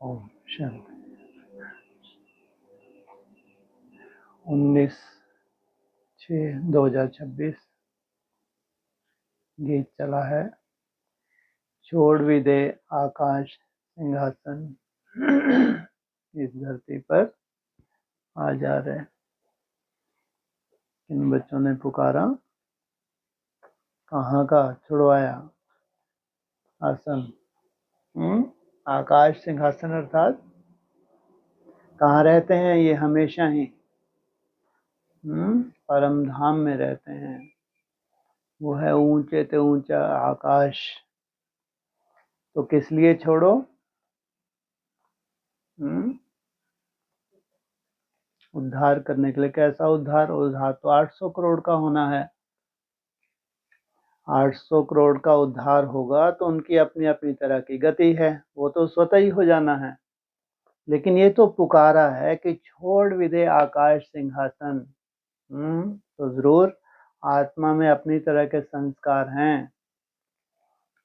ओम शांति। 19/6/2026 गीत चला है। छोड़ भी दे आकाश सिंहासन, इस धरती पर आ जा रहे। इन बच्चों ने पुकारा, कहाँ का छुड़वाया आसन? आकाश सिंहासन अर्थात कहाँ रहते हैं? ये हमेशा ही परम धाम में रहते हैं। वो है ऊंचे से ऊंचा आकाश। तो किस लिए छोड़ो? उद्धार करने के लिए। कैसा उद्धार? उद्धार तो 800 करोड़ का होना है। 800 करोड़ का उद्धार होगा तो उनकी अपनी अपनी तरह की गति है, वो तो स्वतः ही हो जाना है। लेकिन ये तो पुकारा है कि छोड़ भी दे आकाश सिंहासन। तो जरूर आत्मा में अपनी तरह के संस्कार हैं।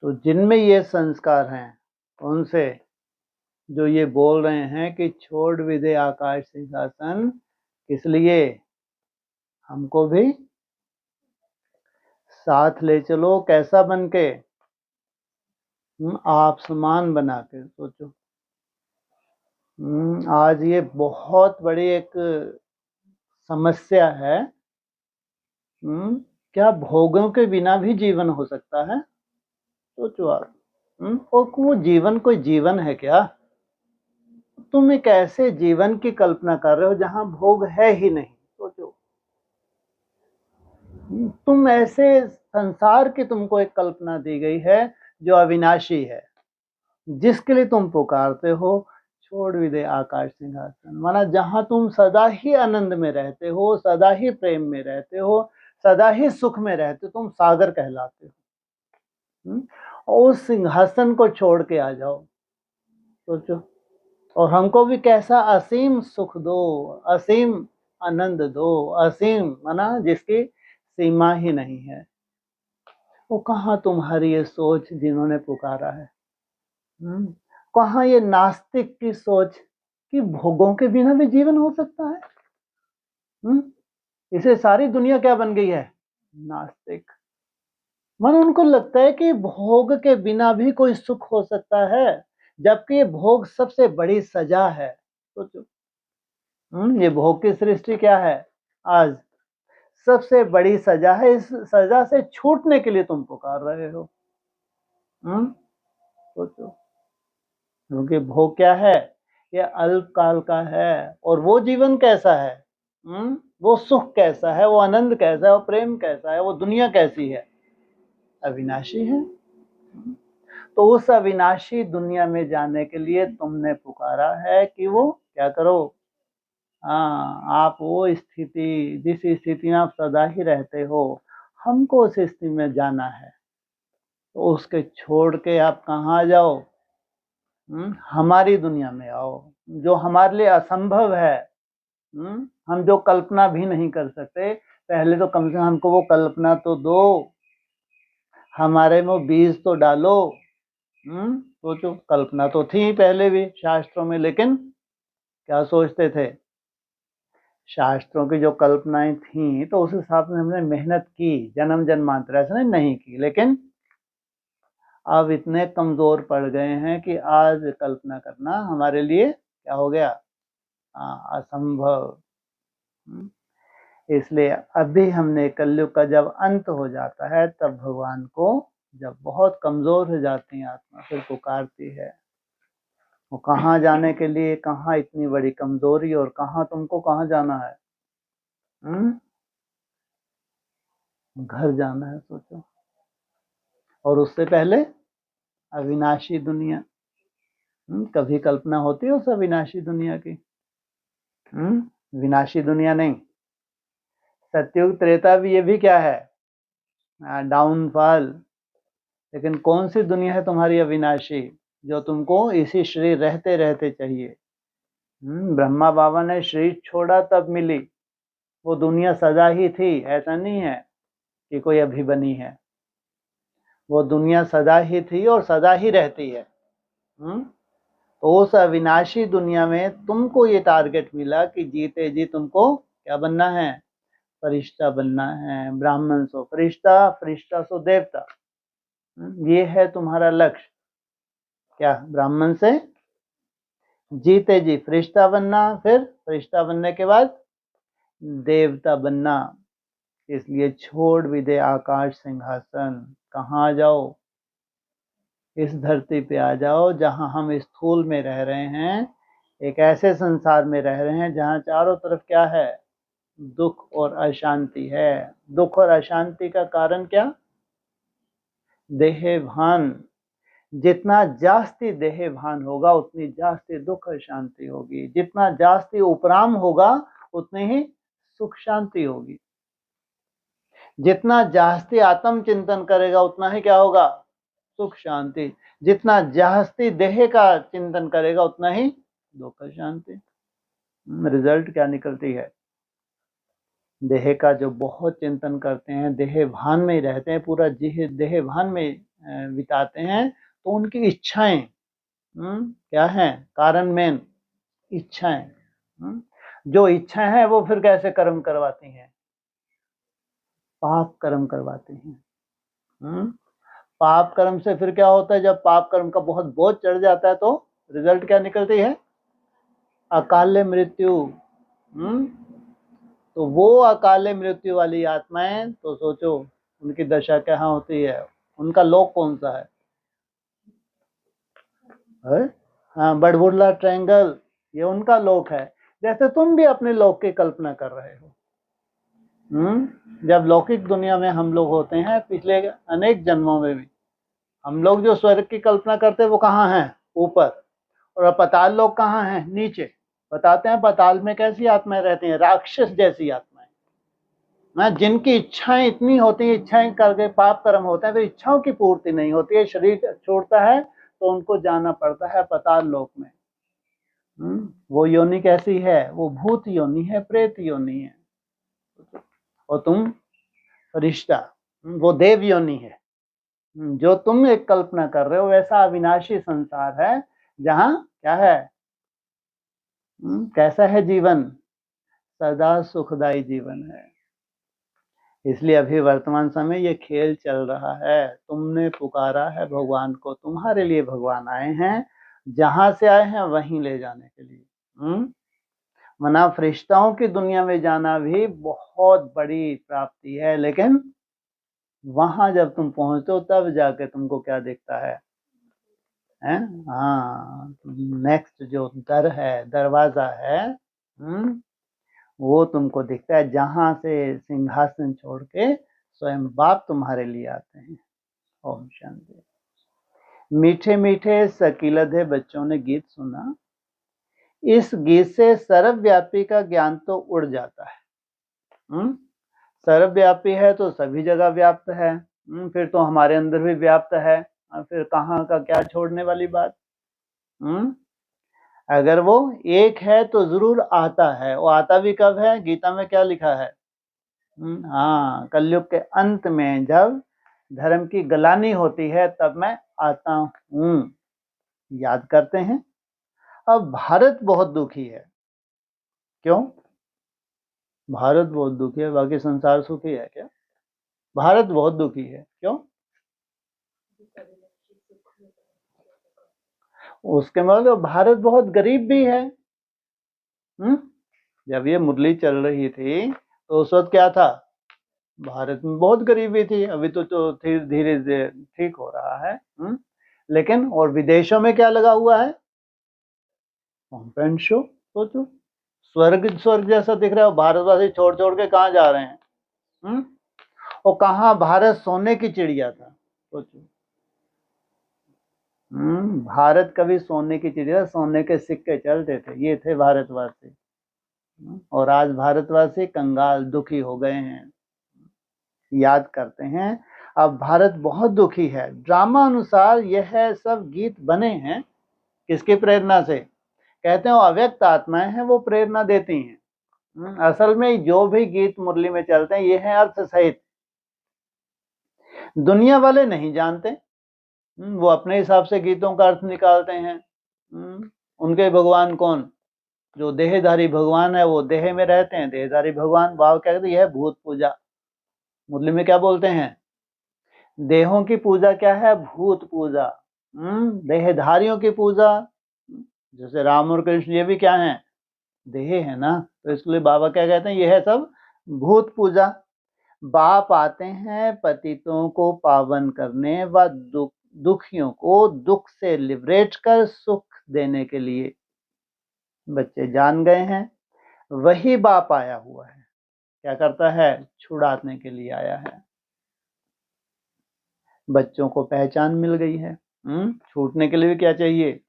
तो जिनमें ये संस्कार हैं, कौन से? जो ये बोल रहे हैं कि छोड़ भी दे आकाश सिंहासन, इसलिए हमको भी साथ ले चलो। कैसा बन के? आप समान बना के। सोचो, आज ये बहुत बड़ी एक समस्या है। क्या भोगों के बिना भी जीवन हो सकता है? सोचो आप। और वो जीवन कोई जीवन है क्या? तुम एक ऐसे जीवन की कल्पना कर रहे हो जहां भोग है ही नहीं। सोचो, तुम ऐसे संसार की तुमको एक कल्पना दी गई है जो अविनाशी है, जिसके लिए तुम पुकारते हो छोड़ भी दे आकाश सिंहासन। माना जहां तुम सदा ही आनंद में रहते हो, सदा ही प्रेम में रहते हो, सदा ही सुख में रहते हो, तुम सागर कहलाते हो। और उस सिंहासन को छोड़ के आ जाओ। सोचो, और हमको भी कैसा असीम सुख दो, असीम आनंद दो। असीम माना जिसकी सीमा ही नहीं है। वो कहाँ तुम्हारी ये सोच जिन्होंने पुकारा है? कहाँ ये नास्तिक की सोच कि भोगों के बिना भी जीवन हो सकता है? इसे सारी दुनिया क्या बन गई है? नास्तिक। मन उनको लगता है कि भोग के बिना भी कोई सुख हो सकता है, जबकि ये भोग सबसे बड़ी सजा है। सोचो, ये भोग की सृष्टि क्या है? आज सबसे बड़ी सजा है। इस सजा से छूटने के लिए तुम पुकार रहे हो। सोचो, क्योंकि भोग क्या है? ये अल्पकाल का है। और वो जीवन कैसा है? वो सुख कैसा है? वो आनंद कैसा है? वो प्रेम कैसा है? वो दुनिया कैसी है? अविनाशी है। तो उस अविनाशी दुनिया में जाने के लिए तुमने पुकारा है कि वो क्या करो? आप वो स्थिति, जिस स्थिति में आप सदा ही रहते हो, हमको उस स्थिति में जाना है। तो उसके छोड़ के आप कहाँ जाओ? हमारी दुनिया में आओ, जो हमारे लिए असंभव है। हम जो कल्पना भी नहीं कर सकते। पहले तो कम से कम हमको वो कल्पना तो दो, हमारे में बीज तो डालो। सोचो, कल्पना तो थी पहले भी शास्त्रों में, लेकिन क्या सोचते थे? शास्त्रों की जो कल्पनाएं थी तो उस हिसाब से हमने मेहनत की, जन्म जन्मांतर ऐसा नहीं की। लेकिन अब इतने कमजोर पड़ गए हैं कि आज कल्पना करना हमारे लिए क्या हो गया? असंभव। इसलिए अभी हमने कलयुग का जब अंत हो जाता है, तब भगवान को जब बहुत कमजोर हो जाती है आत्मा, फिर पुकारती है। वो कहाँ जाने के लिए? कहाँ इतनी बड़ी कमजोरी, और कहाँ तुमको कहाँ जाना है? घर जाना है। सोचो, और उससे पहले अविनाशी दुनिया। कभी कल्पना होती है उस अविनाशी दुनिया की? विनाशी दुनिया नहीं। सत्युग त्रेता भी ये भी क्या है? डाउनफॉल। लेकिन कौन सी दुनिया है तुम्हारी अविनाशी, जो तुमको इसी शरीर रहते रहते चाहिए? ब्रह्मा बाबा ने शरीर छोड़ा तब मिली। वो दुनिया सदा ही थी, ऐसा नहीं है कि कोई अभी बनी है। वो दुनिया सदा ही थी और सदा ही रहती है। तो उस अविनाशी दुनिया में तुमको ये टारगेट मिला कि जीते जी तुमको क्या बनना है, फरिश्ता बनना है, ब्राह्मण सो फरिश्ता, फरिश्ता सो देवता। ये है तुम्हारा लक्ष्य, क्या, ब्राह्मण से जीते जी फरिश्ता बनना, फिर फरिश्ता बनने के बाद देवता बनना। इसलिए छोड़ भी दे आकाश सिंहासन, कहाँ जाओ, इस धरती पे आ जाओ जहां हम स्थूल में रह रहे हैं, एक ऐसे संसार में रह रहे हैं जहां चारों तरफ क्या है, दुख और अशांति है। दुख और अशांति का कारण क्या, देह भान। जितना जास्ती देह भान होगा उतनी जास्ती दुख और शांति होगी, जितना जास्ती उपराम होगा उतनी ही सुख शांति होगी। जितना जास्ती आत्म चिंतन करेगा उतना ही क्या होगा, सुख शांति। जितना जास्ती देह का चिंतन करेगा उतना ही दुख शांति। रिजल्ट क्या निकलती है, देह का जो बहुत चिंतन करते हैं, देह भान में रहते हैं, पूरा देह भान में बिताते हैं, तो उनकी इच्छाएं क्या है, कारण मेन इच्छाएं। जो इच्छाएं हैं वो फिर कैसे कर्म करवाती हैं, पाप कर्म करवाती हैं। पाप कर्म से फिर क्या होता है, जब पाप कर्म का बहुत बोझ चढ़ जाता है तो रिजल्ट क्या निकलती है, अकाल मृत्यु। तो वो अकाल मृत्यु वाली आत्माएं, तो सोचो उनकी दशा क्या होती है, उनका लोक कौन सा है? हाँ, बड़बुल्ला ट्रायंगल, ये उनका लोक है। जैसे तुम भी अपने लोक की कल्पना कर रहे हो। जब लौकिक दुनिया में हम लोग होते हैं, पिछले अनेक जन्मों में भी हम लोग जो स्वर्ग की कल्पना करते हैं वो कहाँ है, ऊपर, और पाताल लोग कहाँ हैं, नीचे। बताते हैं पाताल में कैसी आत्माएं रहती हैं, राक्षस जैसी आत्माएं, जिनकी इच्छाएं इतनी होती हैं, इच्छाएं करके पाप कर्म होते हैं, फिर इच्छाओं की पूर्ति नहीं होती है, शरीर छोड़ता है तो उनको जाना पड़ता है पाताल लोक में। वो योनि कैसी है, वो भूत योनि है, प्रेत योनि है। और तुम फरिश्ता, वो देव योनि है। जो तुम एक कल्पना कर रहे हो वैसा अविनाशी संसार है, जहां क्या है, कैसा है जीवन, सदा सुखदाई जीवन है। इसलिए अभी वर्तमान समय ये खेल चल रहा है। तुमने पुकारा है भगवान को, तुम्हारे लिए भगवान आए हैं, जहां से आए हैं वहीं ले जाने के लिए। मना फरिश्ताओं की दुनिया में जाना भी बहुत बड़ी प्राप्ति है, लेकिन वहां जब तुम पहुंचते हो तब जाके तुमको क्या दिखता है, हाँ, नेक्स्ट जो दर है, दरवाजा है, वो तुमको दिखता है, जहां से सिंहासन छोड़ के स्वयं बाप तुम्हारे लिए आते हैं। ओम शांति। मीठे मीठे सकीलधे बच्चों ने गीत सुना, इस गीत से सर्वव्यापी का ज्ञान तो उड़ जाता है। सर्वव्यापी है तो सभी जगह व्याप्त है, फिर तो हमारे अंदर भी व्याप्त है, फिर कहाँ का क्या छोड़ने वाली बात। अगर वो एक है तो जरूर आता है, वो आता भी कब है, गीता में क्या लिखा है, हाँ, कलयुग के अंत में जब धर्म की गलानी होती है तब मैं आता हूँ। याद करते हैं। अब भारत बहुत दुखी है, क्यों, भारत बहुत दुखी है, बाकी संसार सुखी है क्या? भारत बहुत दुखी है, क्यों? उसके मतलब भारत बहुत गरीब भी है। जब ये मुरली चल रही थी तो उस वक्त क्या था, भारत में बहुत गरीबी थी। अभी तो धीरे धीरे ठीक हो रहा है। लेकिन और विदेशों में क्या लगा हुआ है, पैंट शो। सोचो, स्वर्ग स्वर्ग जैसा दिख रहा है, भारतवासी छोड़ छोड़ के कहाँ जा रहे हैं। और कहाँ भारत सोने की चिड़िया था, सोचो। भारत कभी सोने की चिड़िया, सोने के सिक्के चलते थे, ये थे भारतवासी। और आज भारतवासी कंगाल दुखी हो गए हैं। याद करते हैं, अब भारत बहुत दुखी है। ड्रामा अनुसार यह सब गीत बने हैं, किसकी प्रेरणा से? कहते हैं वो अव्यक्त आत्माएं हैं, वो प्रेरणा देती हैं। असल में जो भी गीत मुरली में चलते हैं ये है अर्थ सहित, दुनिया वाले नहीं जानते। वो अपने हिसाब से गीतों का अर्थ निकालते हैं। उनके भगवान कौन? जो देहधारी भगवान है वो देह में रहते हैं, देहधारी भगवान। बाबा क्या कहते हैं? यह है भूत पूजा। मुरली में क्या बोलते हैं? देहों की पूजा क्या है? भूत पूजा। देहधारियों की पूजा, जैसे राम और कृष्ण, ये भी क्या है? देह है ना। तो इसलिए बाबा क्या कहते हैं? यह है सब भूत पूजा। बाप आते हैं पतितों को पावन करने व दुखियों को दुख से लिबरेट कर सुख देने के लिए। बच्चे जान गए हैं वही बाप आया हुआ है। क्या करता है? छुड़ाने के लिए आया है। बच्चों को पहचान मिल गई है। छूटने के लिए भी क्या चाहिए?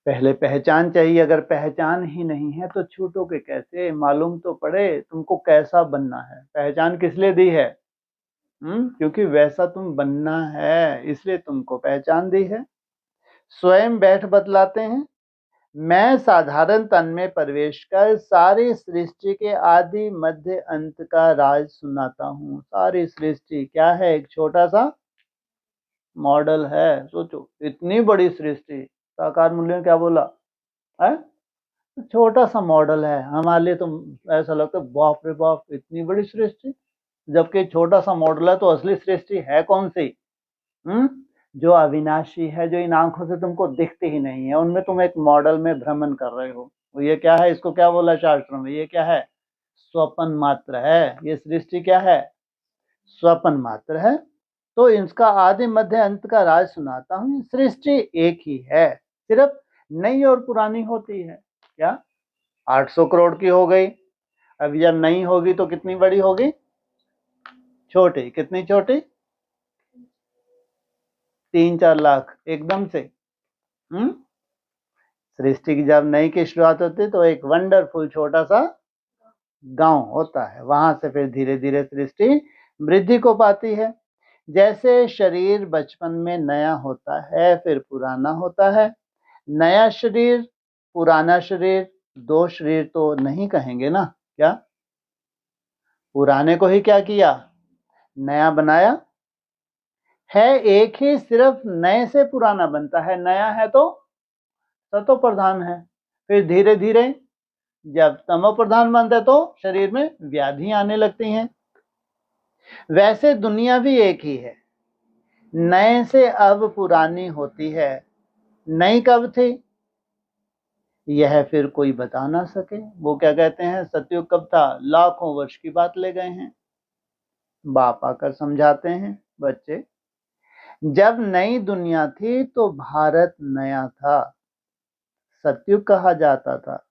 पहले पहचान चाहिए। अगर पहचान ही नहीं है तो छूटोगे कैसे? मालूम तो पड़े तुमको कैसा बनना है। पहचान किस लिए दी है? क्योंकि वैसा तुम बनना है, इसलिए तुमको पहचान दी है। स्वयं बैठ बतलाते हैं, मैं साधारण तन में प्रवेश कर सारी सृष्टि के आदि मध्य अंत का राज सुनाता हूँ। सारी सृष्टि क्या है? एक छोटा सा मॉडल है। सोचो, इतनी बड़ी सृष्टि। साकार मूल्य ने क्या बोला है? छोटा सा मॉडल है हमारे लिए। तो ऐसा लगता है बाप रे बाप, इतनी बड़ी सृष्टि, जबकि छोटा सा मॉडल है। तो असली सृष्टि है कौन सी? जो अविनाशी है, जो इन आंखों से तुमको दिखती ही नहीं है, उनमें तुम एक मॉडल में भ्रमण कर रहे हो। तो ये क्या है? इसको क्या बोला शास्त्रों में? ये क्या है? स्वपन मात्र है। ये सृष्टि क्या है? स्वपन मात्र है। तो इसका आदि मध्य अंत का राज सुनाता हूँ। सृष्टि एक ही है, सिर्फ नई और पुरानी होती है। क्या 800 करोड़ की हो गई? अब जब नई होगी तो कितनी बड़ी होगी? छोटी। कितनी छोटी? 3-4 लाख एकदम से। सृष्टि की जब नई की शुरुआत होती है तो एक वंडरफुल छोटा सा गांव होता है। वहां से फिर धीरे धीरे सृष्टि वृद्धि को पाती है। जैसे शरीर बचपन में नया होता है, फिर पुराना होता है। नया शरीर, पुराना शरीर, दो शरीर तो नहीं कहेंगे ना। क्या पुराने को ही क्या किया? नया बनाया है। एक ही, सिर्फ नए से पुराना बनता है। नया है तो सतो प्रधान है। फिर धीरे धीरे जब तमो प्रधान बनता है तो शरीर में व्याधि आने लगती हैं। वैसे दुनिया भी एक ही है, नए से अब पुरानी होती है। नई कब थी यह फिर कोई बता ना सके। वो क्या कहते हैं? सतयुग कब था? लाखों वर्ष की बात ले गए हैं। बाप आकर समझाते हैं, बच्चे जब नई दुनिया थी तो भारत नया था, सतयुग कहा जाता था।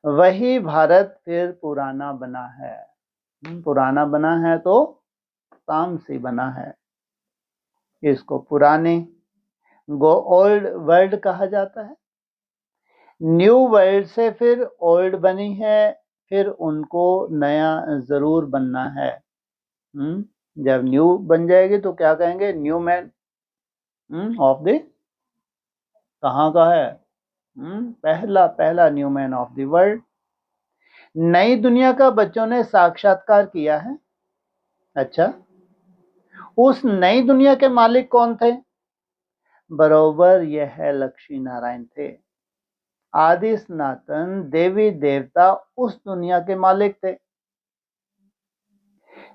वही भारत फिर पुराना बना है। पुराना बना है तो तामसी बना है। इसको पुराने ओल्ड वर्ल्ड कहा जाता है। न्यू वर्ल्ड से फिर ओल्ड बनी है, फिर उनको नया जरूर बनना है। जब न्यू बन जाएगी तो क्या कहेंगे? न्यू मैन ऑफ द, कहाँ का है? पहला पहला new man of the world. नई दुनिया का बच्चों ने साक्षात्कार किया है। अच्छा, उस नई दुनिया के मालिक कौन थे? बरोबर यह लक्ष्मी नारायण थे। आदि सनातन देवी देवता उस दुनिया के मालिक थे।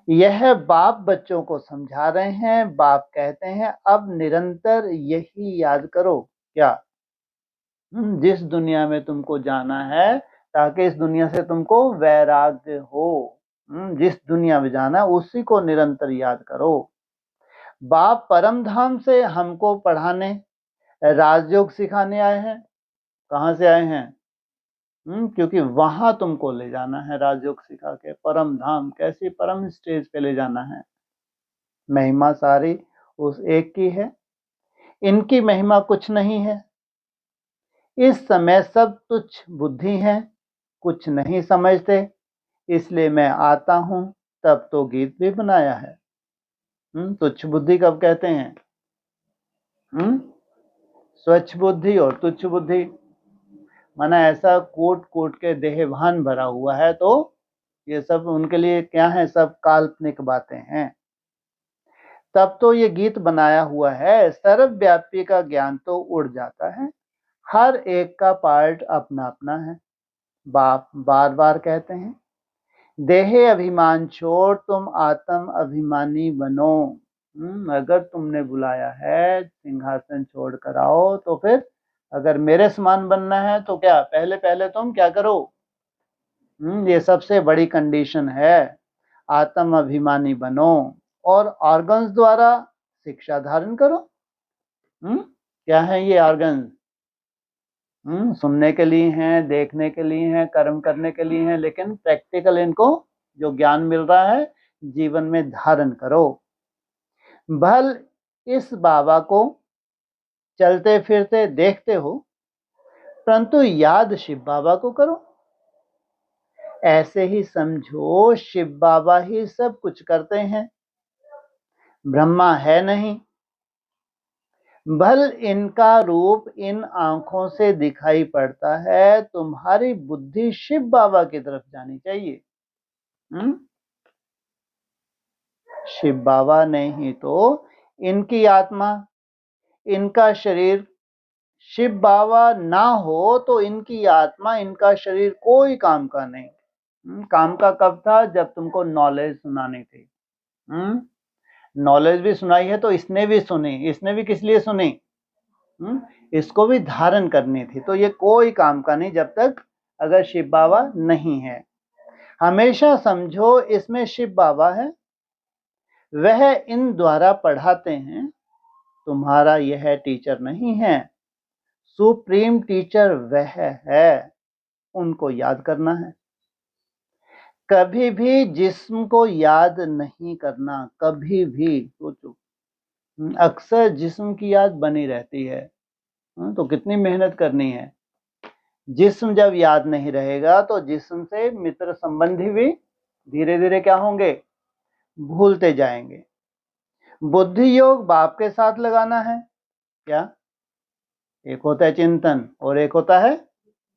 यह बाप बच्चों को समझा रहे हैं। बाप कहते हैं अब निरंतर यही याद करो। क्या? जिस दुनिया में तुमको जाना है, ताकि इस दुनिया से तुमको वैराग्य हो। जिस दुनिया में जाना है उसी को निरंतर याद करो। बाप परम धाम से हमको पढ़ाने, राजयोग सिखाने आए हैं। कहाँ से आए हैं? क्योंकि वहां तुमको ले जाना है राजयोग सिखा के। परम धाम कैसी? परम स्टेज पे ले जाना है। महिमा सारी उस एक की है, इनकी महिमा कुछ नहीं है। इस समय सब तुच्छ बुद्धि हैं, कुछ नहीं समझते, इसलिए मैं आता हूं। तब तो गीत भी बनाया है। तुच्छ बुद्धि कब कहते हैं? स्वच्छ बुद्धि और तुच्छ बुद्धि, माना ऐसा कोट कोट के देहभान भरा हुआ है। तो ये सब उनके लिए क्या है? सब काल्पनिक बातें हैं। तब तो ये गीत बनाया हुआ है। सर्वव्यापी का ज्ञान तो उड़ जाता है। हर एक का पार्ट अपना अपना है। बाप बार बार कहते हैं, देहे अभिमान छोड़ तुम आत्म अभिमानी बनो। अगर तुमने बुलाया है सिंहासन छोड़ कर आओ, तो फिर अगर मेरे समान बनना है तो क्या पहले पहले तुम क्या करो? ये सबसे बड़ी कंडीशन है। आत्म अभिमानी बनो और ऑर्गन्स द्वारा शिक्षा धारण करो। क्या है ये ऑर्गन्स? सुनने के लिए हैं, देखने के लिए हैं, कर्म करने के लिए हैं, लेकिन प्रैक्टिकल इनको जो ज्ञान मिल रहा है जीवन में धारण करो। भल इस बाबा को चलते फिरते देखते हो, परंतु याद शिव बाबा को करो। ऐसे ही समझो शिव बाबा ही सब कुछ करते हैं, ब्रह्मा है नहीं। भल इनका रूप इन आंखों से दिखाई पड़ता है, तुम्हारी बुद्धि शिव बाबा की तरफ जानी चाहिए। शिव बाबा ने ही तो इनकी आत्मा, इनका शरीर, शिव बाबा ना हो तो इनकी आत्मा, इनका शरीर कोई काम का नहीं। काम का कब था? जब तुमको नॉलेज सुनानी थी। नॉलेज भी सुनाई है तो इसने भी सुनी। इसने भी किस लिए सुनी? इसको भी धारण करनी थी। तो ये कोई काम का नहीं जब तक अगर शिव बाबा नहीं है। हमेशा समझो इसमें शिव बाबा है, वह इन द्वारा पढ़ाते हैं। तुम्हारा यह टीचर नहीं है, सुप्रीम टीचर वह है, उनको याद करना है। कभी भी जिस्म को याद नहीं करना, कभी भी। सोचो, अक्सर जिस्म की याद बनी रहती है, तो कितनी मेहनत करनी है। जिस्म जब याद नहीं रहेगा तो जिस्म से मित्र संबंधी भी धीरे धीरे क्या होंगे? भूलते जाएंगे। बुद्धि योग बाप के साथ लगाना है। क्या? एक होता है चिंतन और एक होता है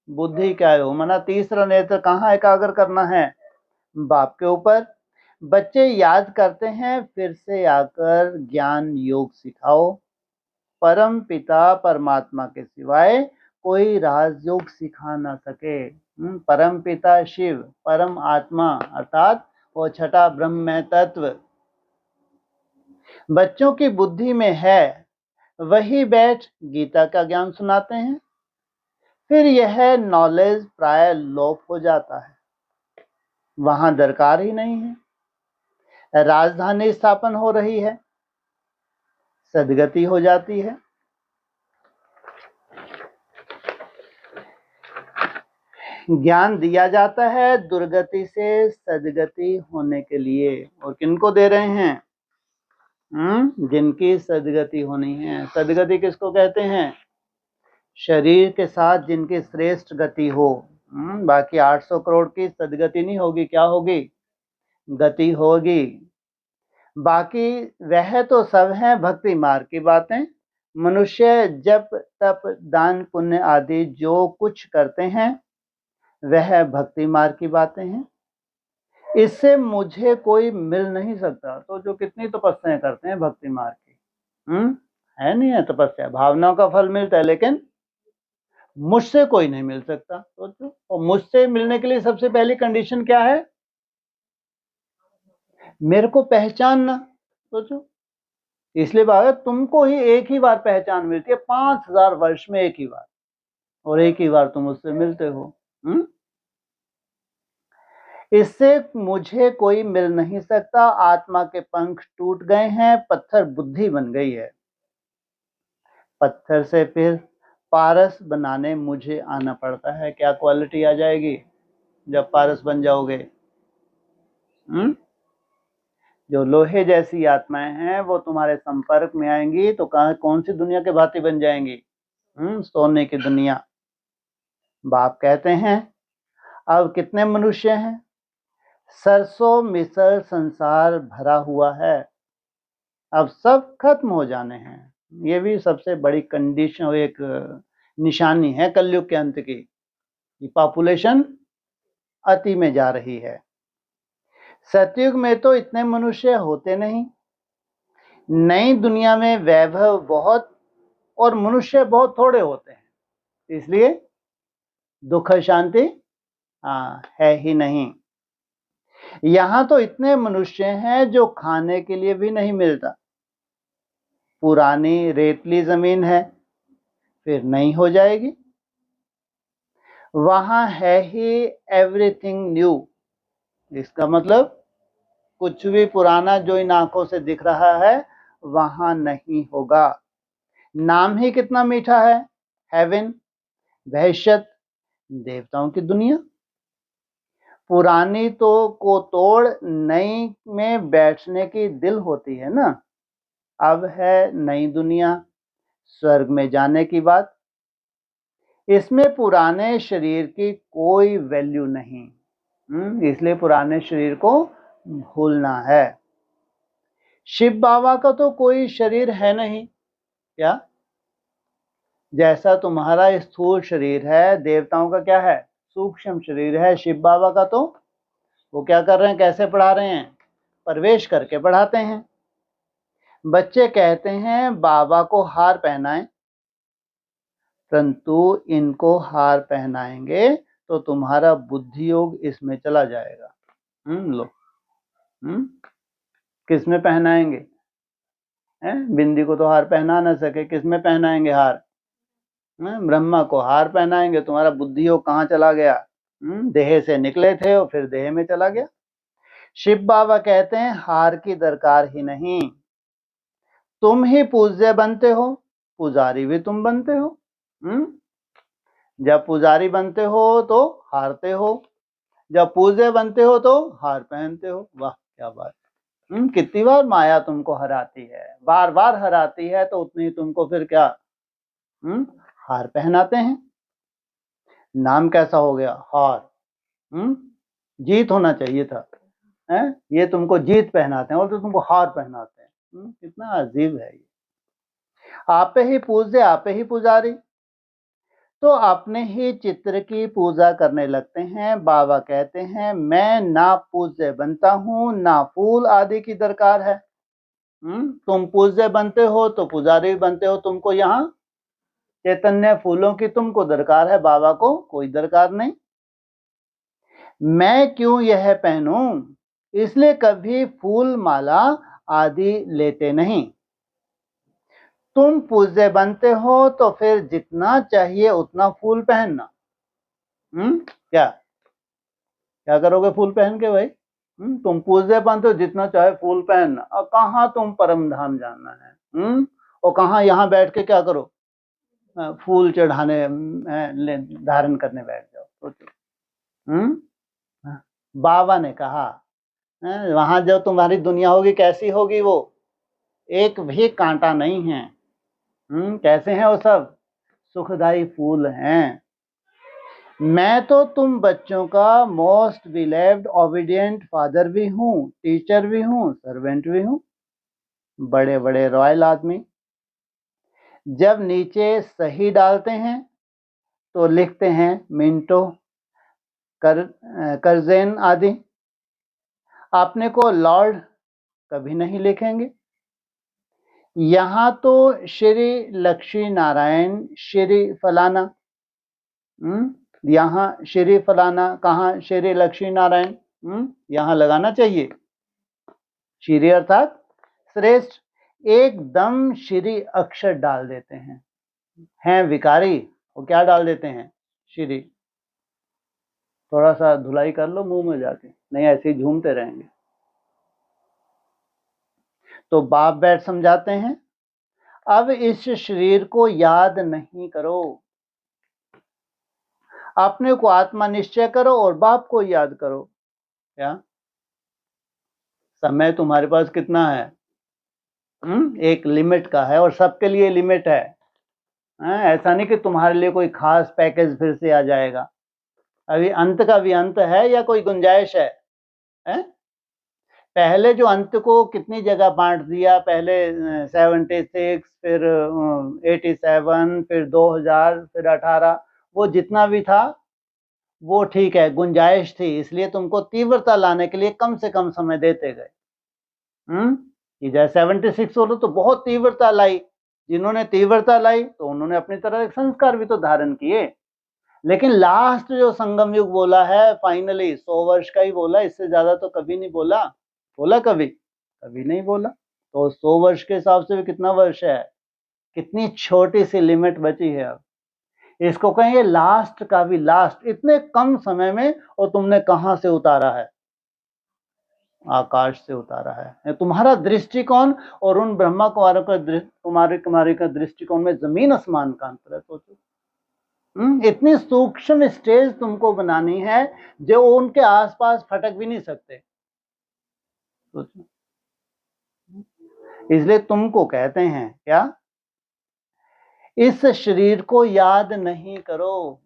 बुद्धि। क्या है वो? मना तीसरा नेत्र कहाँ एकाग्र करना है? बाप के ऊपर। बच्चे याद करते हैं, फिर से आकर ज्ञान योग सिखाओ। परम पिता परमात्मा के सिवाय कोई राजयोग सिखा ना सके। परम पिता शिव, परम आत्मा अर्थात वो छठा ब्रह्म तत्व बच्चों की बुद्धि में है, वही बैठ गीता का ज्ञान सुनाते हैं। फिर यह नॉलेज प्राय लोप हो जाता है, वहां दरकार ही नहीं है। राजधानी स्थापन हो रही है, सदगति हो जाती है। ज्ञान दिया जाता है दुर्गति से सदगति होने के लिए। और किनको दे रहे हैं? जिनकी सदगति होनी है। सदगति किसको कहते हैं? शरीर के साथ जिनकी श्रेष्ठ गति हो। बाकी 800 करोड़ की सदगति नहीं होगी। क्या होगी? गति होगी। बाकी वह तो सब है भक्ति मार्ग की बातें। मनुष्य जप तप दान पुण्य आदि जो कुछ करते हैं वह भक्ति मार्ग की बातें हैं। इससे मुझे कोई मिल नहीं सकता। तो जो कितनी तपस्याएं करते हैं भक्ति मार्ग की, है नहीं है तपस्या, भावनाओं का फल मिलता है, लेकिन मुझसे कोई नहीं मिल सकता। सोचो, और मुझसे मिलने के लिए सबसे पहली कंडीशन क्या है? मेरे को पहचानना। सोचो, इसलिए बाबा तुमको ही एक ही बार पहचान मिलती है 5000 वर्ष में, एक ही बार, और एक ही बार तुम उससे मिलते हो। इससे मुझे कोई मिल नहीं सकता। आत्मा के पंख टूट गए हैं, पत्थर बुद्धि बन गई है। पत्थर से फिर पारस बनाने मुझे आना पड़ता है। क्या क्वालिटी आ जाएगी जब पारस बन जाओगे? जो लोहे जैसी आत्माएं हैं वो तुम्हारे संपर्क में आएंगी तो कौन सी दुनिया के भांति बन जाएंगी? सोने की दुनिया। बाप कहते हैं अब कितने मनुष्य हैं? सरसों मिसल संसार भरा हुआ है, अब सब खत्म हो जाने हैं। ये भी सबसे बड़ी कंडीशन, एक निशानी है कलयुग के अंत की। पॉपुलेशन अति में जा रही है। सतयुग में तो इतने मनुष्य होते नहीं। नई दुनिया में वैभव बहुत और मनुष्य बहुत थोड़े होते हैं। इसलिए दुख शांति है ही नहीं। यहां तो इतने मनुष्य हैं जो खाने के लिए भी नहीं मिलता। पुरानी रेतली जमीन है, फिर नई हो जाएगी। वहां है ही एवरीथिंग न्यू। इसका मतलब कुछ भी पुराना जो इन आंखों से दिख रहा है वहां नहीं होगा। नाम ही कितना मीठा है, हेवन, वहशत, देवताओं की दुनिया। पुरानी तो को तोड़ नई में बैठने की दिल होती है ना। अब है नई दुनिया, स्वर्ग में जाने की बात। इसमें पुराने शरीर की कोई वैल्यू नहीं। इसलिए पुराने शरीर को भूलना है। शिव बाबा का तो कोई शरीर है नहीं क्या? जैसा तुम्हारा स्थूल शरीर है, देवताओं का क्या है, सूक्ष्म शरीर है। शिव बाबा का तो वो क्या कर रहे हैं, कैसे पढ़ा रहे हैं, प्रवेश करके पढ़ाते हैं। बच्चे कहते हैं बाबा को हार पहनाएं, परंतु इनको हार पहनाएंगे तो तुम्हारा बुद्धि योग इसमें चला जाएगा। लो, किस में पहनाएंगे? बिंदी को तो हार पहना ना सके, किस में पहनाएंगे हार? ब्रह्मा को हार पहनाएंगे। तुम्हारा बुद्धि योग कहाँ चला गया? देह से निकले थे और फिर देह में चला गया। शिव बाबा कहते हैं हार की दरकार ही नहीं। तुम ही पूज्य बनते हो, पुजारी भी तुम बनते हो। जब पुजारी बनते हो तो हारते हो, जब पूज्य बनते हो तो हार पहनते हो। वाह क्या बात। कितनी बार माया तुमको हराती है, बार बार हराती है, तो उतनी तुमको फिर क्या हार पहनाते हैं। नाम कैसा हो गया, हार। जीत होना चाहिए था, ये तुमको जीत पहनाते हैं और तो तुमको हार पहनाते हैं। कितना अजीब है ये। आपे ही पूज्य, आपे ही पुजारी, तो अपने ही चित्र की पूजा करने लगते हैं। बाबा कहते हैं मैं ना पूज्य बनता हूं, ना फूल आदि की दरकार है। तुम पूज्य बनते हो तो पुजारी बनते हो। तुमको यहाँ चैतन्य फूलों की तुमको दरकार है, बाबा को कोई दरकार नहीं। मैं क्यों यह पहनूं, इसलिए कभी फूल माला आदि लेते नहीं। तुम पूज्य बनते हो तो फिर जितना चाहिए उतना फूल पहनना। क्या क्या करोगे फूल पहन के भाई? तुम पूज्य बनते हो, जितना चाहे फूल पहनना। और कहाँ तुम परम धाम जाना है? और कहाँ यहाँ बैठ के क्या करो, फूल चढ़ाने धारण करने बैठ जाओ। सोचो। बाबा ने कहा वहां जो तुम्हारी दुनिया होगी कैसी होगी, वो एक भी कांटा नहीं है। कैसे हैं वो सब? सुखदाई फूल हैं। मैं तो तुम बच्चों का मोस्ट बिलेव्ड ओबीडियंट फादर भी हूँ, टीचर भी हूँ, सर्वेंट भी हूँ। बड़े बड़े रॉयल आदमी जब नीचे सही डालते हैं तो लिखते हैं मिंटो, करजेन आदि। अपने को लॉर्ड कभी नहीं लिखेंगे। यहाँ तो श्री लक्ष्मी नारायण श्री फलाना, यहाँ श्री फलाना, कहाँ श्री लक्ष्मी नारायण। यहाँ लगाना चाहिए श्री अर्थात श्रेष्ठ। एकदम श्री अक्षर डाल देते हैं विकारी, वो क्या डाल देते हैं, श्री। थोड़ा सा धुलाई कर लो मुंह में जाके, नहीं ऐसे ही झूमते रहेंगे। तो बाप बैठ समझाते हैं अब इस शरीर को याद नहीं करो, अपने को आत्मा निश्चय करो और बाप को याद करो। क्या समय तुम्हारे पास कितना है? एक लिमिट का है और सबके लिए लिमिट है। ऐसा नहीं कि तुम्हारे लिए कोई खास पैकेज फिर से आ जाएगा। अभी अंत का भी अंत है या कोई गुंजाइश है? पहले जो अंत को कितनी जगह बांट दिया, पहले 76, फिर 87, फिर 2000, फिर 18, वो जितना भी था वो ठीक है, गुंजाइश थी, इसलिए तुमको तीव्रता लाने के लिए कम से कम समय देते गए। जैसे 76 हो तो बहुत तीव्रता लाई, जिन्होंने तीव्रता लाई तो उन्होंने अपनी तरह एक संस्कार भी तो धारण किए, लेकिन लास्ट जो संगम युग बोला है फाइनली 100 वर्ष का ही बोला, इससे ज्यादा तो कभी नहीं बोला। बोला कभी? कभी नहीं बोला। तो 100 वर्ष के हिसाब से भी कितना वर्ष है, कितनी छोटी सी लिमिट बची है। अब इसको कहेंगे लास्ट का भी लास्ट, इतने कम समय में, और तुमने कहां से उतारा है? आकाश से उतारा है। तुम्हारा दृष्टिकोण और उन ब्रह्मा कुमारों का कुमारी का दृष्टिकोण में जमीन आसमान का अंतर है। सोचो, इतनी सूक्ष्म स्टेज तुमको बनानी है जो उनके आसपास फटक भी नहीं सकते। सोचो, इसलिए तुमको कहते हैं क्या, इस शरीर को याद नहीं करो।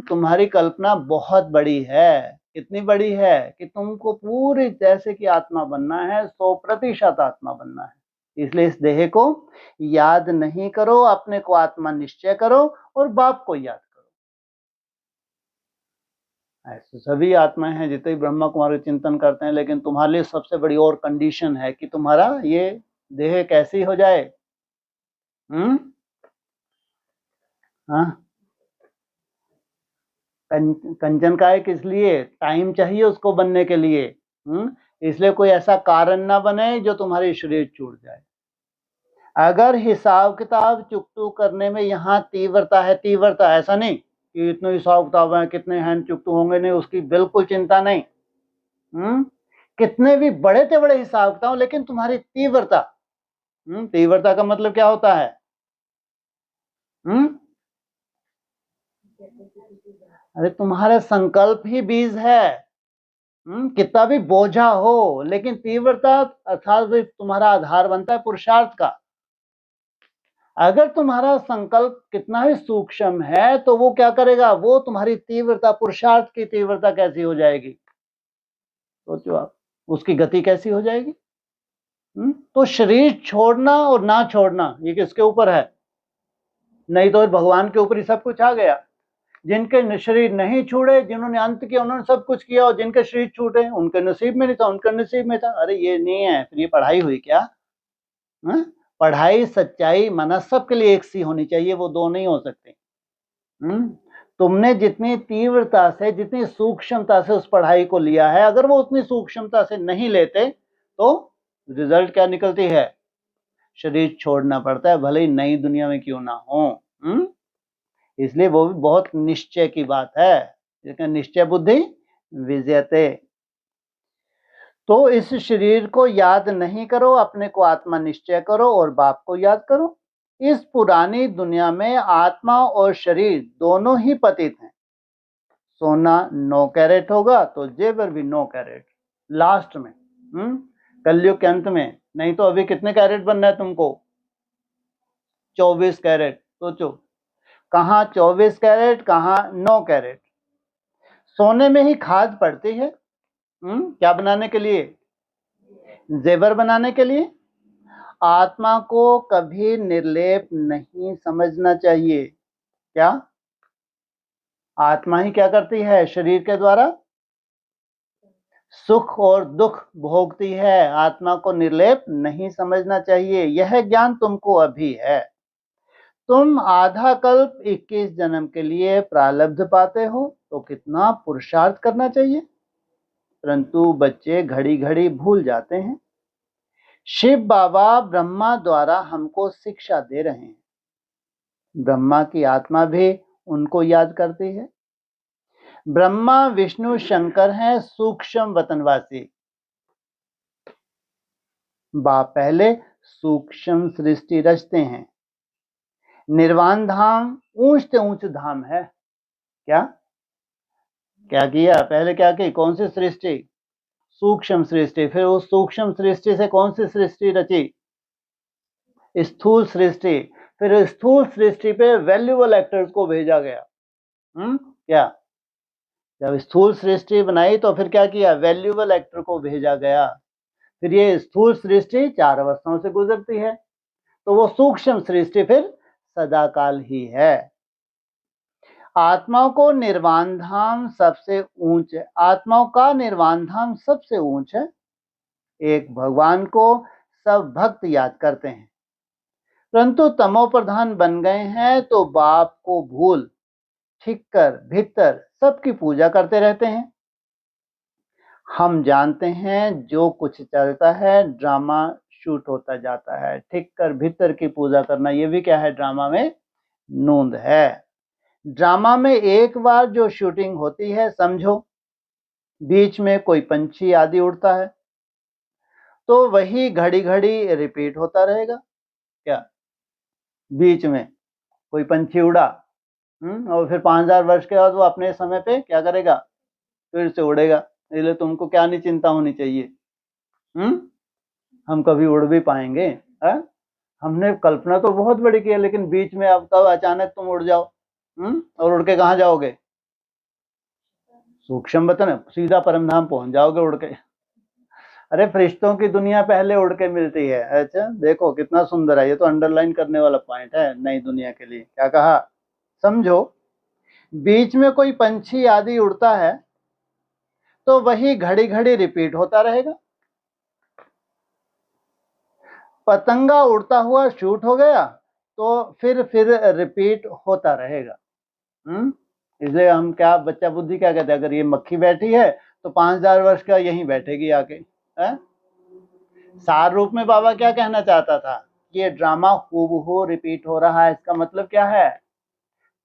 तुम्हारी कल्पना बहुत बड़ी है। कितनी बड़ी है कि तुमको पूरी जैसे कि आत्मा बनना है, 100% आत्मा बनना है। इसलिए इस देह को याद नहीं करो, अपने को आत्मा निश्चय करो और बाप को याद करो। ऐसे सभी आत्माएं हैं जितने ब्रह्मा कुमारी चिंतन करते हैं, लेकिन तुम्हारे लिए सबसे बड़ी और कंडीशन है कि तुम्हारा ये देह कैसी हो जाए। हाँ, कंचन का है, किस लिए? टाइम चाहिए उसको बनने के लिए। इसलिए कोई ऐसा कारण ना बने जो तुम्हारी शरीर छूट जाए। अगर हिसाब किताब चुकतू करने में यहाँ तीव्रता है, तीव्रता ऐसा नहीं कि इतने हिसाब किताब है, कितने हैंड चुकतू होंगे, नहीं, उसकी बिल्कुल चिंता नहीं। कितने भी बड़े से बड़े हिसाब किताब, लेकिन तुम्हारी तीव्रता, तीव्रता का मतलब क्या होता है? अरे तुम्हारे संकल्प ही बीज है। कितना भी बोझा हो, लेकिन तीव्रता अर्थात तुम्हारा आधार बनता है पुरुषार्थ का। अगर तुम्हारा संकल्प कितना भी सूक्ष्म है तो वो क्या करेगा, वो तुम्हारी तीव्रता, पुरुषार्थ की तीव्रता कैसी हो जाएगी? सोचो आप, उसकी गति कैसी हो जाएगी। तो शरीर छोड़ना और ना छोड़ना ये किसके ऊपर है? नहीं तो भगवान के ऊपर ही सब कुछ आ गया। जिनके शरीर नहीं छूटे, जिन्होंने अंत किया, उन्होंने सब कुछ किया, और जिनके शरीर छूटे उनके नसीब में नहीं था, उनके नसीब में था। अरे ये नहीं है, फिर ये पढ़ाई हुई क्या? पढ़ाई, सच्चाई, मन सबके लिए एक सी होनी चाहिए, वो दो नहीं हो सकते। तुमने जितनी तीव्रता से, जितनी सूक्ष्मता से उस पढ़ाई को लिया है, अगर वो उतनी सूक्ष्मता से नहीं लेते तो रिजल्ट क्या निकलती है? शरीर छोड़ना पड़ता है, भले ही नई दुनिया में क्यों ना हो। इसलिए वो भी बहुत निश्चय की बात है, लेकिन निश्चय बुद्धि विजयते। तो इस शरीर को याद नहीं करो, अपने को आत्मा निश्चय करो और बाप को याद करो। इस पुरानी दुनिया में आत्मा और शरीर दोनों ही पतित हैं। सोना 9 कैरेट होगा तो जेवर भी 9 कैरेट लास्ट में, कलयुग के अंत में। नहीं तो अभी कितने कैरेट बनना है तुमको? 24 कैरेट। सोचो, कहाँ 24 कैरेट, कहाँ 9 कैरेट। सोने में ही खाद पड़ती है, क्या बनाने के लिए? जेवर बनाने के लिए। आत्मा को कभी निर्लेप नहीं समझना चाहिए। क्या? आत्मा ही क्या करती है? शरीर के द्वारा सुख और दुख भोगती है। आत्मा को निर्लेप नहीं समझना चाहिए। यह ज्ञान तुमको अभी है। तुम आधा कल्प 21 जन्म के लिए प्रारब्ध पाते हो तो कितना पुरुषार्थ करना चाहिए, परंतु बच्चे घड़ी घड़ी भूल जाते हैं। शिव बाबा ब्रह्मा द्वारा हमको शिक्षा दे रहे हैं। ब्रह्मा की आत्मा भी उनको याद करती है। ब्रह्मा विष्णु शंकर हैं सूक्ष्म वतनवासी। बाप पहले सूक्ष्म सृष्टि रचते हैं। निर्वाण धाम ऊंच से ऊंच धाम है। क्या क्या किया? पहले क्या की? कौन सी सृष्टि? सूक्ष्म सृष्टि। फिर उस सूक्ष्म सृष्टि से कौन सी सृष्टि रची? स्थूल सृष्टि। फिर स्थूल सृष्टि पे वैल्यूएबल एक्टर्स को भेजा गया। क्या? जब स्थूल सृष्टि बनाई तो फिर क्या किया? वैल्यूएबल एक्टर को भेजा गया। फिर ये स्थूल सृष्टि 4 अवस्थाओं से गुजरती है, तो वो सूक्ष्म सृष्टि फिर सदाकाल ही है। आत्माओं को निर्वाण धाम सबसे ऊंच है। आत्माओं का निर्वाण धाम सबसे ऊंच है। एक भगवान को सब भक्त याद करते हैं। परंतु तमो प्रधान बन गए हैं तो बाप को भूल ठीक कर भीतर सबकी पूजा करते रहते हैं। हम जानते हैं जो कुछ चलता है ड्रामा शूट होता जाता है। ठीक कर भीतर की पूजा करना, ये भी क्या है, ड्रामा में नूंद है। ड्रामा में एक बार जो शूटिंग होती है, समझो बीच में कोई पंछी आदि उड़ता है तो वही घड़ी घड़ी रिपीट होता रहेगा। क्या बीच में कोई पंछी उड़ा और फिर 5000 वर्ष के बाद वो अपने समय पे क्या करेगा, फिर से उड़ेगा। इसलिए तुमको क्या नहीं चिंता होनी चाहिए। हम कभी उड़ भी पाएंगे? है? हमने कल्पना तो बहुत बड़ी की है, लेकिन बीच में अब कब अचानक तुम उड़ जाओ और उड़ के कहाँ जाओगे? सूक्ष्म वतन, सीधा परम धाम पहुंच जाओगे उड़ के। अरे फरिश्तों की दुनिया पहले उड़ के मिलती है। अच्छा देखो कितना सुंदर है, ये तो अंडरलाइन करने वाला पॉइंट है नई दुनिया के लिए। क्या कहा? समझो बीच में कोई पंछी आदि उड़ता है तो वही घड़ी घड़ी रिपीट होता रहेगा। पतंगा उड़ता हुआ शूट हो गया तो फिर रिपीट होता रहेगा। इसलिए हम क्या बच्चा बुद्धि क्या कहते हैं, अगर ये मक्खी बैठी है तो 5000 वर्ष का यहीं बैठेगी आके। सार रूप में बाबा क्या कहना चाहता था कि ये ड्रामा हूबहू रिपीट हो रहा है। इसका मतलब क्या है,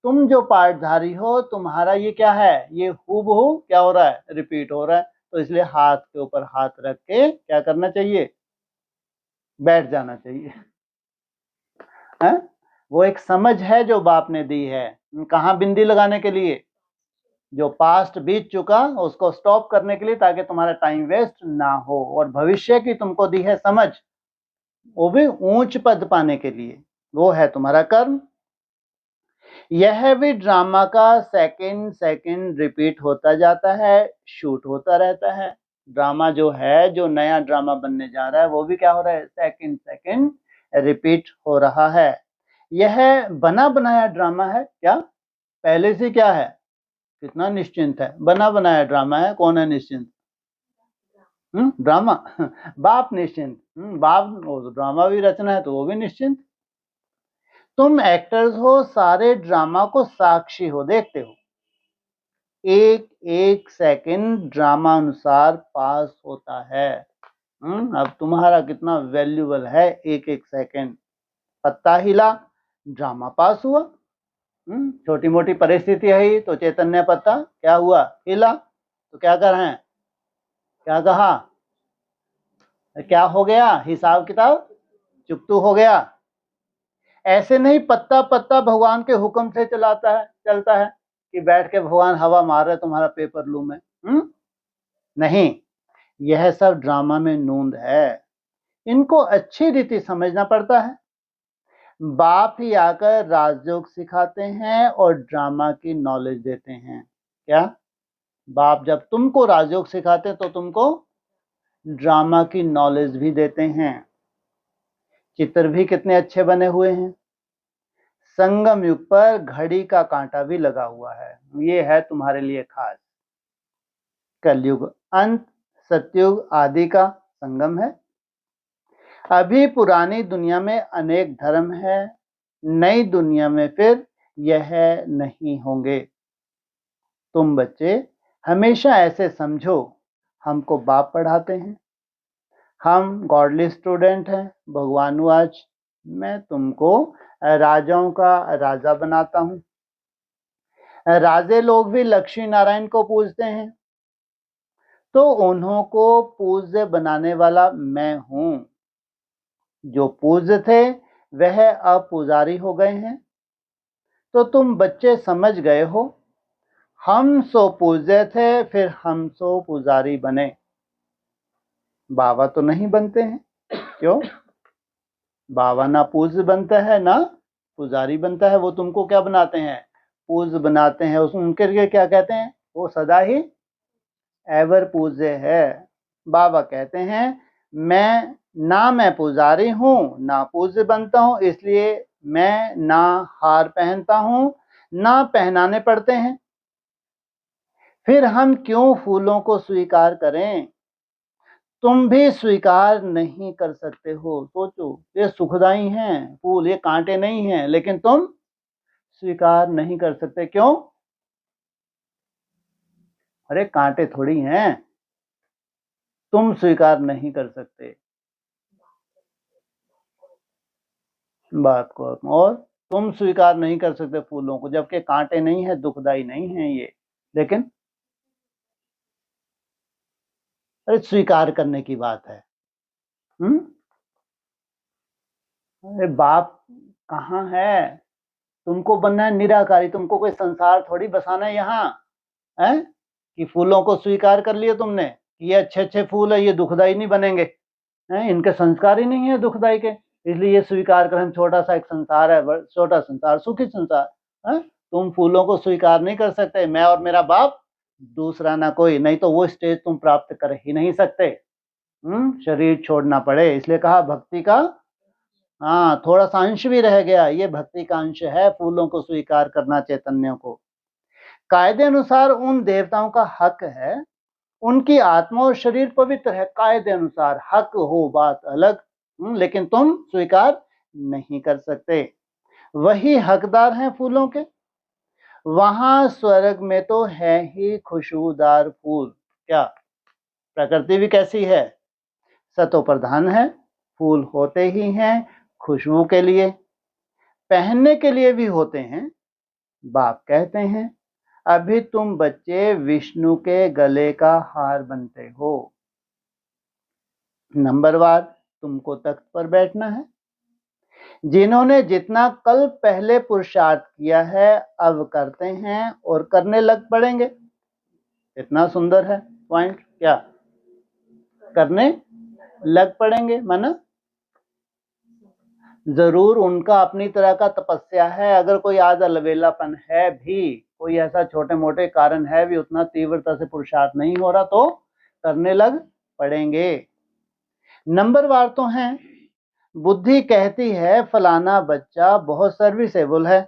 तुम जो पार्टधारी हो तुम्हारा ये क्या है, ये हूबहू क्या हो रहा है, रिपीट हो रहा है। तो इसलिए हाथ के ऊपर हाथ रख के क्या करना चाहिए, बैठ जाना चाहिए। है? वो एक समझ है जो बाप ने दी है। कहाँ बिंदी लगाने के लिए, जो पास्ट बीत चुका उसको स्टॉप करने के लिए, ताकि तुम्हारा टाइम वेस्ट ना हो। और भविष्य की तुमको दी है समझ, वो भी ऊंच पद पाने के लिए, वो है तुम्हारा कर्म। यह भी ड्रामा का सेकंड सेकंड रिपीट होता जाता है, शूट होता रहता है। ड्रामा जो है, जो नया ड्रामा बनने जा रहा है, वो भी क्या हो रहा है, सेकंड सेकंड रिपीट हो रहा है। यह बना बनाया ड्रामा है। क्या पहले से क्या है, कितना निश्चिंत है, बना बनाया ड्रामा है। कौन है निश्चिंत? ड्रामा। बाप निश्चिंत। बाप ड्रामा भी रचना है तो वो भी निश्चिंत। तुम एक्टर्स हो, सारे ड्रामा को साक्षी हो, देखते हो। एक एक सेकंड ड्रामा अनुसार पास होता है। अब तुम्हारा कितना वैल्यूबल है एक एक सेकंड। पत्ता हिला, ड्रामा पास हुआ। छोटी मोटी परिस्थिति है तो चैतन्य पत्ता क्या हुआ, हिला। तो क्या कर रहे हैं, क्या कहा, क्या हो गया, हिसाब किताब चुकतू हो गया। ऐसे नहीं पत्ता पत्ता भगवान के हुक्म से चलता है कि बैठ के भगवान हवा मार रहे तुम्हारा पेपर लू में। नहीं, यह सब ड्रामा में नूंद है। इनको अच्छी रीति समझना पड़ता है। बाप ही आकर राजयोग सिखाते हैं और ड्रामा की नॉलेज देते हैं। क्या बाप जब तुमको राजयोग सिखाते हैं तो तुमको ड्रामा की नॉलेज भी देते हैं। चित्र भी कितने अच्छे बने हुए हैं। संगम युग पर घड़ी का कांटा भी लगा हुआ है, ये है तुम्हारे लिए खास। कलयुग अंत, सतयुग आदि का संगम है। अभी पुरानी दुनिया में अनेक धर्म है, नई दुनिया में फिर यह नहीं होंगे। तुम बच्चे हमेशा ऐसे समझो, हमको बाप पढ़ाते हैं, हम गॉडली स्टूडेंट हैं। भगवान आज मैं तुमको राजाओं का राजा बनाता हूँ। राजे लोग भी लक्ष्मी नारायण को पूजते हैं, तो उन्हों को पूज्य बनाने वाला मैं हूँ। जो पूज्य थे वह अब पुजारी हो गए हैं। तो तुम बच्चे समझ गए हो, हम सो पूज्य थे फिर हम सो पुजारी बने। बाबा तो नहीं बनते हैं, क्यों? बाबा ना पूज्य बनता है ना पुजारी बनता है। वो तुमको क्या बनाते हैं, पूज्य बनाते हैं। उनके लिए क्या कहते हैं, वो सदा ही एवर पूज्य है। बाबा कहते हैं मैं पुजारी हूँ ना पूज्य बनता हूँ, इसलिए मैं ना हार पहनता हूँ ना पहनाने पड़ते हैं। फिर हम क्यों फूलों को स्वीकार करें? तुम भी स्वीकार नहीं कर सकते हो। सोचो, ये सुखदाई हैं फूल, ये कांटे नहीं हैं, लेकिन तुम स्वीकार नहीं कर सकते। क्यों? अरे कांटे थोड़ी हैं, तुम स्वीकार नहीं कर सकते बात को। और तुम स्वीकार नहीं कर सकते फूलों को, जबकि कांटे नहीं है, दुखदाई नहीं है ये, लेकिन अरे स्वीकार करने की बात है। अरे बाप कहाँ है? तुमको बनना है निराकारी, तुमको कोई संसार थोड़ी बसाना है यहाँ है। कि फूलों को स्वीकार कर लिया तुमने कि ये अच्छे अच्छे फूल है, ये दुखदाई नहीं बनेंगे, हैं? इनके संस्कार ही नहीं है दुखदाई के, इसलिए ये स्वीकार कर। हम छोटा सा एक संसार है, छोटा संसार, सुखी संसार है। तुम फूलों को स्वीकार नहीं कर सकते, मैं और मेरा बाप दूसरा ना कोई, नहीं तो वो स्टेज तुम प्राप्त कर ही नहीं सकते। शरीर छोड़ना पड़े, इसलिए कहा भक्ति का हाँ थोड़ा सा अंश भी रह गया, ये भक्ति का अंश है, फूलों को स्वीकार करना चैतन्य को। कायदे अनुसार उन देवताओं का हक है, उनकी आत्मा और शरीर पवित्र है, कायदे अनुसार हक हो बात अलग, लेकिन तुम स्वीकार नहीं कर सकते। वही हकदार हैं फूलों के। वहां स्वर्ग में तो है ही खुशबूदार फूल। क्या प्रकृति भी कैसी है? सतो प्रधान है, फूल होते ही हैं खुशबू के लिए, पहनने के लिए भी होते हैं। बाप कहते हैं अभी तुम बच्चे विष्णु के गले का हार बनते हो। नंबरवार तुमको तख्त पर बैठना है। जिन्होंने जितना कल पहले पुरुषार्थ किया है अब करते हैं और करने लग पड़ेंगे। इतना सुंदर है पॉइंट। क्या करने लग पड़ेंगे? माना जरूर उनका अपनी तरह का तपस्या है, अगर कोई आज अलवेलापन है भी, कोई ऐसा छोटे मोटे कारण है भी, उतना तीव्रता से पुरुषार्थ नहीं हो रहा, तो करने लग पड़ेंगे। नंबरवार तो हैं। बुद्धि कहती है फलाना बच्चा बहुत सर्विसेबल है,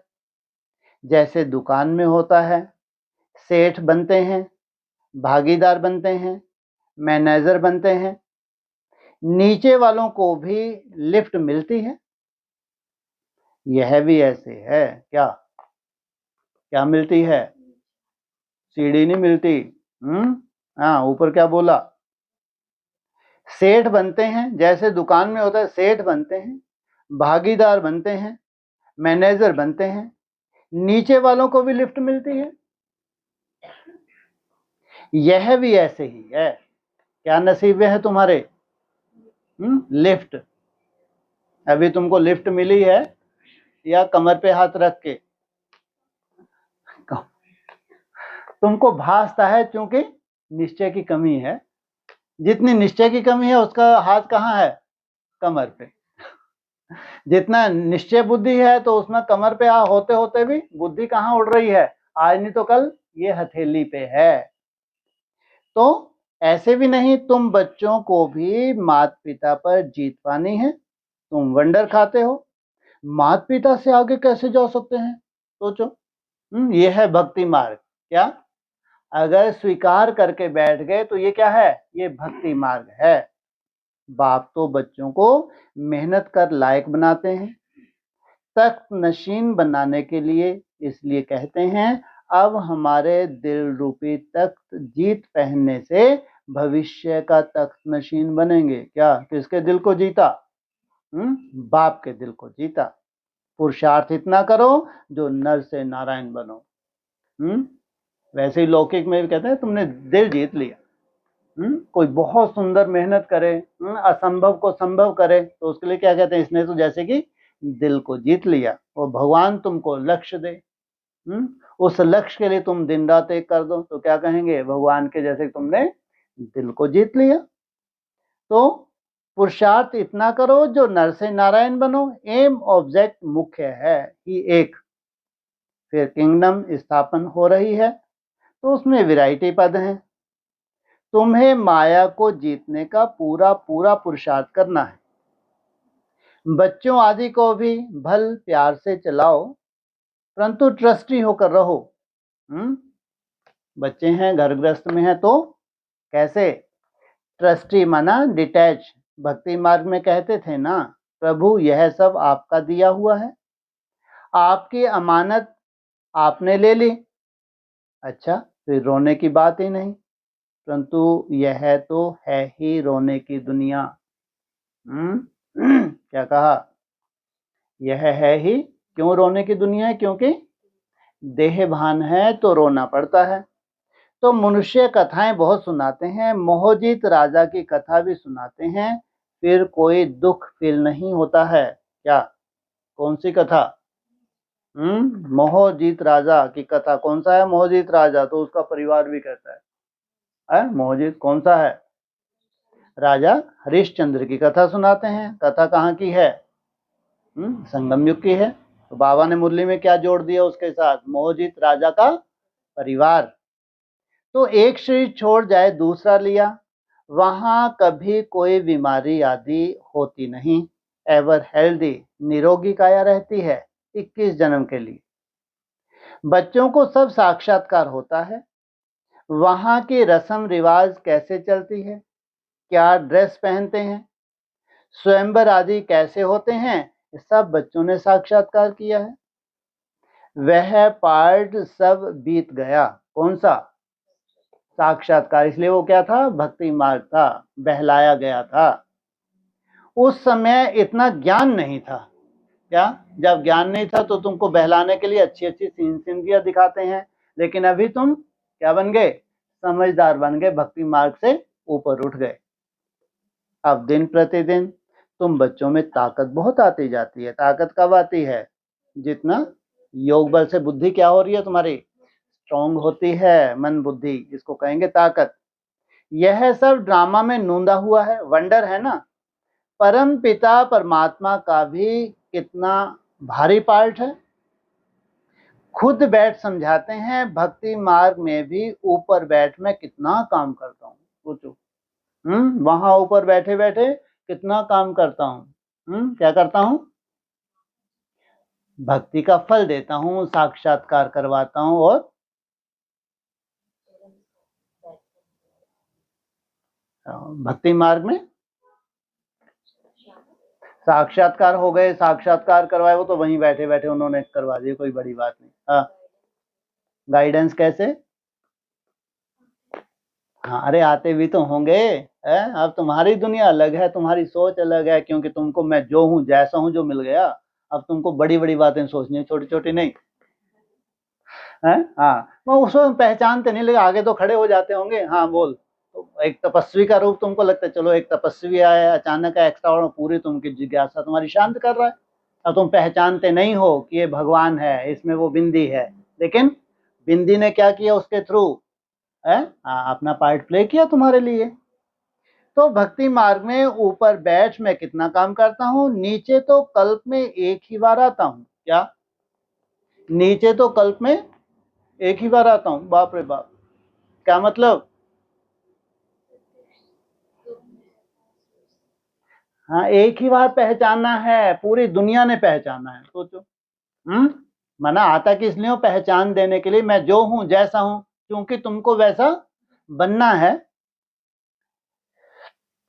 जैसे दुकान में होता है, सेठ बनते हैं, भागीदार बनते हैं, मैनेजर बनते हैं, नीचे वालों को भी लिफ्ट मिलती है। यह भी ऐसे है। क्या क्या मिलती है? सीढ़ी नहीं मिलती। हाँ, ऊपर क्या बोला? सेठ बनते हैं, जैसे दुकान में होता है, सेठ बनते हैं, भागीदार बनते हैं, मैनेजर बनते हैं, नीचे वालों को भी लिफ्ट मिलती है। यह भी ऐसे ही है। क्या नसीबे है तुम्हारे? लिफ्ट। अभी तुमको लिफ्ट मिली है या कमर पे हाथ रख के? तुमको भासता है क्योंकि निश्चय की कमी है। जितनी निश्चय की कमी है उसका हाथ कहाँ है? कमर पे। जितना निश्चय बुद्धि है तो उसमें कमर पे होते होते भी बुद्धि कहाँ उड़ रही है? आज नहीं तो कल ये हथेली पे है। तो ऐसे भी नहीं, तुम बच्चों को भी माता पिता पर जीत पानी है। तुम वंडर खाते हो, माता पिता से आगे कैसे जा सकते हैं? सोचो। ये है भक्ति मार्ग। क्या अगर स्वीकार करके बैठ गए तो ये क्या है? ये भक्ति मार्ग है। बाप तो बच्चों को मेहनत कर लायक बनाते हैं, तख्त नशीन बनाने के लिए, इसलिए कहते हैं अब हमारे दिल रूपी तख्त जीत पहनने से भविष्य का तख्त नशीन बनेंगे। क्या किसके दिल को जीता? बाप के दिल को जीता। पुरुषार्थ इतना करो जो नर से नारायण बनो। वैसे ही लौकिक में भी कहते हैं तुमने दिल जीत लिया। कोई बहुत सुंदर मेहनत करे, असंभव को संभव करे, तो उसके लिए क्या कहते हैं? इसने तो जैसे कि दिल को जीत लिया। और भगवान तुमको लक्ष्य दे, उस लक्ष्य के लिए तुम दिन रात एक कर दो, तो क्या कहेंगे? भगवान के जैसे तुमने दिल को जीत लिया। तो पुरुषार्थ इतना करो जो नर से नारायण बनो। एम ऑब्जेक्ट मुख्य है कि एक। फिर किंगडम स्थापन हो रही है तो उसमें वैरायटी पद हैं। तुम्हें माया को जीतने का पूरा पूरा पुरुषार्थ करना है। बच्चों आदि को भी भल प्यार से चलाओ, परंतु ट्रस्टी होकर रहो। बच्चे हैं, घर गृहस्थ में हैं, तो कैसे? ट्रस्टी माना डिटैच। भक्ति मार्ग में कहते थे ना, प्रभु यह सब आपका दिया हुआ है, आपकी अमानत आपने ले ली। अच्छा, फिर रोने की बात ही नहीं, परंतु यह तो है ही रोने की दुनिया। क्या कहा? यह है ही। क्यों रोने की दुनिया है? क्योंकि देह भान है तो रोना पड़ता है। तो मनुष्य कथाएं बहुत सुनाते हैं, मोहजीत राजा की कथा भी सुनाते हैं, फिर कोई दुख फील नहीं होता है। क्या? कौन सी कथा? मोहजीत राजा की कथा। कौन सा है मोहजीत राजा? तो उसका परिवार भी कहता है मोहजीत कौन सा है? राजा हरिश्चंद्र की कथा सुनाते हैं। कथा कहाँ की है? संगम युग की है। तो बाबा ने मुरली में क्या जोड़ दिया उसके साथ? मोहजीत राजा का परिवार। तो एक शरीर छोड़ जाए दूसरा लिया, वहां कभी कोई बीमारी आदि होती नहीं, एवर हेल्दी, निरोगी काया रहती है 21 जन्म के लिए। बच्चों को सब साक्षात्कार होता है। वहां की रस्म रिवाज कैसे चलती है, क्या ड्रेस पहनते हैं, स्वयंवर आदि कैसे होते हैं, सब बच्चों ने साक्षात्कार किया है। वह पार्ट सब बीत गया। कौन सा? साक्षात्कार। इसलिए वो क्या था? भक्ति मार्ग था, बहलाया गया था। उस समय इतना ज्ञान नहीं था। क्या? जब ज्ञान नहीं था तो तुमको बहलाने के लिए अच्छी अच्छी सीनरियां दिखाते हैं, लेकिन अभी तुम क्या बन गए? समझदार बन गए, भक्ति मार्ग से ऊपर उठ गए। अब दिन प्रतिदिन तुम बच्चों में ताकत बहुत आती जाती है। ताकत कब आती है? जितना योग बल से बुद्धि क्या हो रही है तुम्हारी? स्ट्रॉन्ग होती है, मन बुद्धि, इसको कहेंगे ताकत। यह सब ड्रामा में नूंदा हुआ है, वंडर है ना। परम पिता परमात्मा का भी कितना भारी पार्ट है। खुद बैठ समझाते हैं, भक्ति मार्ग में भी ऊपर बैठ मैं कितना काम करता हूँ। सोचो, वहां ऊपर बैठे बैठे कितना काम करता हूँ। क्या करता हूँ? भक्ति का फल देता हूँ, साक्षात्कार करवाता हूँ। और भक्ति मार्ग में साक्षात्कार हो गए, साक्षात्कार करवाए, वो तो वहीं बैठे बैठे उन्होंने करवा दिए, कोई बड़ी बात नहीं। हाँ, गाइडेंस कैसे? हाँ, अरे आते भी तो होंगे। अब तुम्हारी दुनिया अलग है, तुम्हारी सोच अलग है, क्योंकि तुमको मैं जो हूँ जैसा हूँ जो मिल गया। अब तुमको बड़ी बड़ी बातें सोचनी, छोटी छोटी नहीं है। हाँ, वो उसको पहचानते नहीं, लेकिन आगे तो खड़े हो जाते होंगे। हाँ बोल। तो एक तपस्वी का रूप तुमको लगता है, चलो एक तपस्वी आया अचानक एक्स्ट्रा, और पूरी तुमकी जिज्ञासा तुम्हारी शांत कर रहा है। अब तुम पहचानते नहीं हो कि ये भगवान है, इसमें वो बिंदी है, लेकिन बिंदी ने क्या किया उसके थ्रू? अपना पार्ट प्ले किया तुम्हारे लिए। तो भक्ति मार्ग में ऊपर बैठ मैं कितना काम करता हूँ, नीचे तो कल्प में एक ही बार आता हूँ। क्या? नीचे तो कल्प में एक ही बार आता हूँ। बाप रे बाप, क्या मतलब? हाँ, एक ही बार पहचानना है, पूरी दुनिया ने पहचाना है। सोचो। मना आता किस लिए? पहचान देने के लिए, मैं जो हूं जैसा हूं, क्योंकि तुमको वैसा बनना है।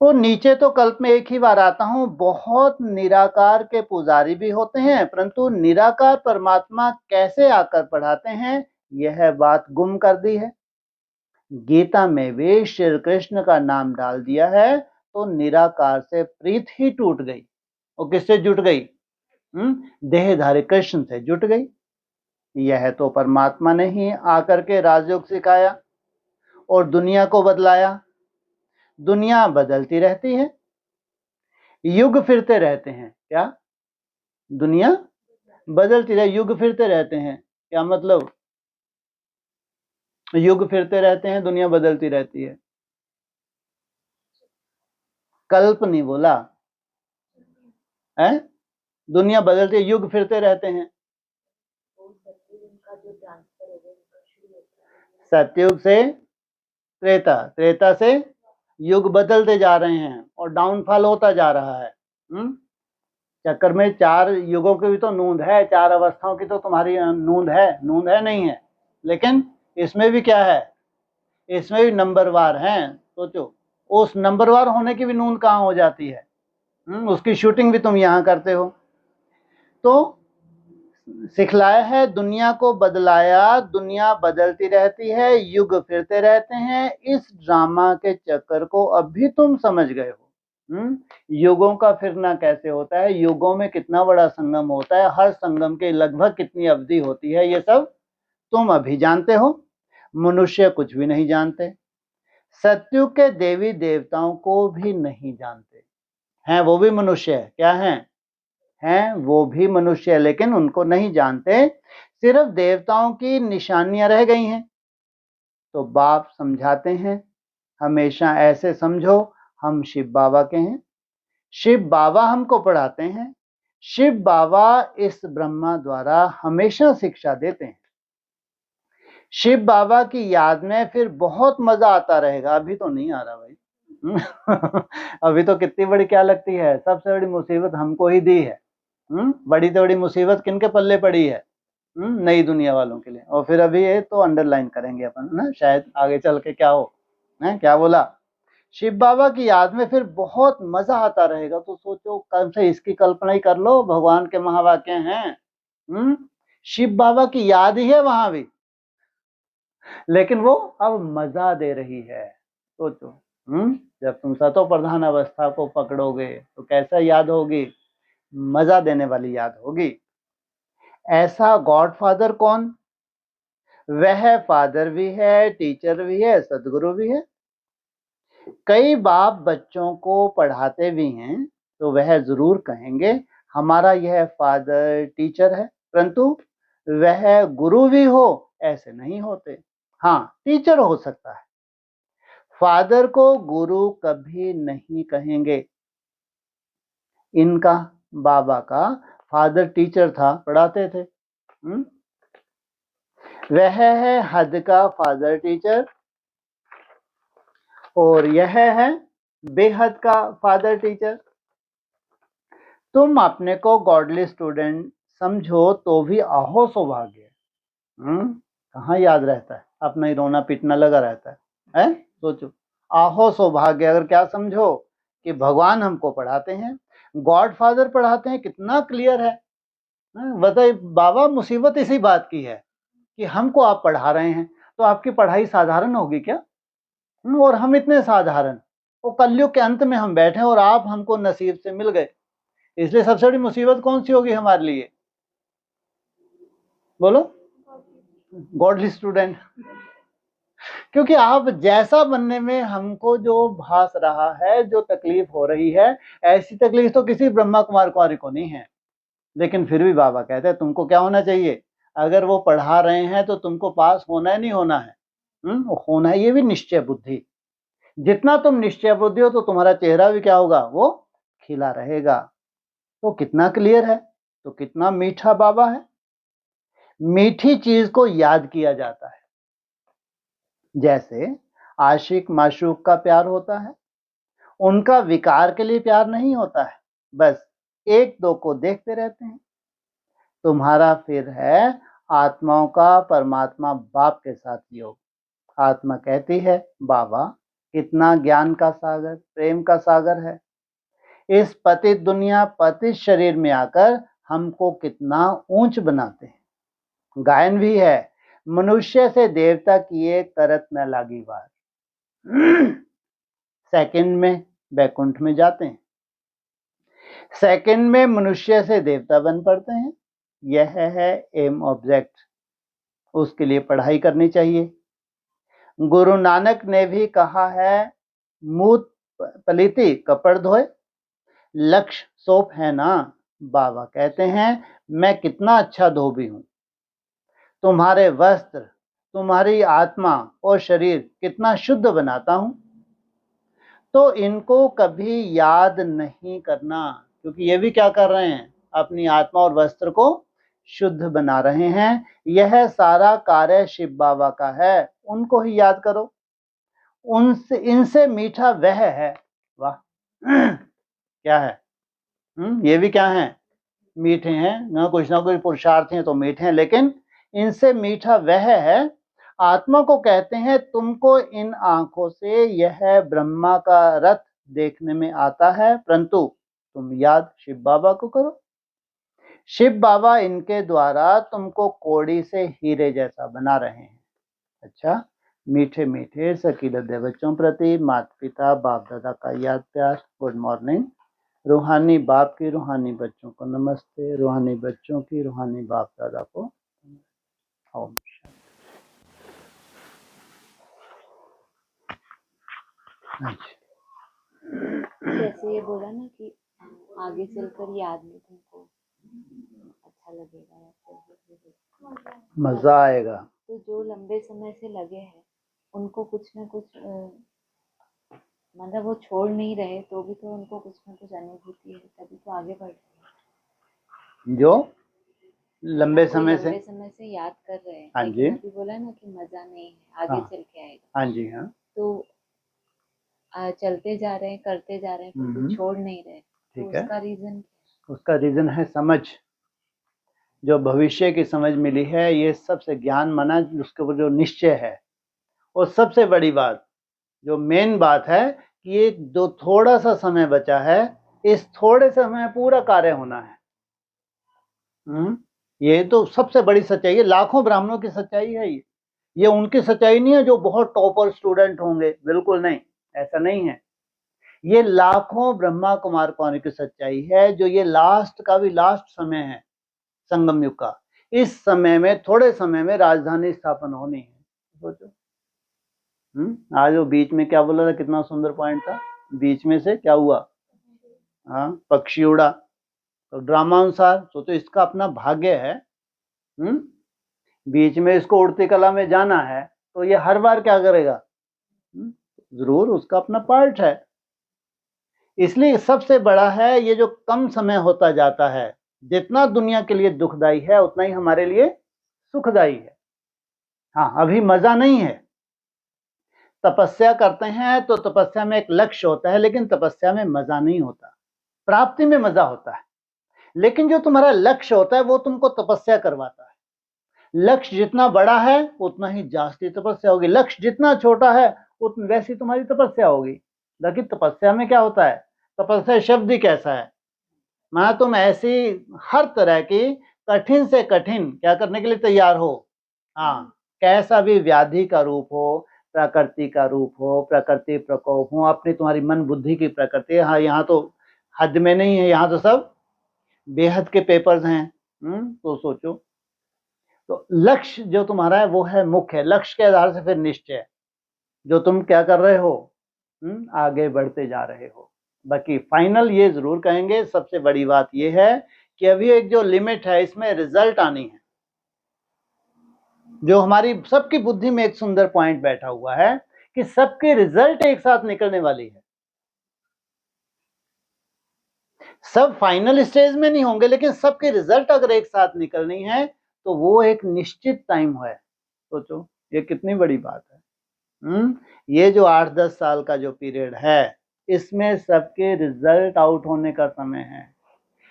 तो नीचे तो कल्प में एक ही बार आता हूं। बहुत निराकार के पुजारी भी होते हैं, परंतु निराकार परमात्मा कैसे आकर पढ़ाते हैं, यह बात गुम कर दी है। गीता में भी श्री कृष्ण का नाम डाल दिया है, तो निराकार से प्रीत ही टूट गई। और किससे जुट गई? देहधारी कृष्ण से जुट गई। यह तो परमात्मा ने ही आकर के राजयोग सिखाया और दुनिया को बदलाया। दुनिया बदलती रहती है, युग फिरते रहते हैं। क्या? दुनिया बदलती रहे, युग फिरते रहते हैं। क्या मतलब? युग फिरते रहते हैं, दुनिया बदलती रहती है। कल्प नहीं बोला है, दुनिया बदलती है, युग फिरते रहते हैं। सतयुग से त्रेता, त्रेता से युग बदलते जा रहे हैं और डाउनफॉल होता जा रहा है। चक्कर में 4 युगों की भी तो नूंद है, 4 अवस्थाओं की तो तुम्हारी नूंद है। नूंद है नहीं है? लेकिन इसमें भी क्या है? इसमें भी नंबरवार हैं। सोचो, उस नंबरवार होने की भी नून कहाँ हो जाती है? उसकी शूटिंग भी तुम यहाँ करते हो। तो सिखलाया है, दुनिया को बदलाया, दुनिया बदलती रहती है, युग फिरते रहते हैं, इस ड्रामा के चक्कर को अभी तुम समझ गए हो। युगों का फिरना कैसे होता है, युगों में कितना बड़ा संगम होता है, हर संगम के लगभग कितनी अवधि होती है, ये सब तुम अभी जानते हो। मनुष्य कुछ भी नहीं जानते, सत्युग के देवी देवताओं को भी नहीं जानते हैं, वो भी मनुष्य है। क्या हैं वो भी मनुष्य है, लेकिन उनको नहीं जानते, सिर्फ देवताओं की निशानियां रह गई हैं। तो बाप समझाते हैं, हमेशा ऐसे समझो हम शिव बाबा के हैं, शिव बाबा हमको पढ़ाते हैं, शिव बाबा इस ब्रह्मा द्वारा हमेशा शिक्षा देते हैं। शिव बाबा की याद में फिर बहुत मजा आता रहेगा, अभी तो नहीं आ रहा भाई। अभी तो कितनी बड़ी क्या लगती है, सबसे बड़ी मुसीबत हमको ही दी है। बड़ी से बड़ी मुसीबत किनके पल्ले पड़ी है? नई दुनिया वालों के लिए। और फिर अभी ये तो अंडरलाइन करेंगे अपन ना, शायद आगे चल के क्या हो। क्या बोला? शिव बाबा की याद में फिर बहुत मजा आता रहेगा। तो सोचो, कल से इसकी कल्पना ही कर लो, भगवान के महावाक्य हैं, शिव बाबा की याद ही है वहां भी, लेकिन वो अब मजा दे रही है। सोचो, जब तुम सतो प्रधान अवस्था को पकड़ोगे तो कैसा याद होगी? मजा देने वाली याद होगी। ऐसा गॉडफादर कौन? वह फादर भी है, टीचर भी है, सदगुरु भी है। कई बाप बच्चों को पढ़ाते भी हैं तो वह जरूर कहेंगे हमारा यह फादर टीचर है, परंतु वह गुरु भी हो ऐसे नहीं होते। हाँ, टीचर हो सकता है, फादर को गुरु कभी नहीं कहेंगे। इनका बाबा का फादर टीचर था, पढ़ाते थे। वह है हद का फादर टीचर, और यह है बेहद का फादर टीचर। तुम अपने को गॉडली स्टूडेंट समझो तो भी आहो सौभाग्य। कहाँ याद रहता है, अपना ही रोना पीटना लगा रहता है? सोचो, आहो सौभाग्य अगर क्या समझो कि भगवान हमको पढ़ाते हैं, गॉड फादर पढ़ाते हैं, कितना क्लियर है। बताइए, बाबा मुसीबत इसी बात की है कि हमको आप पढ़ा रहे हैं, तो आपकी पढ़ाई साधारण होगी क्या? और हम इतने साधारण, वो कलयुग के अंत में हम बैठे और आप हमको नसीब से मिल गए, इसलिए सबसे बड़ी मुसीबत कौन सी होगी हमारे लिए? बोलो, गॉडली स्टूडेंट। क्योंकि आप जैसा बनने में हमको जो भास रहा है, जो तकलीफ हो रही है, ऐसी तकलीफ तो किसी ब्रह्मा कुमार कुमारी को नहीं है। लेकिन फिर भी बाबा कहते हैं तुमको क्या होना चाहिए? अगर वो पढ़ा रहे हैं तो तुमको पास होना है, नहीं होना है? होना है, ये भी निश्चय बुद्धि। जितना तुम निश्चय बुद्धि हो तो तुम्हारा चेहरा भी क्या होगा? वो खिला रहेगा। तो कितना क्लियर है, तो कितना मीठा बाबा है। मीठी चीज को याद किया जाता है, जैसे आशिक माशूक का प्यार होता है, उनका विकार के लिए प्यार नहीं होता है, बस एक दो को देखते रहते हैं। तुम्हारा फिर है आत्माओं का परमात्मा बाप के साथ योग। आत्मा कहती है बाबा कितना ज्ञान का सागर, प्रेम का सागर है, इस पतित दुनिया पतित शरीर में आकर हमको कितना ऊंच बनाते हैं। गायन भी है, मनुष्य से देवता किए करत न लागी बार। सेकंड में बैकुंठ में जाते हैं, सेकंड में मनुष्य से देवता बन पड़ते हैं। यह है एम ऑब्जेक्ट, उसके लिए पढ़ाई करनी चाहिए। गुरु नानक ने भी कहा है मूत पलीती कपड़ धोए, लक्ष्य सोप है ना। बाबा कहते हैं मैं कितना अच्छा धोबी हूं, तुम्हारे वस्त्र, तुम्हारी आत्मा और शरीर कितना शुद्ध बनाता हूं। तो इनको कभी याद नहीं करना, क्योंकि ये भी क्या कर रहे हैं? अपनी आत्मा और वस्त्र को शुद्ध बना रहे हैं। यह सारा कार्य शिव बाबा का है, उनको ही याद करो। उनसे, इनसे मीठा वह है। वाह, क्या है? ये भी क्या है? मीठे हैं ना, कुछ ना कुछ पुरुषार्थ हैं तो मीठे हैं, लेकिन इनसे मीठा वह है आत्मा को कहते हैं तुमको इन आंखों से यह ब्रह्मा का रथ देखने में आता है, परंतु तुम याद शिव बाबा को करो। शिव बाबा इनके द्वारा तुमको कौड़ी से हीरे जैसा बना रहे हैं। अच्छा, मीठे मीठे सकीलत बच्चों प्रति माता पिता बाप दादा का याद प्यार। Good morning. रूहानी बाप की रूहानी बच्चों को नमस्ते, रूहानी बच्चों की रूहानी बाप दादा को ओम शांति। जैसे ये बोला ना कि आगे चलकर याद में तुमको अच्छा लगेगा या फिर मजा आएगा, तो जो लंबे समय से लगे हैं उनको कुछ ना कुछ मतलब वो छोड़ नहीं रहे तो भी तो उनको कुछ ना कुछ अनुभूति है, तभी तो आगे बढ़ रहे हैं। जो लंबे समय से याद कर रहे हैं। हाँ जी, अभी बोला ना कि मजा नहीं है, आगे हाँ, चल के आएगा। हाँ जी, हाँ, तो चलते जा रहे हैं, करते जा रहे हैं, फिर छोड़ नहीं रहे, तो ठीक है। उसका रीजन उसका रीजन है समझ, जो भविष्य की समझ मिली है, ये सबसे ज्ञान माना, उसके ऊपर जो निश्चय है। और सबसे बड़ी बात, जो मेन बात है कि ये जो थोड़ा सा समय बचा है, इस थोड़े समय में पूरा कार्य होना है। ये तो सबसे बड़ी सच्चाई है, लाखों ब्राह्मणों की सच्चाई है ये उनकी सच्चाई नहीं है जो बहुत टॉपर स्टूडेंट होंगे, बिल्कुल नहीं, ऐसा नहीं है। ये लाखों ब्रह्मा कुमार कौन की सच्चाई है, जो ये लास्ट का भी लास्ट समय है, संगम युग का। इस समय में, थोड़े समय में राजधानी स्थापन होनी है। सोचो, आज वो बीच में क्या बोला था, कितना सुंदर पॉइंट था। बीच में से क्या हुआ, हाँ, पक्षी उड़ा, तो ड्रामा अनुसार सोचो, इसका अपना भाग्य है। बीच में इसको उड़ती कला में जाना है, तो ये हर बार क्या करेगा, जरूर उसका अपना पार्ट है। इसलिए सबसे बड़ा है ये जो कम समय होता जाता है, जितना दुनिया के लिए दुखदाई है उतना ही हमारे लिए सुखदाई है। हाँ, अभी मजा नहीं है। तपस्या करते हैं तो तपस्या में एक लक्ष्य होता है, लेकिन तपस्या में मजा नहीं होता, प्राप्ति में मजा होता है। लेकिन जो तुम्हारा लक्ष्य होता है वो तुमको तपस्या करवाता है। लक्ष्य जितना बड़ा है उतना ही जास्ती तपस्या होगी, लक्ष्य जितना छोटा है उतनी वैसी तुम्हारी तपस्या होगी। लेकिन तपस्या में क्या होता है, तपस्या शब्द ही कैसा है, माना तुम ऐसी हर तरह की कठिन से कठिन क्या करने के लिए तैयार हो। हाँ, कैसा भी व्याधि का रूप हो, प्रकृति का रूप हो, प्रकृति प्रकोप हो, अपनी तुम्हारी मन बुद्धि की प्रकृति। हाँ, यहाँ तो हद में नहीं है, यहाँ तो सब बेहद के पेपर्स हैं। तो सोचो, तो लक्ष्य जो तुम्हारा है वो है मुख्य, लक्ष्य के आधार से फिर निश्चय, जो तुम क्या कर रहे हो, आगे बढ़ते जा रहे हो। बाकी फाइनल ये जरूर कहेंगे, सबसे बड़ी बात ये है कि अभी एक जो लिमिट है इसमें रिजल्ट आनी है। जो हमारी सबकी बुद्धि में एक सुंदर पॉइंट बैठा हुआ है कि सबके रिजल्ट एक साथ निकलने वाली है। सब फाइनल स्टेज में नहीं होंगे, लेकिन सबके रिजल्ट अगर एक साथ निकलनी है तो वो एक निश्चित टाइम है। सोचो ये कितनी बड़ी बात है। ये जो 8-10 साल का जो पीरियड है, इसमें सबके रिजल्ट आउट होने का समय है।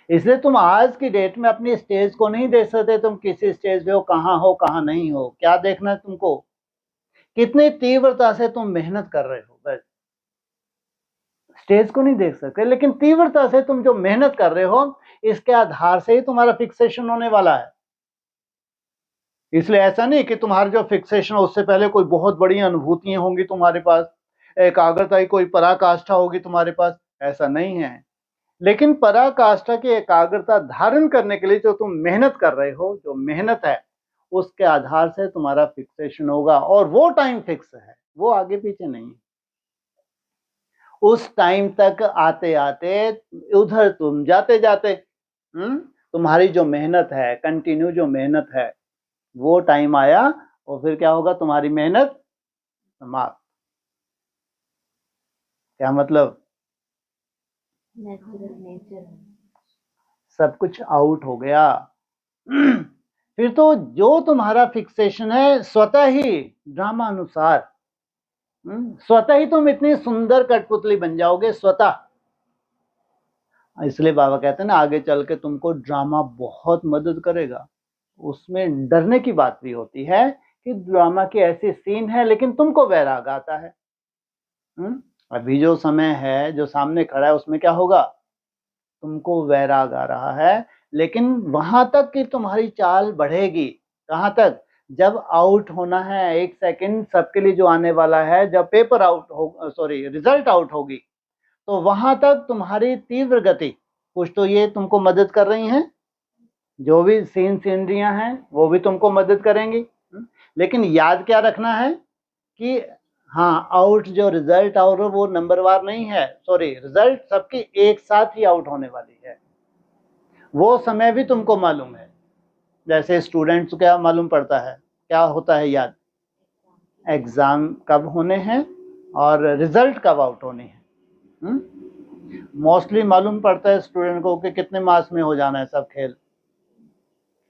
इसलिए तुम आज की डेट में अपनी स्टेज को नहीं देख सकते, तुम किसी स्टेज पे हो कहाँ नहीं हो। क्या देखना है तुमको, कितनी तीव्रता से तुम मेहनत कर रहे हो, बस। स्टेज को नहीं देख सकते, लेकिन तीव्रता से तुम जो मेहनत कर रहे हो, इसके आधार से ही तुम्हारा फिक्सेशन होने वाला है। इसलिए ऐसा नहीं कि तुम्हारा जो फिक्सेशन हो उससे पहले कोई बहुत बड़ी अनुभूतियां होंगी तुम्हारे पास, एकाग्रता की कोई पराकाष्ठा होगी तुम्हारे पास, ऐसा नहीं है। लेकिन पराकाष्ठा की एकाग्रता धारण करने के लिए जो तुम मेहनत कर रहे हो, जो मेहनत है, उसके आधार से तुम्हारा फिक्सेशन होगा। और वो टाइम फिक्स है, वो आगे पीछे नहीं। उस टाइम तक आते आते उधर तुम जाते जाते, तुम्हारी जो मेहनत है, कंटिन्यू जो मेहनत है, वो टाइम आया और फिर क्या होगा, तुम्हारी मेहनत समाप्त। क्या मतलब, नेचर सब कुछ आउट हो गया। फिर तो जो तुम्हारा फिक्सेशन है स्वतः ही ड्रामा अनुसार, स्वतः ही तुम इतनी सुंदर कठपुतली बन जाओगे, स्वतः। इसलिए बाबा कहते हैं ना, आगे चल के तुमको ड्रामा बहुत मदद करेगा। उसमें डरने की बात भी होती है कि ड्रामा की ऐसी सीन है, लेकिन तुमको वैराग आता है। अभी जो समय है, जो सामने खड़ा है, उसमें क्या होगा? तुमको वैराग आ रहा है, लेकिन वहां तक कि तुम्हारी चाल बढ़ेगी। कहां तक? जब आउट होना है, 1 सेकंड सबके लिए जो आने वाला है, जब पेपर आउट हो, सॉरी, रिजल्ट आउट होगी, तो वहां तक तुम्हारी तीव्र गति, कुछ तो ये तुमको मदद कर रही हैं, जो भी सीनरियां हैं वो भी तुमको मदद करेंगी। लेकिन याद क्या रखना है कि हाँ, आउट जो रिजल्ट आउट हो वो नंबरवार नहीं है, सॉरी, रिजल्ट सबकी एक साथ ही आउट होने वाली है। वो समय भी तुमको मालूम है। जैसे स्टूडेंट्स को क्या मालूम पड़ता है, क्या होता है याद? एग्जाम कब होने हैं और रिजल्ट कब आउट होने हैं। मोस्टली मालूम पड़ता है स्टूडेंट को कि कितने मार्क्स में हो जाना है सब खेल,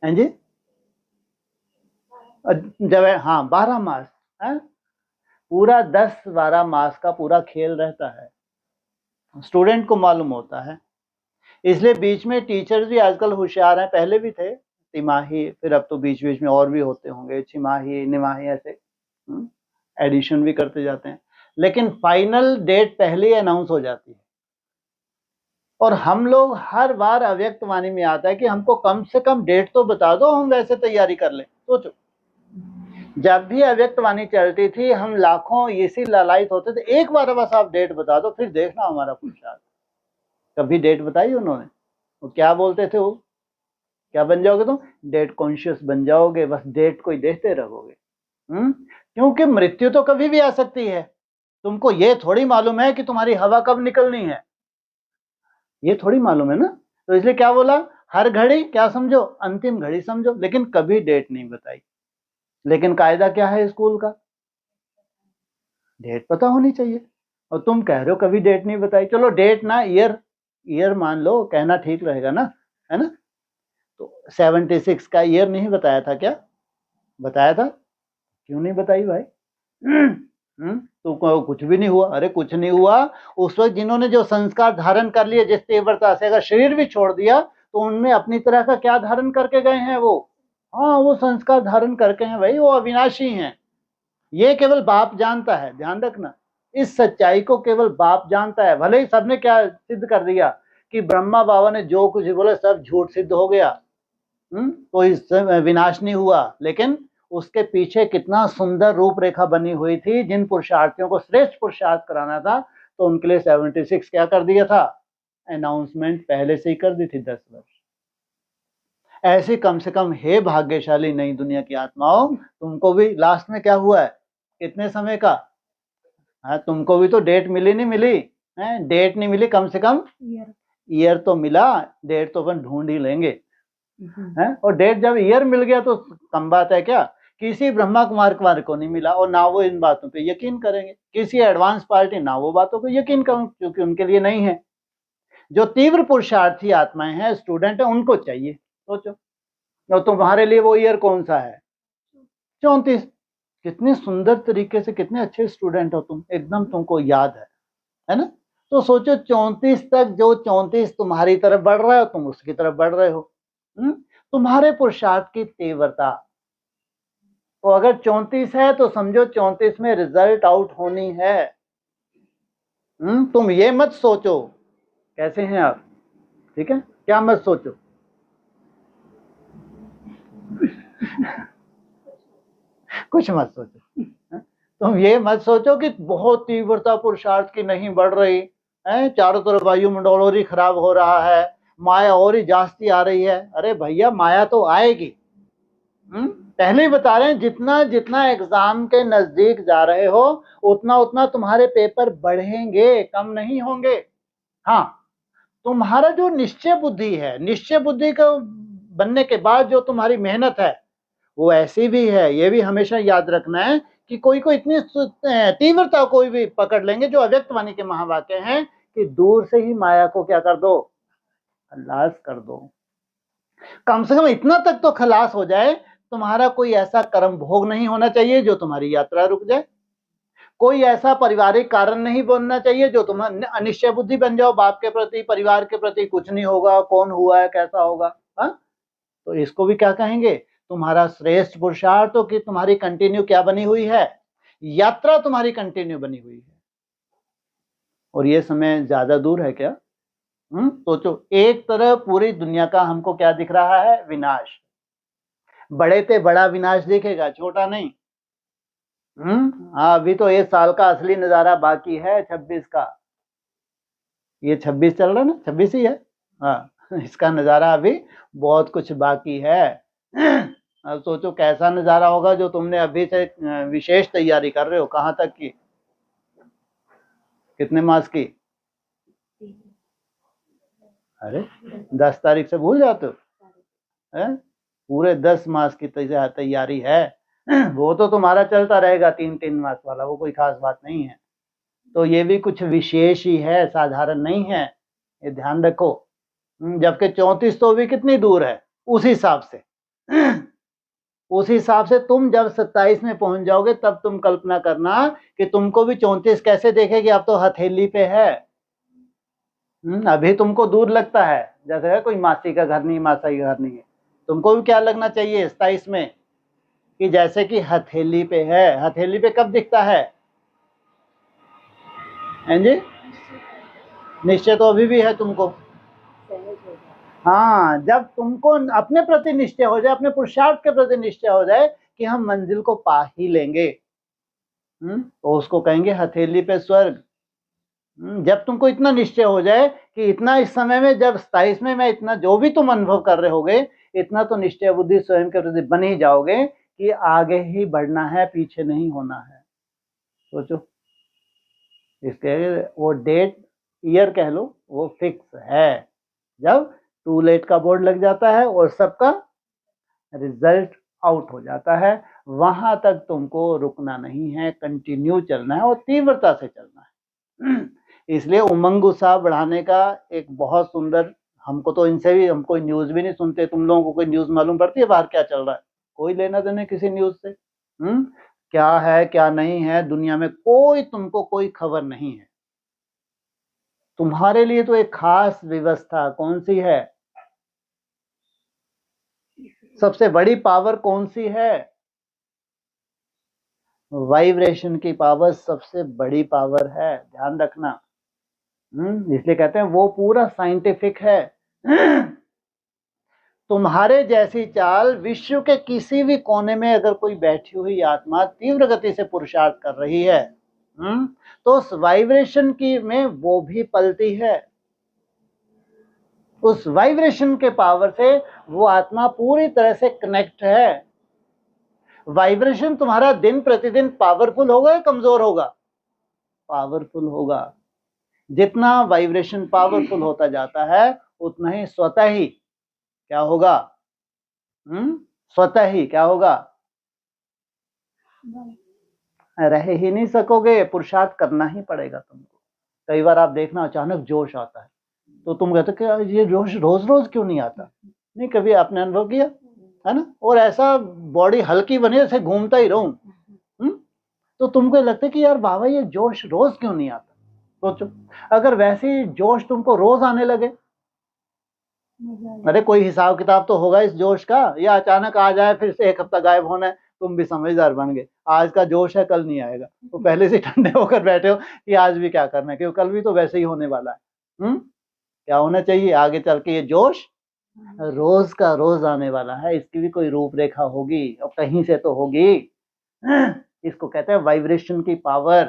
हैं जी? जब हाँ 12 मार्क्स है, पूरा 10-12 मार्क्स का पूरा खेल रहता है, स्टूडेंट को मालूम होता है। इसलिए बीच में टीचर्स भी आजकल होशियार हैं, पहले भी थे तिमाही, फिर अब तो बीच बीच में और भी होते होंगे, छिमाही, निमाही, ऐसे एडिशन भी करते जाते हैं, लेकिन फाइनल डेट पहले ही अनाउंस हो जाती है। और हम लोग हर बार अव्यक्त वाणी में आता है कि हमको कम से कम डेट तो बता दो, हम वैसे तैयारी कर लें। सोचो, जब भी अव्यक्त वाणी चलती थी हम लाखों इसी लालायित होते थे, एक बार बस आप डेट बता दो, फिर देखना हमारा पुरुषार्थ। कभी डेट बताई उन्होंने? वो क्या बोलते थे, वो क्या बन जाओगे तुम? डेट कॉन्शियस बन जाओगे, बस डेट को ही देखते रहोगे। क्योंकि मृत्यु तो कभी भी आ सकती है, तुमको ये थोड़ी मालूम है कि तुम्हारी हवा कब निकलनी है, ये थोड़ी मालूम है ना। तो इसलिए क्या बोला, हर घड़ी क्या समझो, अंतिम घड़ी समझो, लेकिन कभी डेट नहीं बताई। लेकिन कायदा क्या है स्कूल का? डेट पता होनी चाहिए। और तुम कह रहे हो कभी डेट नहीं बताई, चलो डेट ना, ईयर मान लो, कहना ठीक रहेगा ना, है ना? तो 76 का ईयर नहीं बताया था क्या? बताया था, क्यों नहीं बताई भाई? तो कुछ भी नहीं हुआ? अरे कुछ नहीं हुआ। उस वक्त जिन्होंने जो संस्कार धारण कर लिए जिस तीव्रता से, अगर शरीर भी छोड़ दिया तो उनमें अपनी तरह का क्या धारण करके गए हैं वो? हाँ, वो संस्कार धारण करके हैं भाई, वो अविनाशी हैं। ये केवल बाप जानता है, ध्यान रखना, इस सच्चाई को केवल बाप जानता है। भले ही सबने क्या सिद्ध कर दिया कि ब्रह्मा बाबा ने जो कुछ बोले सब झूठ सिद्ध हो गया, कोई विनाश नहीं हुआ, लेकिन उसके पीछे कितना सुंदर रूपरेखा बनी हुई थी। जिन पुरुषार्थियों को श्रेष्ठ पुरुषार्थ कराना था, तो उनके लिए 76 क्या कर दिया था? अनाउंसमेंट पहले से ही कर दी थी 10 वर्ष। ऐसे कम से कम हे भाग्यशाली नई दुनिया की आत्माओं, तुमको भी लास्ट में क्या हुआ है, कितने समय का? हाँ, तुमको भी तो डेट मिली नहीं मिली है, डेट नहीं मिली, कम से कम ईयर तो मिला, डेट तो अपन ढूंढ ही लेंगे है। और डेट जब ईयर मिल गया तो कम बात है क्या? किसी ब्रह्मा कुमार को नहीं मिला और ना वो इन बातों पे यकीन करेंगे, किसी एडवांस पार्टी ना वो बातों को यकीन करें, क्योंकि उनके लिए नहीं है। जो तीव्र पुरुषार्थी आत्माएं हैं, स्टूडेंट है, उनको चाहिए। सोचो, और तुम्हारे लिए वो ईयर कौन सा है? 34। कितने सुंदर तरीके से, कितने अच्छे स्टूडेंट हो तुम, एकदम तुमको याद है ना? तो सोचो 34 तक, जो 34 तुम्हारी तरफ बढ़ रहा है, तुम उसकी तरफ बढ़ रहे हो। तुम्हारे पुरुषार्थ की तीव्रता, तो अगर 34 है तो समझो 34 में रिजल्ट आउट होनी है। तुम ये मत सोचो कैसे हैं आप, ठीक है, क्या मत सोचो। कुछ मत सोचो। तुम ये मत सोचो कि बहुत तीव्रता पुरुषार्थ की नहीं बढ़ रही है, चारों तरफ वायुमंडल और ही खराब हो रहा है, माया और ही जास्ती आ रही है। अरे भैया, माया तो आएगी। पहले ही बता रहे हैं, जितना जितना एग्जाम के नजदीक जा रहे हो, उतना उतना तुम्हारे पेपर बढ़ेंगे, कम नहीं होंगे। हाँ, तुम्हारा जो निश्चय बुद्धि है, निश्चय बुद्धि का बनने के बाद जो तुम्हारी मेहनत है, वो ऐसी भी है, ये भी हमेशा याद रखना है कि कोई को इतनी तीव्रता कोई भी पकड़ लेंगे, जो अव्यक्त वाणी के महावाक्य हैं कि दूर से ही माया को क्या कर दो, खलास कर दो। कम से कम इतना तक तो खलास हो जाए, तुम्हारा कोई ऐसा कर्म भोग नहीं होना चाहिए जो तुम्हारी यात्रा रुक जाए, कोई ऐसा पारिवारिक कारण नहीं बनना चाहिए जो तुम अनिश्चय बुद्धि बन जाओ, बाप के प्रति, परिवार के प्रति, कुछ नहीं होगा, कौन हुआ है, कैसा होगा। हाँ, तो इसको भी क्या कहेंगे, तुम्हारा श्रेष्ठ पुरुषार्थ हो कि तुम्हारी कंटिन्यू क्या बनी हुई है, यात्रा तुम्हारी कंटिन्यू बनी हुई है। और ये समय ज्यादा दूर है क्या? सोचो, एक तरफ पूरी दुनिया का हमको क्या दिख रहा है, विनाश। बड़े पे बड़ा विनाश दिखेगा, छोटा नहीं। हाँ, अभी तो 1 साल का असली नजारा बाकी है 26 का। ये 26 चल रहा है ना, 26 ही है। हाँ, इसका नजारा अभी बहुत कुछ बाकी है। अब सोचो कैसा नजारा होगा जो तुमने अभी से विशेष तैयारी कर रहे हो। कहाँ तक की, कितने मास की? अरे 10 तारीख से भूल जाते हो? पूरे 10 मास की तैयारी है। वो तो तुम्हारा चलता रहेगा 3-3 मास वाला, वो कोई खास बात नहीं है। तो ये भी कुछ विशेष ही है, साधारण नहीं है, ये ध्यान रखो। जबकि 34 तो भी कितनी दूर है उस हिसाब से। उस हिसाब से तुम जब 27 में पहुंच जाओगे तब तुम कल्पना करना कि तुमको भी 34 कैसे देखेगी। अब तो हथेली पे है। अभी तुमको दूर लगता है, जैसे है कोई मासी का घर नहीं, मासा का घर नहीं है। तुमको भी क्या लगना चाहिए 27 में, कि जैसे कि हथेली पे है। हथेली पे कब दिखता है जी? निश्चय तो अभी भी है तुमको। हाँ, जब तुमको अपने प्रति निश्चय हो जाए, अपने पुरुषार्थ के प्रति निश्चय हो जाए कि हम मंजिल को पा ही लेंगे, तो उसको कहेंगे हथेली पे स्वर्ग। जब तुमको इतना निश्चय हो जाए कि इतना इस समय में, जब 27 में मैं इतना जो भी तुम अनुभव कर रहे होगे, इतना तो निश्चय बुद्धि स्वयं के प्रति बन ही जाओगे कि आगे ही बढ़ना है, पीछे नहीं होना है। सोचो, इसके वो डेट, ईयर कह लो, वो फिक्स है। जब टू लेट का बोर्ड लग जाता है और सबका रिजल्ट आउट हो जाता है, वहां तक तुमको रुकना नहीं है, कंटिन्यू चलना है और तीव्रता से चलना है। इसलिए उमंग उत्साह बढ़ाने का एक बहुत सुंदर, हमको तो इनसे भी, हम कोई न्यूज भी नहीं सुनते। तुम लोगों को कोई न्यूज मालूम पड़ती है बाहर क्या चल रहा है? कोई लेना देना किसी न्यूज से? क्या है क्या नहीं है दुनिया में, कोई तुमको कोई खबर नहीं है। तुम्हारे लिए तो एक खास व्यवस्था कौन सी है? सबसे बड़ी पावर कौन सी है? वाइब्रेशन की पावर सबसे बड़ी पावर है, ध्यान रखना। इसलिए कहते हैं वो पूरा साइंटिफिक है। तुम्हारे जैसी चाल विश्व के किसी भी कोने में अगर कोई बैठी हुई आत्मा तीव्र गति से पुरुषार्थ कर रही है, तो उस वाइब्रेशन की में वो भी पलती है। उस वाइब्रेशन के पावर से वो आत्मा पूरी तरह से कनेक्ट है। वाइब्रेशन तुम्हारा दिन प्रतिदिन पावरफुल होगा या कमजोर होगा? पावरफुल होगा। जितना वाइब्रेशन पावरफुल होता जाता है उतना ही स्वतः ही क्या होगा? स्वतः ही क्या होगा? रह ही नहीं सकोगे, पुरुषार्थ करना ही पड़ेगा तुमको। कई बार आप देखना अचानक जोश आता है तो तुम कहते कि ये जोश रोज रोज क्यों नहीं आता? नहीं, कभी आपने अनुभव किया है ना? और ऐसा बॉडी हल्की बनी जैसे घूमता ही रहूं, तो तुमको लगता है कि यार बाबा ये जोश रोज क्यों नहीं आता? सोचो, अगर वैसे जोश तुमको रोज आने लगे, अरे कोई हिसाब किताब तो होगा इस जोश का, या अचानक आ जाए फिर से 1 हफ्ता गायब होना है, तुम भी समझदार बन गए। आज का जोश है, कल नहीं आएगा, तो पहले से ठंडे होकर बैठे हो कि आज भी क्या करना है, क्योंकि कल भी तो वैसे ही होने वाला है। क्या होना चाहिए आगे चल के? ये जोश रोज का रोज आने वाला है, इसकी भी कोई रूपरेखा होगी और कहीं से तो होगी। इसको कहते हैं वाइब्रेशन की पावर।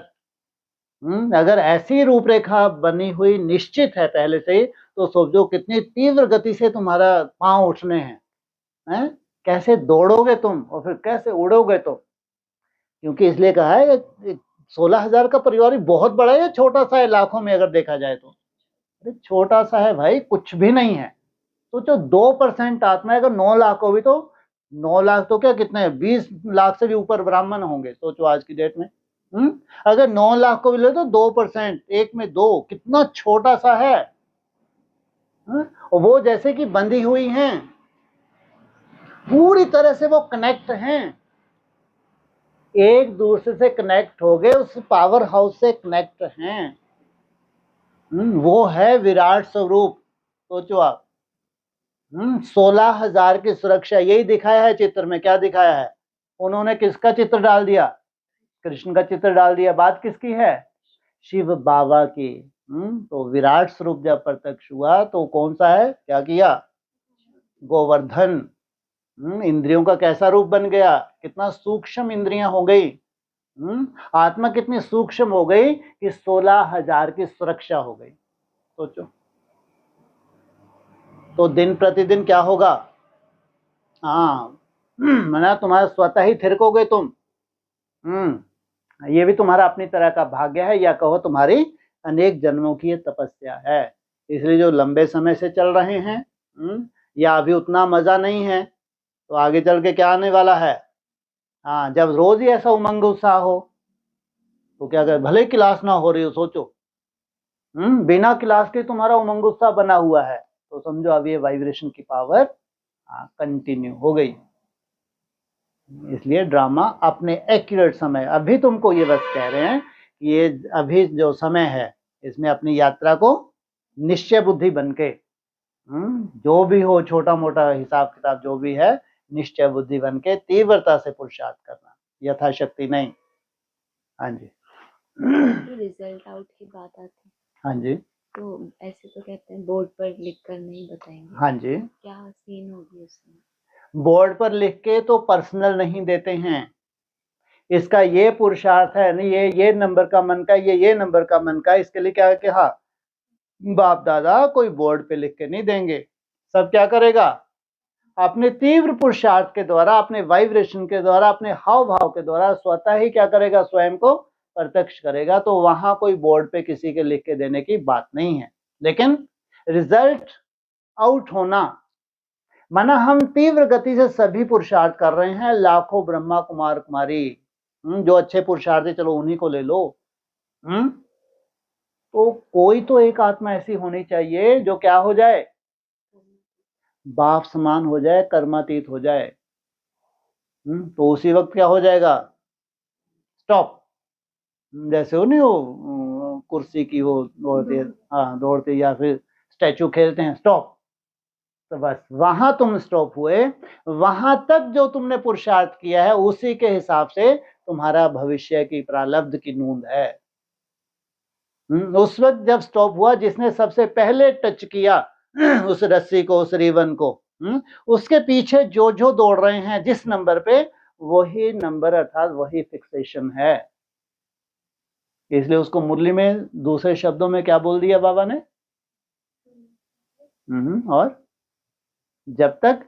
अगर ऐसी रूपरेखा बनी हुई निश्चित है पहले से ही, तो सोचो कितनी तीव्र गति से तुम्हारा पांव उठने हैं, कैसे दौड़ोगे तुम और फिर कैसे उड़ोगे तुम। क्योंकि इसलिए कहा है 16,000 का परिवार बहुत बड़ा है, छोटा सा है लाखों में अगर देखा जाए तो? अरे छोटा सा है भाई, कुछ भी नहीं है। सोचो 2% आत्मा है, अगर 9 लाख हो भी तो 9 लाख तो क्या, कितने 20 लाख से भी ऊपर ब्राह्मण होंगे। सोचो आज की डेट में अगर 9 लाख को भी ले तो 2%, 1 में 2, कितना छोटा सा है। और वो जैसे कि बंधी हुई हैं, पूरी तरह से वो कनेक्ट हैं, एक दूसरे से कनेक्ट हो गए, उस पावर हाउस से कनेक्ट हैं। वो है विराट स्वरूप। सोचो आप, 16,000 की सुरक्षा, यही दिखाया है चित्र में। क्या दिखाया है? उन्होंने किसका चित्र डाल दिया? कृष्ण का चित्र डाल दिया। बात किसकी है? शिव बाबा की। तो विराट स्वरूप जब प्रत्यक्ष हुआ तो कौन सा है? क्या किया? गोवर्धन। इंद्रियों का कैसा रूप बन गया? कितना सूक्ष्म इंद्रियां हो गई। आत्मा कितनी सूक्ष्म हो गई कि 16,000 की सुरक्षा हो गई। सोचो तो दिन प्रतिदिन क्या होगा? हाँ, मना तुम्हारा स्वतः ही थिरकोगे तुम। ये भी तुम्हारा अपनी तरह का भाग्य है, या कहो तुम्हारी अनेक जन्मों की ये तपस्या है। इसलिए जो लंबे समय से चल रहे हैं या अभी उतना मजा नहीं है, तो आगे चल के क्या आने वाला है? हाँ, जब रोज ही ऐसा उमंग उत्साह हो तो क्या करे, भले क्लास ना हो रही हो, सोचो बिना क्लास के तुम्हारा उमंग उत्साह बना हुआ है, तो समझो अब ये वाइब्रेशन की पावर कंटिन्यू हो गई। इसलिए ड्रामा अपने एक्यूरेट समय, अभी तुमको ये बस कह रहे हैं कि ये अभी जो समय है इसमें अपनी यात्रा को निश्चय बुद्धि बनके जो भी हो, छोटा मोटा हिसाब किताब जो भी है, निश्चय बुद्धि बनके तीव्रता से पुरुषार्थ करना, यथाशक्ति नहीं। हाँ जी। रिजल्ट आउट की बात आती है। हाँ जी। तो ऐसे तो कहते हैं बोर्ड पर लिख कर नहीं बताएंगे। हाँ जी। क्या सीन होगी उसमें? बोर्ड पर लिख के तो पर्सनल नहीं देते हैं। इसका ये पुरुषार्थ है नहीं, ये नंबर का मन का, ये नंबर का मन का, इसके लिए क्या है कि हाँ बाप दादा कोई बोर्ड पे लिख के नहीं देंगे। सब क्या करेगा? अपने तीव्र पुरुषार्थ के द्वारा, अपने वाइब्रेशन के द्वारा, अपने हाव भाव के द्वारा स्वतः ही क्या करेगा? स्वयं को प्रत्यक्ष करेगा। तो वहां कोई बोर्ड पे किसी के लिख के देने की बात नहीं है। लेकिन रिजल्ट आउट होना, माना हम तीव्र गति से सभी पुरुषार्थ कर रहे हैं, लाखों ब्रह्मा कुमार कुमारी जो अच्छे पुरुषार्थ है, चलो उन्हीं को ले लो। तो कोई तो एक आत्मा ऐसी होनी चाहिए जो क्या हो जाए? बाप समान हो जाए, कर्मातीत हो जाए। तो उसी वक्त क्या हो जाएगा? स्टॉप। जैसे हो नहीं वो कुर्सी की वो दौड़ती है, हाँ दौड़ती, या फिर स्टैचू खेलते हैं, स्टॉप। तो बस वहां तुम स्टॉप हुए, वहां तक जो तुमने पुरुषार्थ किया है उसी के हिसाब से तुम्हारा भविष्य की प्रारब्ध की नूंद है। उस वक्त जब स्टॉप हुआ, जिसने सबसे पहले टच किया उस रस्सी को, उस रिबन को, उसके पीछे जो जो दौड़ रहे हैं जिस नंबर पे, वही नंबर अर्थात वही फिक्सेशन है। इसलिए उसको मुरली में दूसरे शब्दों में क्या बोल दिया बाबा ने? और जब तक,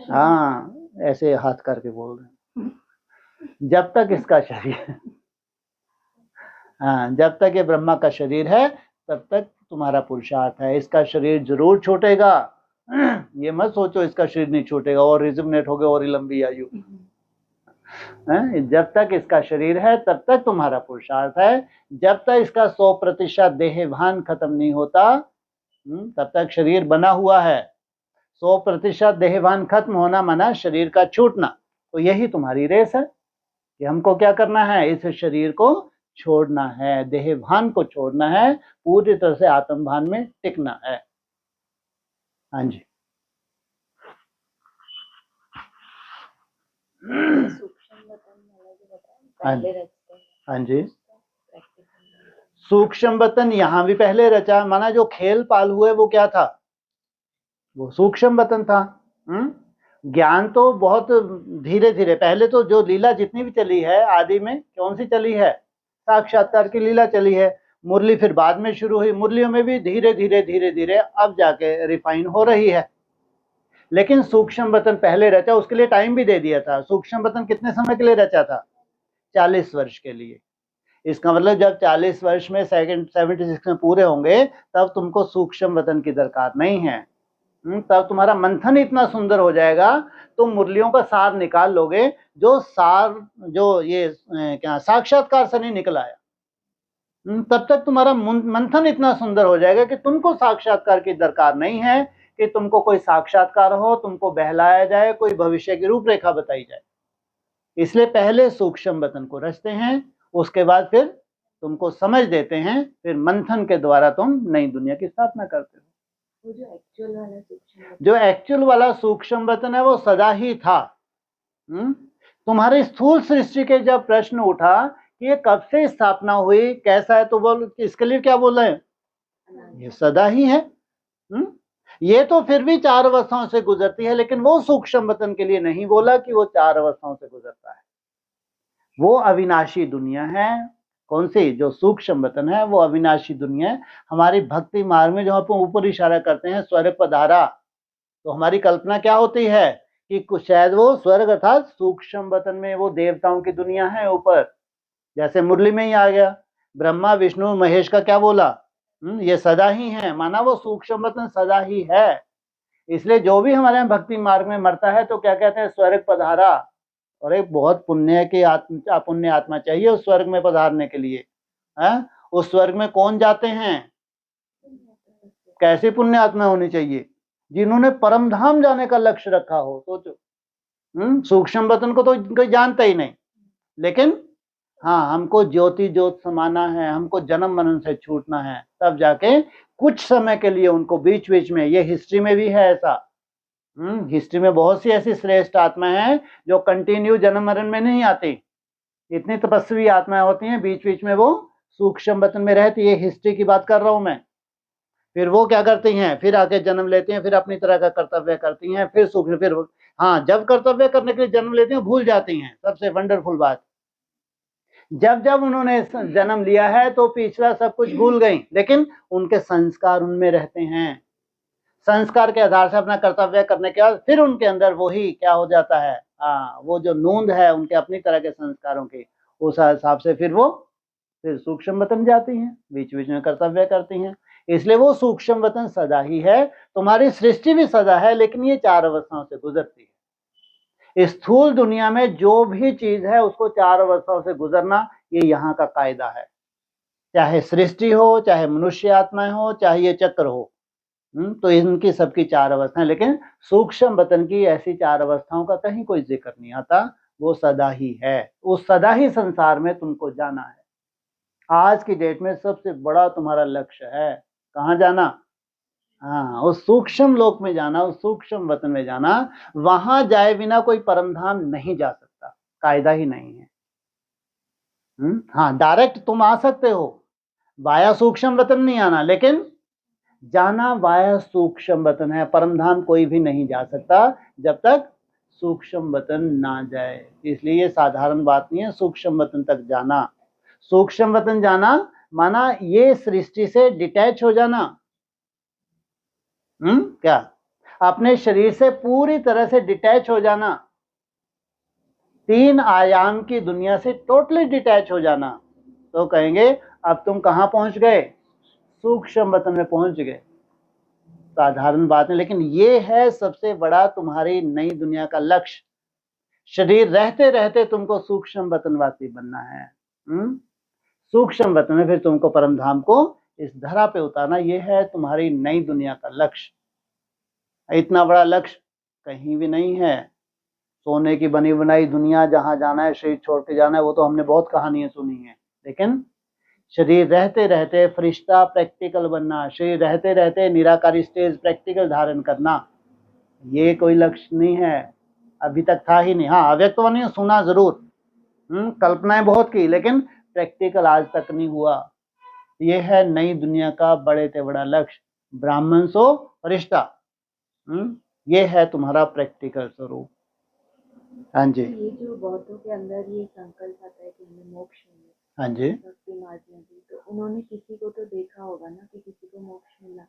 हाँ ऐसे हाथ करके बोल रहे हैं, जब तक इसका शरीर हाँ जब तक ये ब्रह्मा का शरीर है तब तक तुम्हारा पुरुषार्थ है। इसका शरीर जरूर छूटेगा, ये मत सोचो इसका शरीर नहीं छूटेगा और रिजुमिनेट हो गए और लंबी आयु। जब तक इसका शरीर है तब तक तुम्हारा पुरुषार्थ है। जब तक इसका 100% देहभान खत्म नहीं होता तब तक शरीर बना हुआ है। 100% देहभान खत्म होना माना शरीर का छूटना। तो यही तुम्हारी रेस है कि हमको क्या करना है? इस शरीर को छोड़ना है, देहभान को छोड़ना है, पूरी तरह से आत्मभान में टिकना है। हाँ जी। हाँ जी। सूक्ष्म वतन यहाँ भी पहले रचा, माना जो खेल पाल हुए वो क्या था? वो सूक्ष्म वतन था। ज्ञान तो बहुत धीरे धीरे, पहले तो जो लीला जितनी भी चली है आदि में कौन सी चली है? साक्षात्कार की लीला चली है। मुरली फिर बाद में शुरू हुई, मुरलियों में भी धीरे धीरे धीरे धीरे अब जाके रिफाइन हो रही है। लेकिन सूक्ष्म वतन पहले रचा, उसके लिए टाइम भी दे दिया था। सूक्ष्म वतन कितने समय के लिए रचा था? 40 वर्ष के लिए। इसका मतलब जब 40 वर्ष में 76 में पूरे होंगे तब तुमको सूक्ष्म वतन की दरकार नहीं है। तब तुम्हारा मंथन इतना सुंदर हो जाएगा, तुम मुरलियों का सार निकाल लोगे, जो सार जो ये क्या साक्षात्कार से नहीं निकल आया। तब तक तुम्हारा मंथन इतना सुंदर हो जाएगा कि तुमको साक्षात्कार की दरकार नहीं है कि तुमको कोई साक्षात्कार हो, तुमको बहलाया जाए, कोई भविष्य की रूपरेखा बताई जाए। इसलिए पहले सूक्ष्म वतन को रचते हैं, उसके बाद फिर तुमको समझ देते हैं, फिर मंथन के द्वारा तुम नई दुनिया की स्थापना करते हो। वो जो एक्चुअल वाला सूक्ष्म जो एक्चुअल वाला सूक्ष्म वतन है वो सदा ही था। तुम्हारे स्थूल सृष्टि के जब प्रश्न उठा कि ये कब से स्थापना हुई, कैसा है, तो बोल इसके लिए क्या बोल रहे हैं, ये सदा ही है। ये तो फिर भी 4 अवस्थाओं से गुजरती है, लेकिन वो सूक्ष्म वतन के लिए नहीं बोला कि वो 4 अवस्थाओं से गुजरता है। वो अविनाशी दुनिया है। कौन सी? जो सूक्ष्म वतन है वो अविनाशी दुनिया है। हमारी भक्ति मार्ग में जो हम ऊपर इशारा करते हैं स्वर्ग पधारा, तो हमारी कल्पना क्या होती है कि कुछ शायद वो स्वर्ग अर्थात सूक्ष्म वतन में वो देवताओं की दुनिया है ऊपर। जैसे मुरली में ही आ गया, ब्रह्मा विष्णु महेश का क्या बोला, ये सदा ही है, माना वो सूक्ष्म वतन सदा ही है। इसलिए जो भी हमारे यहाँ भक्ति मार्ग में मरता है तो क्या कहते हैं, स्वर्ग पधारा। और एक बहुत पुण्य की पुण्य आत्मा चाहिए उस स्वर्ग में पधारने के लिए। उस स्वर्ग में कौन जाते हैं, कैसी पुण्य आत्मा होनी चाहिए, जिन्होंने परम धाम जाने का लक्ष्य रखा हो। सोचो, सूक्ष्म वतन को तो कोई जानता ही नहीं, लेकिन हाँ हमको ज्योति ज्योत समाना है, हमको जन्म मरण से छूटना है, तब जाके कुछ समय के लिए उनको बीच बीच में, ये हिस्ट्री में भी है ऐसा। हिस्ट्री में बहुत सी ऐसी श्रेष्ठ आत्मा है जो कंटिन्यू जन्म मरण में नहीं आती। इतनी तपस्वी आत्माएं होती हैं, बीच बीच में वो सूक्ष्म वतन में रहती है। हिस्ट्री की बात कर रहा हूं मैं। फिर वो क्या करती हैं, फिर आके जन्म लेती हैं, फिर अपनी तरह का कर्तव्य करती हैं, फिर सूक्ष्म, फिर हाँ जब कर्तव्य करने के लिए जन्म लेती हैं भूल जाती हैं। सबसे वंडरफुल बात, जब जब उन्होंने जन्म लिया है तो पिछला सब कुछ भूल गई, लेकिन उनके संस्कार उनमें रहते हैं। संस्कार के आधार से अपना कर्तव्य करने के बाद फिर उनके अंदर वही क्या हो जाता है, वो जो नूंद है उनके अपनी तरह के संस्कारों की, उस हिसाब से फिर वो फिर सूक्ष्म वतन जाती हैं, बीच बीच में कर्तव्य करती हैं। इसलिए वो सूक्ष्म वतन सदा ही है। तुम्हारी सृष्टि भी सदा है, लेकिन ये 4 अवस्थाओं से गुजरती है। स्थूल दुनिया में जो भी चीज है उसको 4 अवस्थाओं से गुजरना, ये यहाँ का कायदा है। चाहे सृष्टि हो, चाहे मनुष्य आत्माएं हो, चाहे ये चक्र हो, तो इनकी सबकी 4 अवस्थाएं, लेकिन सूक्ष्म वतन की ऐसी 4 अवस्थाओं का कहीं कोई जिक्र नहीं आता। वो सदा ही है। उस सदा ही संसार में तुमको जाना है। आज की डेट में सबसे बड़ा तुम्हारा लक्ष्य है कहाँ जाना, हाँ उस सूक्ष्म लोक में जाना, उस सूक्ष्म वतन में जाना। वहां जाए बिना कोई परम धाम नहीं जा सकता, कायदा ही नहीं है। हाँ डायरेक्ट तुम आ सकते हो, वाया सूक्ष्म वतन नहीं आना, लेकिन जाना वाया सूक्ष्म वतन है। परम धाम कोई भी नहीं जा सकता जब तक सूक्ष्म वतन ना जाए। इसलिए ये साधारण बात नहीं है सूक्ष्म वतन तक जाना। सूक्ष्म वतन जाना माना ये सृष्टि से डिटैच हो जाना। क्या, अपने शरीर से पूरी तरह से डिटैच हो जाना, 3 आयाम की दुनिया से टोटली डिटैच हो जाना। तो कहेंगे अब तुम कहाँ पहुंच गए, सूक्ष्म वतन में पहुंच गए। साधारण बात है, लेकिन ये है सबसे बड़ा तुम्हारी नई दुनिया का लक्ष्य। शरीर रहते रहते तुमको सूक्ष्म वतनवासी बनना है। सूक्ष्म वतन में फिर तुमको परम धाम को इस धरा पे उतारना, ये है तुम्हारी नई दुनिया का लक्ष्य। इतना बड़ा लक्ष्य कहीं भी नहीं है। सोने की बनी बनाई दुनिया, जहां जाना है शरीर छोड़ के जाना है, वो तो हमने बहुत कहानियां सुनी है। लेकिन शरीर रहते रहते फरिश्ता प्रैक्टिकल बनना, शरीर रहते रहते निराकारी स्टेज प्रैक्टिकल धारण करना, ये कोई लक्ष्य नहीं है, अभी तक था ही नहीं। हाँ अव्यक्तवाणी सुना जरूर, कल्पनाएं बहुत की, लेकिन प्रैक्टिकल आज तक नहीं हुआ। ये है नई दुनिया का बड़े से बड़ा लक्ष्य, ब्राह्मण सो फरिश्ता। ये है तुम्हारा प्रैक्टिकल स्वरूप। हाँ जी, ये जो बौद्धों के अंदर ये संकल्प आता है कि हमें मोक्ष मिले, हाँ जी, भक्ति मार्ग में भी, तो उन्होंने किसी को तो देखा होगा ना कि किसी को मोक्ष मिला।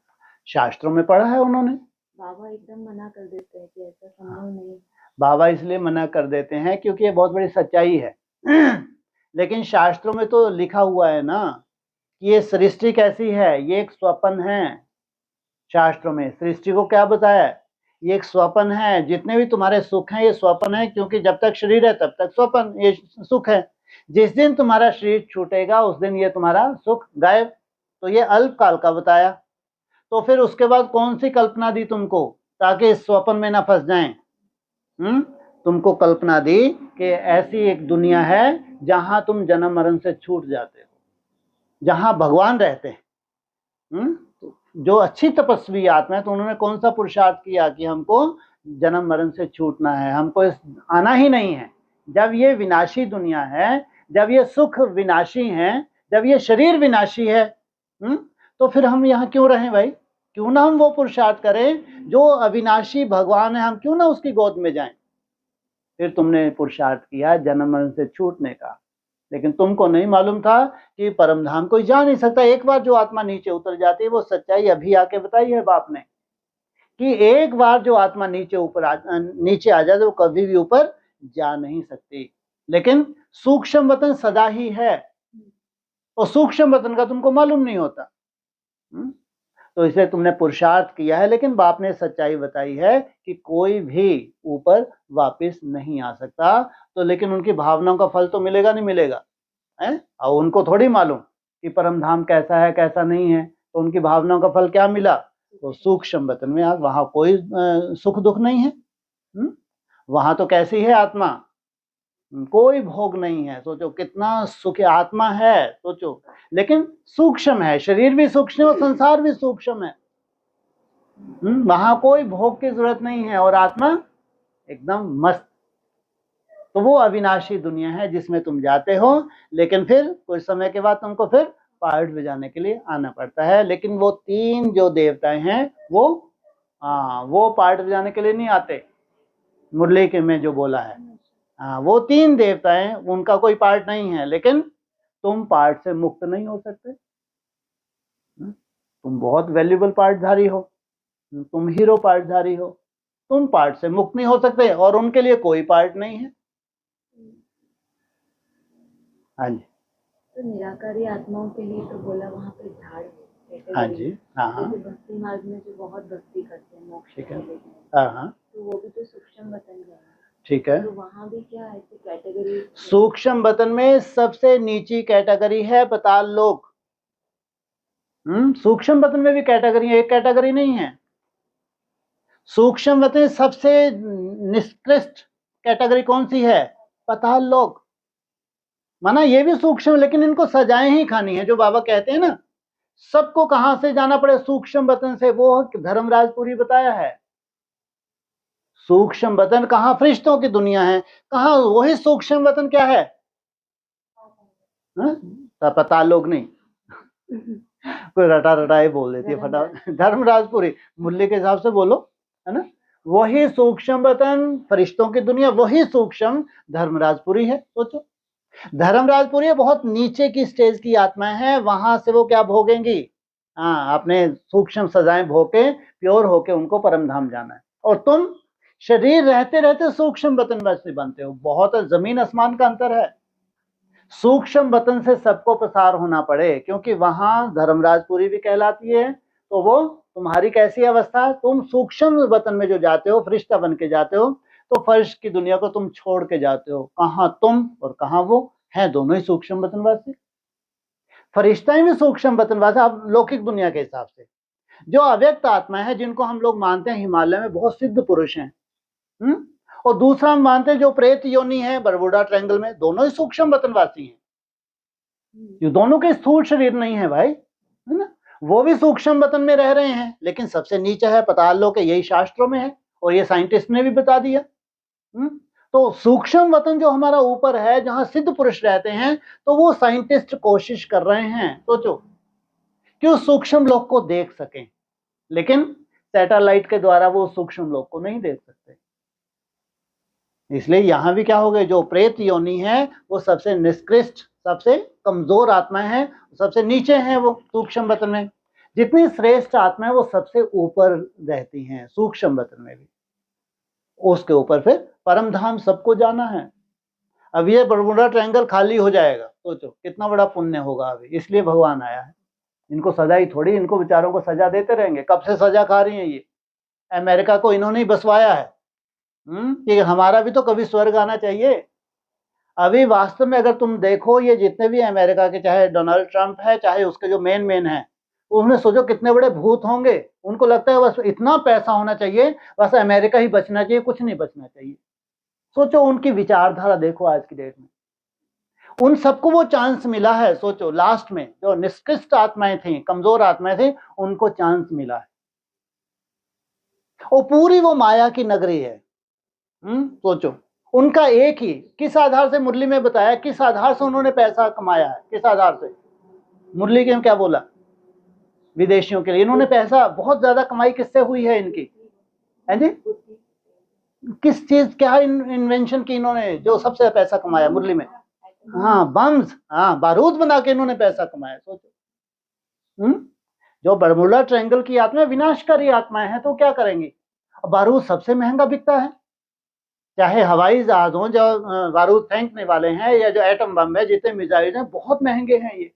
शास्त्रों में पढ़ा है उन्होंने। बाबा एकदम मना कर देते हैं कि ऐसा संभव नहीं। बाबा इसलिए मना कर देते हैं क्योंकि ये बहुत बड़ी सच्चाई है। लेकिन शास्त्रों में तो लिखा हुआ है ना कि ये सृष्टि कैसी है, ये एक स्वप्न है। शास्त्रों में सृष्टि को क्या बताया है, ये एक स्वप्न है। जितने भी तुम्हारे सुख हैं ये स्वप्न है, क्योंकि जब तक शरीर है तब तक स्वप्न, ये सुख है। जिस दिन तुम्हारा शरीर छूटेगा उस दिन ये तुम्हारा सुख गायब। तो ये अल्पकाल का बताया। तो फिर उसके बाद कौन सी कल्पना दी तुमको ताकि इस स्वप्न में ना फंस जाएं? तुमको कल्पना दी कि ऐसी एक दुनिया है जहां तुम जन्म मरण से छूट जाते हो, जहां भगवान रहते हैं। जो अच्छी तपस्वी आत्मा है, तो उन्होंने कौन सा पुरुषार्थ किया कि हमको जन्म मरण से छूटना है, हमको आना ही नहीं है। जब ये विनाशी दुनिया है, जब ये सुख विनाशी है, जब ये शरीर विनाशी है, तो फिर हम यहाँ क्यों रहें भाई? क्यों ना हम वो पुरुषार्थ करें जो अविनाशी भगवान है, हम क्यों ना उसकी गोद में जाएं। फिर तुमने पुरुषार्थ किया जन्म मरण से छूटने का, लेकिन तुमको नहीं मालूम था कि परम धाम कोई जा नहीं सकता। एक बार जो आत्मा नीचे उतर जाती है, वो सच्चाई अभी आके बताई है बाप ने कि एक बार जो आत्मा नीचे आ जाए तो वो कभी भी ऊपर जा नहीं सकती। लेकिन सूक्ष्म वतन सदा ही है, और सूक्ष्म वतन का तुमको मालूम नहीं होता। तो इसलिए तुमने पुरुषार्थ किया है, लेकिन बाप ने सच्चाई बताई है कि कोई भी ऊपर वापस नहीं आ सकता। तो लेकिन उनकी भावनाओं का फल तो मिलेगा नहीं मिलेगा है, और उनको थोड़ी मालूम कि परम धाम कैसा है कैसा नहीं है। तो उनकी भावनाओं का फल क्या मिला? तो सूक्ष्म वतन में वहां कोई सुख दुख नहीं है। वहां तो कैसी है आत्मा? कोई भोग नहीं है। सोचो कितना सुखी आत्मा है, सोचो। लेकिन सूक्ष्म है, शरीर भी सूक्ष्म है और संसार भी सूक्ष्म है। वहां कोई भोग की जरूरत नहीं है और आत्मा एकदम मस्त। तो वो अविनाशी दुनिया है जिसमें तुम जाते हो, लेकिन फिर कुछ समय के बाद तुमको फिर पहाड़ पे जाने के लिए आना पड़ता है। लेकिन वो 3 जो देवताएं हैं वो पहाड़ पे जाने के लिए नहीं आते। मुरली के में जो बोला है, वो 3 देवताएं, उनका कोई पार्ट नहीं है। लेकिन तुम पार्ट से मुक्त नहीं हो सकते। तुम बहुत वैल्यूबल पार्टधारी हो, तुम हीरो पार्टधारी हो, तुम पार्ट से मुक्त नहीं हो सकते, और उनके लिए कोई पार्ट नहीं है। हाँ जी। तो निराकारी आत्माओं के लिए तो बोला वहाँ पे झाड़ है। हाँ जी। हाँ, भक्ति मार्ग में जो बहुत भक्ति करते हैं, मोक्ष ठीक है। के लिए, हाँ, तो वो भी तो सूक्ष्म वतन जाएंगे। ठीक है। तो वहाँ भी क्या ऐसी कैटेगरी? सूक्ष्म वतन में सबसे नीची कैटेगरी है पाताल लोक। सूक्ष्म वतन में भी कैटेगरी, एक कैटेगरी नहीं है। सूक्ष्म वतन सबसे निकृष्ट कैटेगरी कौन सी है? पाताल लोक। माना ये भी सूक्ष्म, लेकिन इनको सजाएं ही खानी है। जो बाबा कहते हैं ना, सबको कहां से जाना पड़े? सूक्ष्म वतन से। वो धर्मराजपुरी बताया है। सूक्ष्म वतन कहाँ? फरिश्तों की दुनिया है। कहाँ? वही सूक्ष्म वतन क्या है? पाताल लोक नहीं। कोई रटा रटाए बोल देती है फटाफट। धर्मराजपुरी मूल्य के हिसाब से बोलो, है ना। वही सूक्ष्म वतन फरिश्तों की दुनिया, वही सूक्ष्म धर्मराजपुरी है। सोचो, धर्मराजपुरी बहुत नीचे की स्टेज की आत्माएं हैं। वहां से वो क्या भोगेंगी? अपने सूक्ष्म सजाएं भोग के प्योर होके उनको परम धाम जाना है। और तुम शरीर रहते रहते सूक्ष्म वतन वासी बनते हो। बहुत जमीन आसमान का अंतर है। सूक्ष्म वतन से सबको प्रसार होना पड़े, क्योंकि वहां धर्मराजपुरी भी कहलाती है। तो वो तुम्हारी कैसी अवस्था? तुम सूक्ष्म वतन में जो जाते हो, फरिश्ता बन के जाते हो, तो फर्श की दुनिया को तुम छोड़ के जाते हो। कहाँ तुम और कहाँ वो हैं? दोनों ही सूक्ष्म वतनवासी। फरिश्ता भी सूक्ष्म वतनवासी, अब लौकिक दुनिया के हिसाब से। जो अव्यक्त आत्मा है, जिनको हम लोग मानते हैं हिमालय में बहुत सिद्ध पुरुष हैं, और दूसरा हम मानते हैं जो प्रेत योनि है बरबुडा ट्रायंगल में, दोनों ही सूक्ष्म वतनवासी हैं। ये दोनों के स्थूल शरीर नहीं है भाई, है ना। वो भी सूक्ष्म वतन में रह रहे हैं, लेकिन सबसे नीचे है पाताल लोक, यही शास्त्रों में है और ये साइंटिस्ट ने भी बता दिया। तो सूक्ष्म वतन जो हमारा ऊपर है, जहां सिद्ध पुरुष रहते हैं, तो वो साइंटिस्ट कोशिश कर रहे हैं, सोचो, कि उस सूक्ष्म लोक को देख सकें। लेकिन सैटेलाइट के द्वारा वो सूक्ष्म लोक को नहीं देख सकते। इसलिए यहां भी क्या हो गए? जो प्रेत योनि है वो सबसे निष्कृष्ट, सबसे कमजोर आत्मा है, सबसे नीचे है वो सूक्ष्म वतन में। जितनी श्रेष्ठ आत्मा है वो सबसे ऊपर रहती हैं सूक्ष्म वतन में भी। उसके ऊपर फिर परम धाम सबको जाना है। अब ये बरमुडा ट्रायंगल खाली हो जाएगा, सोचो कितना बड़ा पुण्य होगा अभी। इसलिए भगवान आया है। इनको सजा ही थोड़ी, इनको बेचारों को सजा देते रहेंगे। कब से सजा खा रही है ये? अमेरिका को इन्होंने ही बसवाया है कि हमारा भी तो कभी स्वर्ग आना चाहिए। अभी वास्तव में अगर तुम देखो, ये जितने भी अमेरिका के, चाहे डोनाल्ड ट्रंप है, चाहे उसके जो मेन है, उन्हें सोचो कितने बड़े भूत होंगे। उनको लगता है बस इतना पैसा होना चाहिए, बस अमेरिका ही बचना चाहिए, कुछ नहीं बचना चाहिए। सोचो उनकी विचारधारा देखो आज की डेट में। उन सबको वो चांस मिला है। सोचो, लास्ट में जो निष्कृष्ट आत्माएं थी, कमजोर आत्माएं थी, उनको चांस मिला है। और पूरी वो माया की नगरी है। सोचो, उनका एक ही, किस आधार से मुरली में बताया, किस आधार से उन्होंने पैसा कमाया है, किस आधार से। मुरली के में क्या बोला, विदेशियों के लिए इन्होंने पैसा बहुत ज्यादा कमाई किससे हुई है इनकी, है जी? किस चीज, क्या इन्वेंशन की इन्होंने जो सबसे पैसा कमाया मुरली में? हाँ, बम्स, हाँ, बारूद बना के इन्होंने पैसा कमाया। सोचो, जो बरमुडा ट्रायंगल की आत्मा विनाशकारी आत्माएं हैं, तो क्या करेंगी? बारूद सबसे महंगा बिकता है, चाहे हवाई जहाज हो जो बारूद फेंकने वाले हैं, या जो एटम बम है, जितने मिसाइल हैं, बहुत महंगे हैं ये।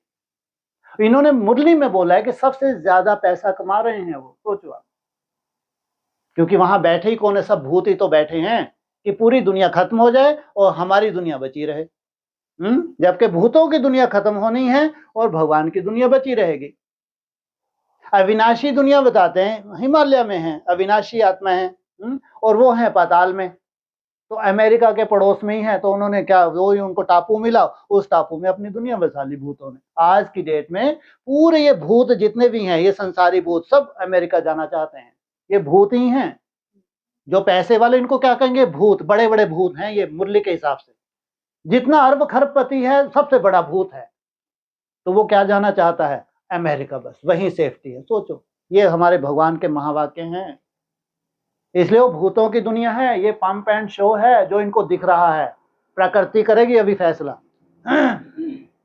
इन्होंने मुरली में बोला है कि सबसे ज्यादा पैसा कमा रहे हैं वो। सोचो आप, क्योंकि वहां बैठे ही कौन है, सब भूत ही तो बैठे हैं कि पूरी दुनिया खत्म हो जाए और हमारी दुनिया बची रहे। जबकि भूतों की दुनिया खत्म होनी है और भगवान की दुनिया बची रहेगी। अविनाशी दुनिया बताते हैं हिमालय में है, अविनाशी आत्मा है, और वो है पाताल में। तो अमेरिका के पड़ोस में ही है, तो उन्होंने क्या, वो ही उनको टापू मिला, उस टापू में अपनी दुनिया बसा ली भूतों ने। आज की डेट में पूरे ये भूत जितने भी हैं, ये संसारी भूत, सब अमेरिका जाना चाहते हैं। ये भूत ही हैं। जो पैसे वाले, इनको क्या कहेंगे, भूत, बड़े बड़े भूत हैं ये मुरली के हिसाब से। जितना अरब खरबपति है, सबसे बड़ा भूत है। तो वो क्या जाना चाहता है, अमेरिका, बस वहीं सेफ्टी है। सोचो, ये हमारे भगवान के महावाक्य हैं। इसलिए वो भूतों की दुनिया है, ये पंप एंड शो है जो इनको दिख रहा है। प्रकृति करेगी अभी फैसला।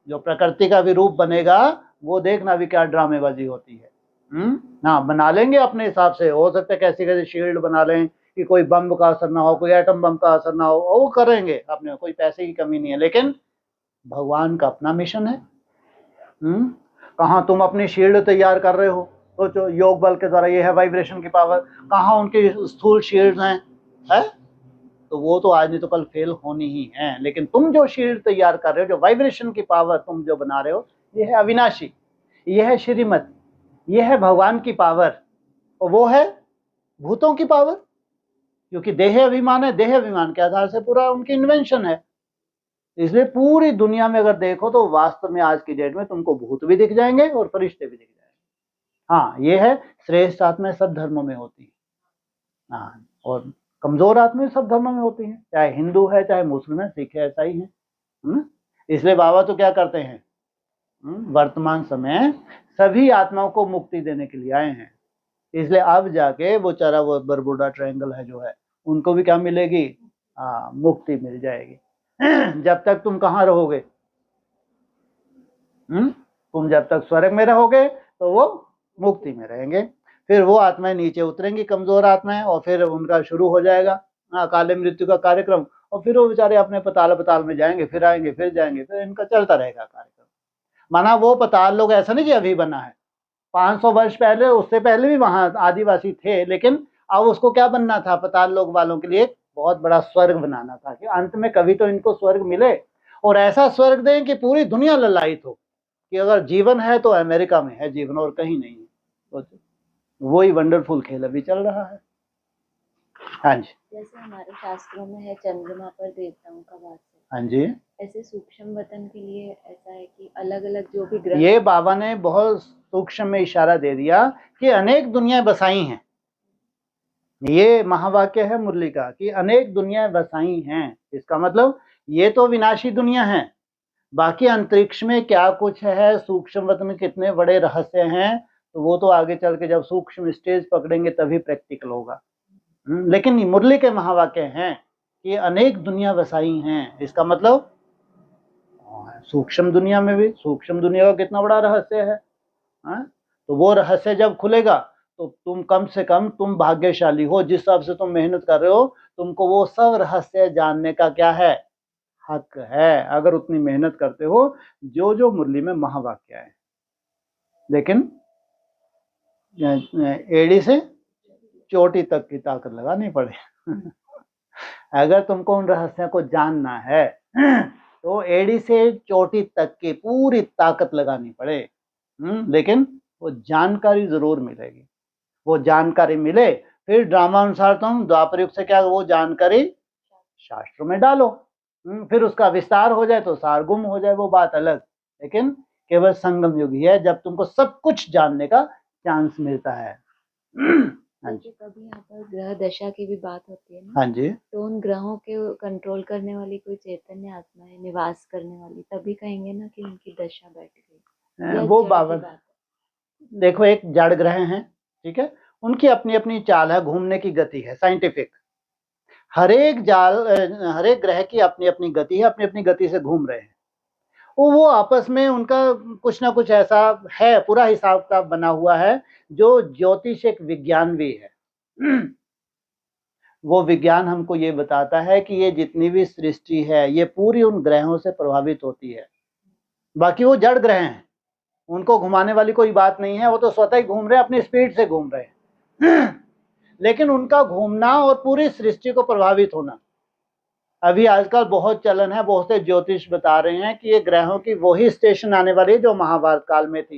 जो प्रकृति का भी रूप बनेगा, वो देखना भी क्या ड्रामेबाजी होती है। हाँ, बना लेंगे अपने हिसाब से, हो सकता है कैसे कैसे शील्ड बना लें कि कोई बम का असर ना हो, कोई एटम बम का असर ना हो, वो करेंगे अपने, कोई पैसे की कमी नहीं है। लेकिन भगवान का अपना मिशन है। कहाँ तुम अपनी शील्ड तैयार कर रहे हो? सोचो, योग बल के द्वारा, ये है वाइब्रेशन की पावर, कहाँ उनकी स्थूल शील्ड हैं, है? तो वो तो आज नहीं तो कल फेल होनी ही है। लेकिन तुम जो शील्ड तैयार कर रहे हो, जो वाइब्रेशन की पावर तुम जो बना रहे हो, ये है अविनाशी, ये है श्रीमत, ये है भगवान की पावर, और वो है भूतों की पावर। क्योंकि देह अभिमान है, देह अभिमान के आधार से पूरा उनकी इन्वेंशन है। इसलिए पूरी दुनिया में अगर देखो तो वास्तव में आज की डेट में तुमको भूत भी दिख जाएंगे और फरिश्ते भी दिख जाएंगे। हाँ, ये है श्रेष्ठ आत्माएं सब धर्मों में होती है। हाँ, और कमजोर आत्माएं सब धर्मों में होती हैं, चाहे हिंदू है, चाहे मुस्लिम है, सिख है, ऐसा ही है। इसलिए बाबा तो क्या करते हैं, वर्तमान समय सभी आत्माओं को मुक्ति देने के लिए आए हैं। इसलिए अब जाके वो चारा, वो बरमुडा ट्रायंगल है जो है, उनको भी क्या मिलेगी, मुक्ति मिल जाएगी। जब तक तुम कहाँ रहोगे, तुम जब तक स्वर्ग में रहोगे तो वो मुक्ति में रहेंगे। फिर वो आत्माएं नीचे उतरेंगी, कमजोर आत्माएं, और फिर उनका शुरू हो जाएगा काले मृत्यु का कार्यक्रम। और फिर वो बेचारे अपने पताल में जाएंगे, फिर आएंगे, फिर जाएंगे, फिर इनका चलता रहेगा कार्यक्रम। माना वो पताल लोग ऐसा नहीं कि अभी बना है, 500 वर्ष पहले, उससे पहले भी वहां आदिवासी थे। लेकिन अब उसको क्या बनना था, पताल लोग वालों के लिए बहुत बड़ा स्वर्ग बनाना था, कि अंत में कभी तो इनको स्वर्ग मिले, और ऐसा स्वर्ग दें कि पूरी दुनिया ललायित हो कि अगर जीवन है तो अमेरिका में है जीवन, और कहीं नहीं है। तो वही वंडरफुल खेल अभी चल रहा है। हाँ जी, जैसे हमारे शास्त्रों में है चंद्रमा पर देवताओं का वास है, हाँ जी, ऐसे सूक्ष्म वतन के लिए ऐसा है कि अलग अलग जो भी ग्रह, ये बाबा ने बहुत सूक्ष्म में इशारा दे दिया कि अनेक दुनियाएं बसाई हैं। ये महावाक्य है मुरली का कि अनेक दुनियाएं बसाई हैं। इसका मतलब ये तो विनाशी दुनिया है, बाकी अंतरिक्ष में क्या कुछ है, सूक्ष्म में कितने बड़े रहस्य हैं, तो वो तो आगे चल के जब सूक्ष्म स्टेज पकड़ेंगे तभी प्रैक्टिकल होगा। लेकिन मुरली के महावाक्य हैं कि अनेक दुनिया बसाई हैं। इसका मतलब सूक्ष्म दुनिया में भी, सूक्ष्म दुनिया का कितना बड़ा रहस्य है। तो वो रहस्य जब खुलेगा तो तुम कम से कम तुम भाग्यशाली हो, जिस हिसाब से तुम मेहनत कर रहे हो, तुमको वो सब रहस्य जानने का क्या है, हक है, अगर उतनी मेहनत करते हो जो जो मुरली में महावाक्य है। लेकिन एड़ी से चोटी तक की ताकत लगानी पड़े। अगर तुमको उन रहस्यों को जानना है तो एड़ी से चोटी तक की पूरी ताकत लगानी पड़े। लेकिन वो जानकारी जरूर मिलेगी। वो जानकारी मिले, फिर ड्रामा अनुसार तुम द्वापर युग से क्या वो जानकारी शास्त्रों में डालो। फिर उसका विस्तार हो जाए तो सार गुम हो जाए, वो बात अलग। लेकिन केवल संगम युग ही है जब तुमको सब कुछ जानने का चांस मिलता है। हाँ जी, कभी यहाँ पर ग्रह दशा की भी बात होती है ना, हाँ जी, तो उन ग्रहों के कंट्रोल करने वाली कोई चैतन्य आत्मा है, निवास करने वाली, तभी कहेंगे ना कि उनकी दशा बैठ गई, या वो जड़ की बाबा बात है। देखो, एक जड़ ग्रह हैं, ठीक है, उनकी अपनी अपनी चाल है, घूमने की गति है, साइंटिफिक। हर एक ग्रह की अपनी अपनी गति है, अपनी अपनी गति से घूम रहे हैं। वो आपस में उनका कुछ ना कुछ ऐसा है, पूरा हिसाब किताब बना हुआ है, जो ज्योतिष एक विज्ञान भी है। वो विज्ञान हमको ये बताता है कि ये जितनी भी सृष्टि है ये पूरी उन ग्रहों से प्रभावित होती है। बाकी वो जड़ ग्रह हैं, उनको घुमाने वाली कोई बात नहीं है, वो तो स्वतः ही घूम रहे हैं, अपनी स्पीड से घूम रहे हैं। लेकिन उनका घूमना और पूरी सृष्टि को प्रभावित होना, अभी आजकल बहुत चलन है, बहुत से ज्योतिष बता रहे हैं कि ये ग्रहों की वही स्टेशन आने वाली है जो महाभारत काल में थी,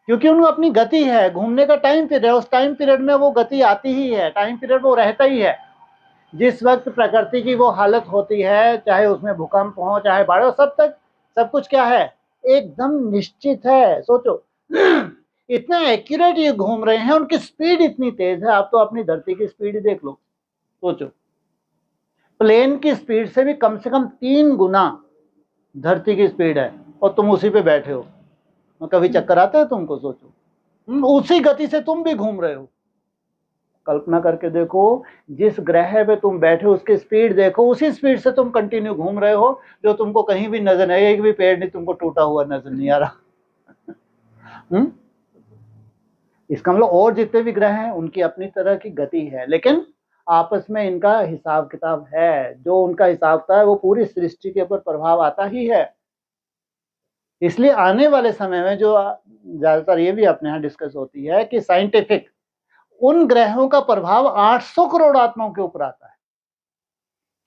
क्योंकि उनमें अपनी गति है, घूमने का टाइम पीरियड है, उस टाइम पीरियड में वो गति आती ही है, टाइम पीरियड वो रहता ही है। जिस वक्त प्रकृति की वो हालत होती है, चाहे उसमें भूकंप हो चाहे बाढ़ हो, सब कुछ क्या है, एकदम निश्चित है। सोचो, इतना एक्यूरेट ये घूम रहे हैं, उनकी स्पीड इतनी तेज है। आप तो अपनी धरती की स्पीड देख लो, सोचो, प्लेन की स्पीड से भी कम से कम 3 गुना धरती की स्पीड है, और तुम उसी पे बैठे हो। कभी चक्कर आता है तुमको? सोचो, उसी गति से तुम भी घूम रहे हो। कल्पना करके देखो, जिस ग्रह पे तुम बैठे हो उसकी स्पीड देखो, उसी स्पीड से तुम कंटिन्यू घूम रहे हो, जो तुमको कहीं भी नजर नहीं, एक भी पेड़ नहीं तुमको टूटा हुआ नजर नहीं आ रहा। इसका मतलब और जितने भी ग्रह हैं उनकी अपनी तरह की गति है, लेकिन आपस में इनका हिसाब किताब है। जो उनका हिसाब किताब है वो पूरी सृष्टि के ऊपर प्रभाव आता ही है। इसलिए आने वाले समय में जो ज्यादातर ये भी अपने यहाँ डिस्कस होती है कि साइंटिफिक उन ग्रहों का प्रभाव 800 करोड़ आत्माओं के ऊपर आता है।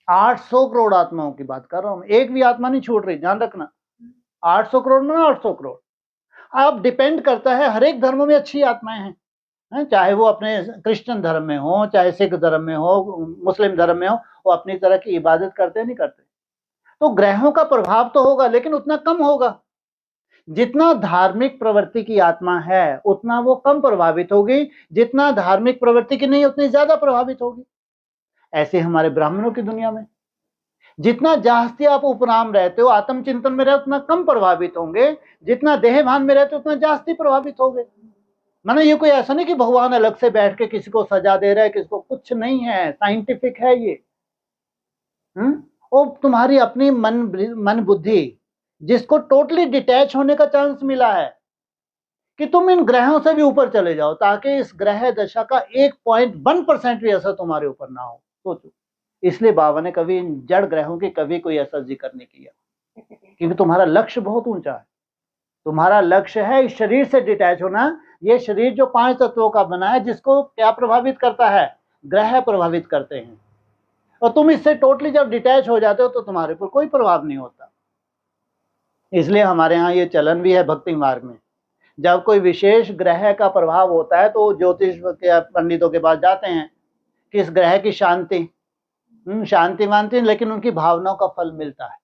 800 करोड़ आत्माओं की बात कर रहा हूं, एक भी आत्मा नहीं छूट रही, ध्यान रखना। 800 करोड़ में 800 करोड़। अब डिपेंड करता है, हर एक धर्म में अच्छी आत्माएं हैं, चाहे वो अपने क्रिश्चियन धर्म में हो, चाहे सिख धर्म में हो, मुस्लिम धर्म में हो, वो अपनी तरह की इबादत करते नहीं करते। तो ग्रहों का प्रभाव तो होगा, लेकिन उतना कम होगा। जितना धार्मिक प्रवृत्ति की आत्मा है उतना वो कम प्रभावित होगी, जितना धार्मिक प्रवृत्ति की नहीं उतनी ज्यादा प्रभावित होगी। ऐसे हमारे ब्राह्मणों की दुनिया में जितना जास्ती आप उपराम रहते हो, आत्मचिंतन में रहते, उतना कम प्रभावित होंगे, जितना देहभान में रहते उतना जास्ती प्रभावित होंगे। माने ये कोई ऐसा नहीं कि भगवान अलग से बैठ के किसी को सजा दे रहा है, किसी को, कुछ नहीं है, साइंटिफिक है ये। और तुम्हारी अपनी मन बुद्धि, जिसको टोटली डिटैच होने का चांस मिला है कि तुम इन ग्रहों से भी ऊपर चले जाओ, ताकि इस ग्रह दशा का 1.1% भी असर तुम्हारे ऊपर ना हो। सोचो, इसलिए बाबा ने कभी इन जड़ ग्रहों की कभी कोई ऐसा जिक्र नहीं किया, क्योंकि तुम्हारा लक्ष्य बहुत ऊंचा है। तुम्हारा लक्ष्य है इस शरीर से डिटैच होना। ये शरीर जो 5 तत्वों का बना है, जिसको क्या प्रभावित करता है, ग्रह प्रभावित करते हैं। और तुम इससे टोटली जब डिटैच हो जाते हो तो तुम्हारे ऊपर कोई प्रभाव नहीं होता। इसलिए हमारे यहाँ ये चलन भी है भक्ति मार्ग में, जब कोई विशेष ग्रह का प्रभाव होता है तो ज्योतिष के पंडितों के पास जाते हैं कि इस ग्रह की शांति मानते हैं, लेकिन उनकी भावनाओं का फल मिलता है।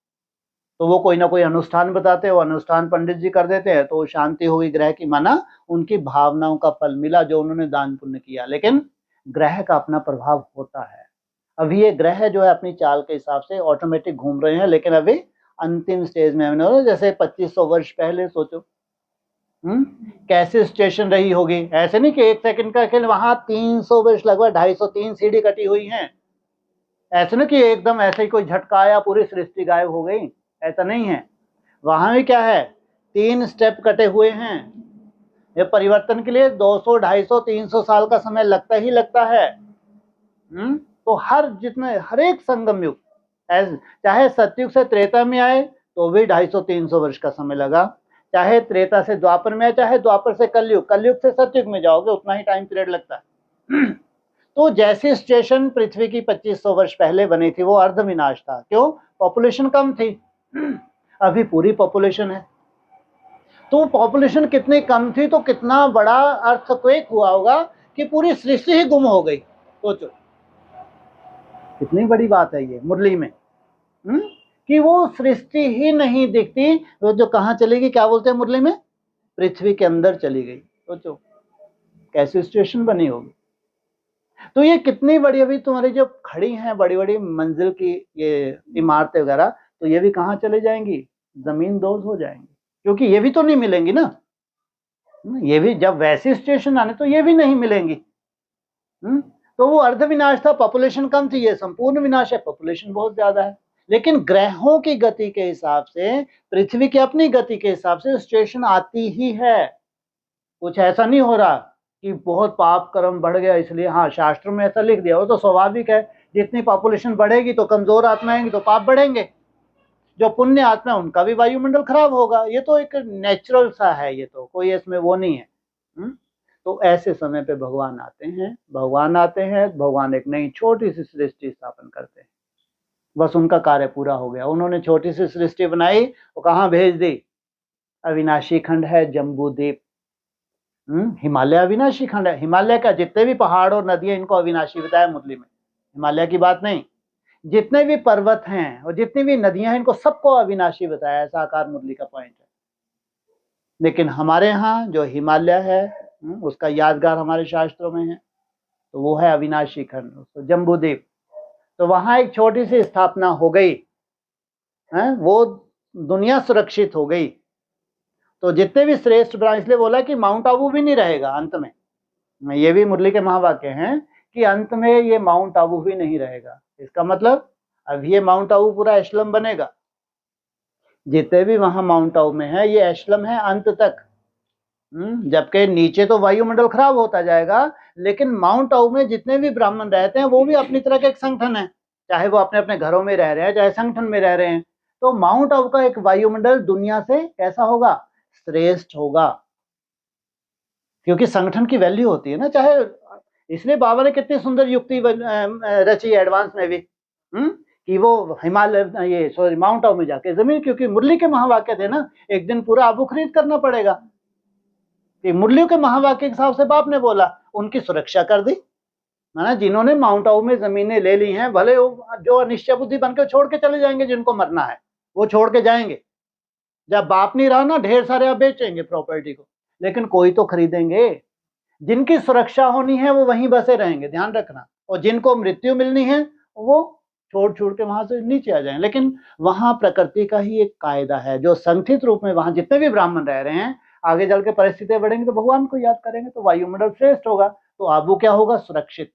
तो वो कोई ना कोई अनुष्ठान बताते हैं, वो अनुष्ठान पंडित जी कर देते हैं, तो वो शांति होगी ग्रह की, माना उनकी भावनाओं का फल मिला जो उन्होंने दान पुण्य किया। लेकिन ग्रह का अपना प्रभाव होता है। अभी ये ग्रह जो है अपनी चाल के हिसाब से ऑटोमेटिक घूम रहे हैं, लेकिन अभी अंतिम स्टेज में है। जैसे 2500 वर्ष पहले सोचो, कैसे स्टेशन रही होगी। ऐसे नहीं कि 1 सेकंड का खेल, वहां 300 वर्ष, लगभग 250-3 सीढ़ी कटी हुई हैं। ऐसे नहीं कि एकदम ऐसे ही कोई झटका आया पूरी सृष्टि गायब हो गई, ऐसा नहीं है। वहां भी क्या है, 3 स्टेप कटे हुए हैं। ये परिवर्तन के लिए 200, 250, 300 साल का समय लगता ही लगता है। तो हर एक संगम युग, चाहे सतयुग से त्रेता में आए तो भी 250-300 वर्ष का समय लगा, चाहे त्रेता से द्वापर में आए, चाहे द्वापर से कलयुग से सतयुग में जाओगे, उतना ही टाइम पीरियड लगता है। तो जैसे स्टेशन पृथ्वी की 2500 वर्ष पहले बनी थी वो अर्धविनाश था। क्यों? पॉपुलेशन कम थी। अभी पूरी पॉपुलेशन है। तो पॉपुलेशन कितनी कम थी तो कितना बड़ा अर्थक्वेक हुआ होगा कि पूरी सृष्टि ही गुम हो गई। सोचो, कितनी बड़ी बात है ये मुरली में। कि वो सृष्टि ही नहीं दिखती, वो जो कहाँ चलेगी, क्या बोलते हैं मुरली में, पृथ्वी के अंदर चली गई। सोचो कैसी सिचुएशन बनी होगी। तो ये कितनी बड़ी, अभी तुम्हारी जो खड़ी हैं बड़ी बड़ी मंजिल की ये इमारतें वगैरह, तो ये भी कहाँ चले जाएंगी, जमीन दोज हो जाएंगी, क्योंकि ये भी तो नहीं मिलेंगी ना। ये भी जब वैसी सिचुएशन आने तो ये भी नहीं मिलेंगी। तो वो अर्ध विनाश था, पॉपुलेशन कम थी, ये संपूर्ण विनाश है, पॉपुलेशन बहुत ज्यादा है। लेकिन ग्रहों की गति के हिसाब से, पृथ्वी की अपनी गति के हिसाब से सिचुएशन आती ही है। कुछ ऐसा नहीं हो रहा कि बहुत पाप कर्म बढ़ गया इसलिए, हाँ शास्त्रों में ऐसा लिख दिया, वो तो स्वाभाविक है, जितनी पॉपुलेशन बढ़ेगी तो कमजोर आत्मा आएंगी तो पाप बढ़ेंगे, जो पुण्य आत्मा है उनका भी वायुमंडल खराब होगा। ये तो एक नेचुरल सा है, ये तो कोई इसमें वो नहीं है। तो ऐसे समय पे भगवान आते हैं, भगवान एक नई छोटी सी सृष्टि स्थापन करते हैं, बस उनका कार्य पूरा हो गया। उन्होंने छोटी सी सृष्टि बनाई, वो कहाँ भेज दी, अविनाशी खंड है जम्बूद्वीप। हिमालय अविनाशी खंड है। हिमालय का जितने भी पहाड़ और नदियां, इनको अविनाशी बताया मुरली में, हिमालय की बात नहीं। जितने भी पर्वत हैं और जितनी भी नदियां हैं, इनको सबको अविनाशी बताया है, साकार मुरली का पॉइंट है। लेकिन हमारे यहाँ जो हिमालय है, उसका यादगार हमारे शास्त्रों में है, तो वो है अविनाशी खंड, उसको जम्बूद्वीप। तो वहां एक छोटी सी स्थापना हो गई है, वो दुनिया सुरक्षित हो गई। तो जितने भी श्रेष्ठ ब्राह्मण, इसलिए बोला कि माउंट आबू भी नहीं रहेगा अंत में, ये भी मुरली के महावाक्य हैं कि अंत में ये माउंट आबू भी नहीं रहेगा। इसका मतलब अब ये माउंट आबू पूरा एशलम बनेगा, जितने भी वहां माउंट आबू में है ये एशलम है अंत तक। जबकि नीचे तो वायुमंडल खराब होता जाएगा, लेकिन माउंट आबू में जितने भी ब्राह्मण रहते हैं वो भी अपनी तरह का एक संगठन है, चाहे वो अपने अपने घरों में रह रहे हैं, चाहे संगठन में रह रहे हैं। तो माउंट आबू का एक वायुमंडल दुनिया से कैसा होगा, श्रेष्ठ होगा, क्योंकि संगठन की वैल्यू होती है ना। चाहे इसलिए बाबा ने कितनी सुंदर युक्ति रची एडवांस में भी, कि वो हिमालय, ये सॉरी माउंट आबू में जाके जमीन, क्योंकि मुरली के महावाक्य थे ना, एक दिन पूरा आबू खरीद करना पड़ेगा। कि मुरलियों के महावाक्य के हिसाब से बाप ने बोला, उनकी सुरक्षा कर दी, माना जिन्होंने माउंट आबू में जमीनें ले ली हैं, भले जो अनिश्चय बुद्धि बनकर छोड़ के चले जाएंगे, जिनको मरना है वो छोड़ के जाएंगे। जब बाप नहीं रहा ना, ढेर सारे आप बेचेंगे प्रॉपर्टी को, लेकिन कोई तो खरीदेंगे। जिनकी सुरक्षा होनी है वो वहीं बसे रहेंगे, ध्यान रखना। और जिनको मृत्यु मिलनी है वो छोड़ छोड़ के वहां से नीचे आ जाएंगे। लेकिन वहां प्रकृति का ही एक कायदा है, जो संगठित रूप में वहां जितने भी ब्राह्मण रह रहे हैं, आगे चल के परिस्थितियां बढ़ेंगी तो भगवान को याद करेंगे, तो वायुमंडल श्रेष्ठ होगा, तो आबू क्या होगा, सुरक्षित।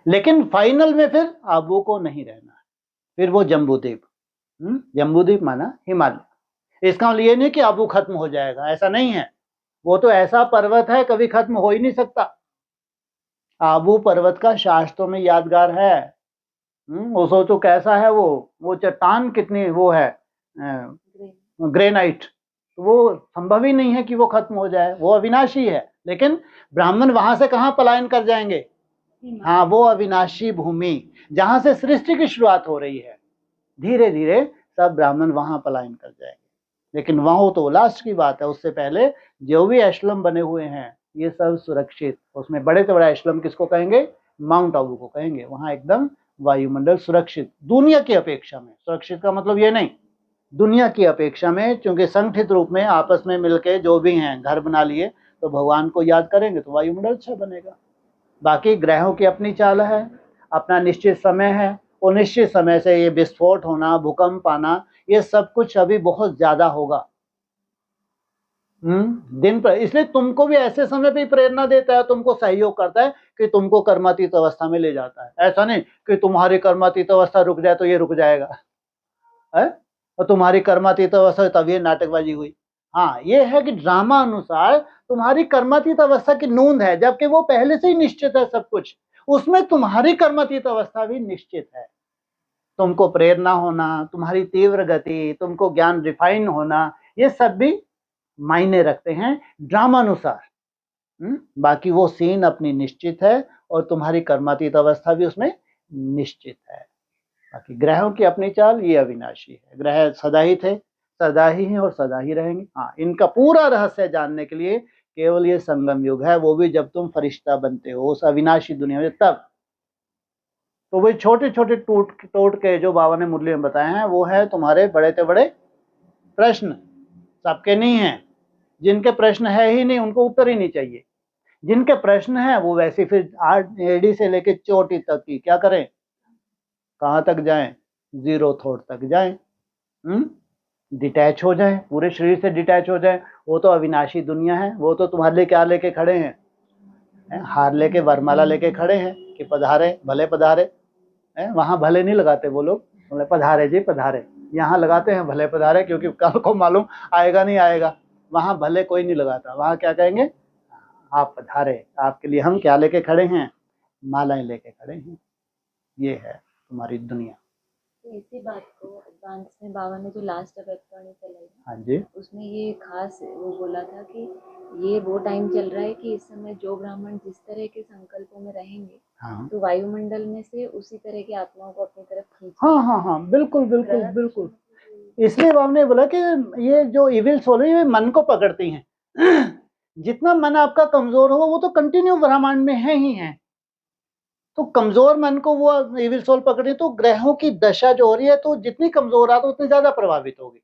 लेकिन फाइनल में फिर आबू को नहीं रहना है, फिर वो जम्बूद्वीप, जम्बूद्वीप माना हिमालय। इसका मतलब ये नहीं कि आबू खत्म हो जाएगा, ऐसा नहीं है। वो तो ऐसा पर्वत है, कभी खत्म हो ही नहीं सकता। आबू पर्वत का शास्त्रों में यादगार है। वो सोचो कैसा है वो चट्टान कितनी वो है, ग्रेनाइट, तो वो संभव ही नहीं है कि वो खत्म हो जाए, वो अविनाशी है। लेकिन ब्राह्मण वहां से कहाँ पलायन कर जाएंगे, हाँ वो अविनाशी भूमि जहां से सृष्टि की शुरुआत हो रही है, धीरे धीरे सब ब्राह्मण वहां पलायन कर जाएंगे। लेकिन वहां तो लास्ट की बात है, उससे पहले जो भी एशलम बने हुए हैं ये सब सुरक्षित। उसमें बड़े से बड़ा एशलम किसको कहेंगे, माउंट आबू को कहेंगे। वहां एकदम वायुमंडल सुरक्षित, दुनिया की अपेक्षा में। सुरक्षित का मतलब ये नहीं, दुनिया की अपेक्षा में, क्योंकि संगठित रूप में आपस में मिलके जो भी हैं घर बना लिए, तो भगवान को याद करेंगे तो वायुमंडल अच्छा बनेगा। बाकी ग्रहों की अपनी चाल है, अपना निश्चित समय है, और निश्चित समय से ये विस्फोट होना, भूकंप आना, ये सब कुछ अभी बहुत ज्यादा होगा दिन पर। इसलिए तुमको भी ऐसे समय पे प्रेरणा देता है, तुमको सहयोग करता है कि तुमको कर्मातीत अवस्था में ले जाता है। ऐसा नहीं कि तुम्हारी कर्मातीत अवस्था रुक जाए तो ये रुक जाएगा है, और तुम्हारी कर्मातीत अवस्था तब ये नाटकबाजी हुई। हाँ ये है कि ड्रामा अनुसार तुम्हारी कर्मातीत अवस्था की नूंद है, जबकि वो पहले से ही निश्चित है सब कुछ, उसमें तुम्हारी कर्मातीत अवस्था भी निश्चित है। तुमको प्रेरणा होना, तुम्हारी तीव्र गति, तुमको ज्ञान रिफाइन होना, ये सब भी मायने रखते हैं ड्रामानुसार। बाकी वो सीन अपनी निश्चित है, और तुम्हारी कर्मातीत अवस्था भी उसमें निश्चित है। बाकी ग्रहों की अपनी चाल, ये अविनाशी है। ग्रह सदा ही थे, सदा ही हैं और सदा ही रहेंगे। हाँ इनका पूरा रहस्य जानने के लिए केवल ये संगम युग है, वो भी जब तुम फरिश्ता बनते हो उस अविनाशी दुनिया में, तब तो वही छोटे छोटे टोट के जो बाबा ने मुरली में बताए हैं वो है तुम्हारे बड़े से बड़े प्रश्न। सबके नहीं है, जिनके प्रश्न है ही नहीं उनको उत्तर ही नहीं चाहिए। जिनके प्रश्न है वो वैसे फिर एडी से लेके चोटी तक की क्या करें, कहाँ तक जाएं, जीरो थॉट तक जाएं, डिटैच हो जाएं, पूरे शरीर से डिटैच हो जाएं। वो तो अविनाशी दुनिया है, वो तो तुम्हारे लिए क्या लेके खड़े हैं, हार लेके वरमाला लेके खड़े हैं कि पधारे भले पधारे। वहां भले नहीं लगाते वो लोग, बोले पधारे जी पधारे, यहाँ लगाते हैं भले पधारे, क्योंकि कल को मालूम आएगा नहीं आएगा। वहां भले कोई नहीं लगाता, वहां क्या कहेंगे, आप पधारे, आपके लिए हम क्या लेके खड़े हैं, मालाएं लेके खड़े हैं। ये है तुम्हारी दुनिया। तो इसी बात को एडवांस में बाबा ने जो लास्ट अव्यक्तवाणी चलाई, हाँ जी, उसमें ये खास वो बोला था कि ये वो टाइम चल रहा है कि इस समय जो ब्राह्मण जिस तरह के संकल्पों में रहेंगे, हाँ तो वायुमंडल में से उसी तरह की आत्माओं को अपनी तरफ खींच। हाँ हाँ हाँ, बिल्कुल बिल्कुल बिल्कुल। इसलिए बाबा ने बोला कि ये जो इविल सोल है ये मन को पकड़ती हैं। जितना मन आपका कमजोर होगा वो तो कंटिन्यू ब्रह्मांड में है ही है, तो कमजोर मन को वो इविल सोल पकड़ी, तो ग्रहों की दशा जो हो रही है, तो जितनी कमजोर आत्मा उतनी ज्यादा प्रभावित होगी।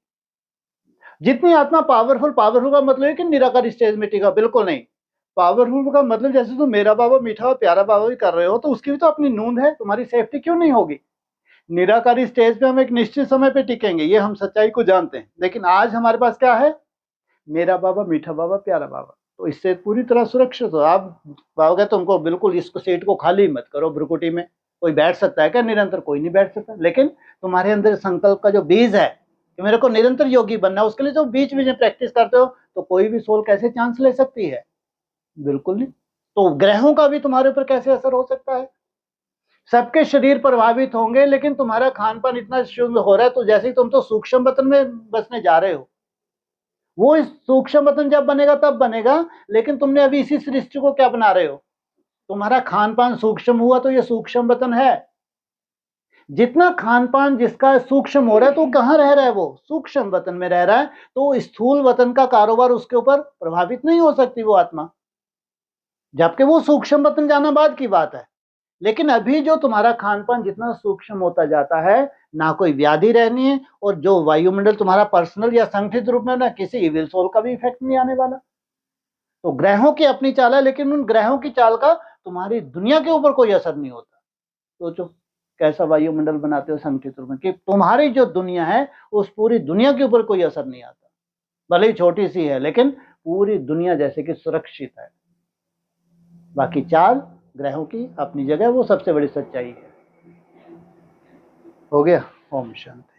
जितनी आत्मा पावरफुल, पावरफुल का मतलब है कि निराकार स्टेज में टिका, बिल्कुल नहीं। पावरफुल का मतलब जैसे तुम मेरा बाबा मीठा और प्यारा बाबा भी कर रहे हो, तो उसकी भी तो अपनी नूंद है, तुम्हारी सेफ्टी क्यों नहीं होगी। निराकारी स्टेज पे हम एक निश्चित समय पे टिकेंगे, ये हम सच्चाई को जानते हैं, लेकिन आज हमारे पास क्या है, मेरा बाबा मीठा बाबा प्यारा बाबा, तो इससे पूरी तरह सुरक्षित हो आप। बाबा तुमको बिल्कुल इसको सीट को खाली मत करो, भ्रुकुटी में कोई बैठ सकता है क्या निरंतर, कोई नहीं बैठ सकता, लेकिन तुम्हारे अंदर संकल्प का जो बीज है कि मेरे को निरंतर योगी बनना है, उसके लिए जो बीच बीच में प्रैक्टिस करते हो, तो कोई भी सोल कैसे चांस ले सकती है, बिल्कुल नहीं। तो ग्रहों का भी तुम्हारे ऊपर कैसे असर हो सकता है, सबके शरीर प्रभावित होंगे, लेकिन तुम्हारा खान पान इतना शुद्ध हो रहा है, तो जैसे ही तुम तो सूक्ष्म वतन में बसने जा रहे हो, वो इस सूक्ष्म वतन जब बनेगा तब बनेगा, लेकिन तुमने अभी इसी सृष्टि को क्या बना रहे हो, तुम्हारा खान पान सूक्ष्म हुआ तो ये सूक्ष्म वतन है। जितना खान पान जिसका सूक्ष्म हो रहा है, तो कहाँ रह रहा है, वो सूक्ष्म वतन में रह रहा है, तो स्थूल वतन का कारोबार उसके ऊपर प्रभावित नहीं हो सकती वो आत्मा, जबकि वो सूक्ष्म वतन जाना बाद की बात है। लेकिन अभी जो तुम्हारा खान पान जितना सूक्ष्म होता जाता है, ना कोई व्याधि रहनी है, और जो वायुमंडल तुम्हारा पर्सनल या संगठित रूप में, ना किसी इविल सोल का भी इफेक्ट नहीं आने वाला। तो ग्रहों की अपनी चाल है, लेकिन उन ग्रहों की चाल का तुम्हारी दुनिया के ऊपर कोई असर नहीं होता। सोचो कैसा वायुमंडल बनाते हो संगठित रूप में, कि तुम्हारी जो दुनिया है उस पूरी दुनिया के ऊपर कोई असर नहीं आता, भले ही छोटी सी है, लेकिन पूरी दुनिया जैसे कि सुरक्षित है। बाकी चाल ग्रहों की अपनी जगह, वो सबसे बड़ी सच्चाई है। हो गया। ओम शांति।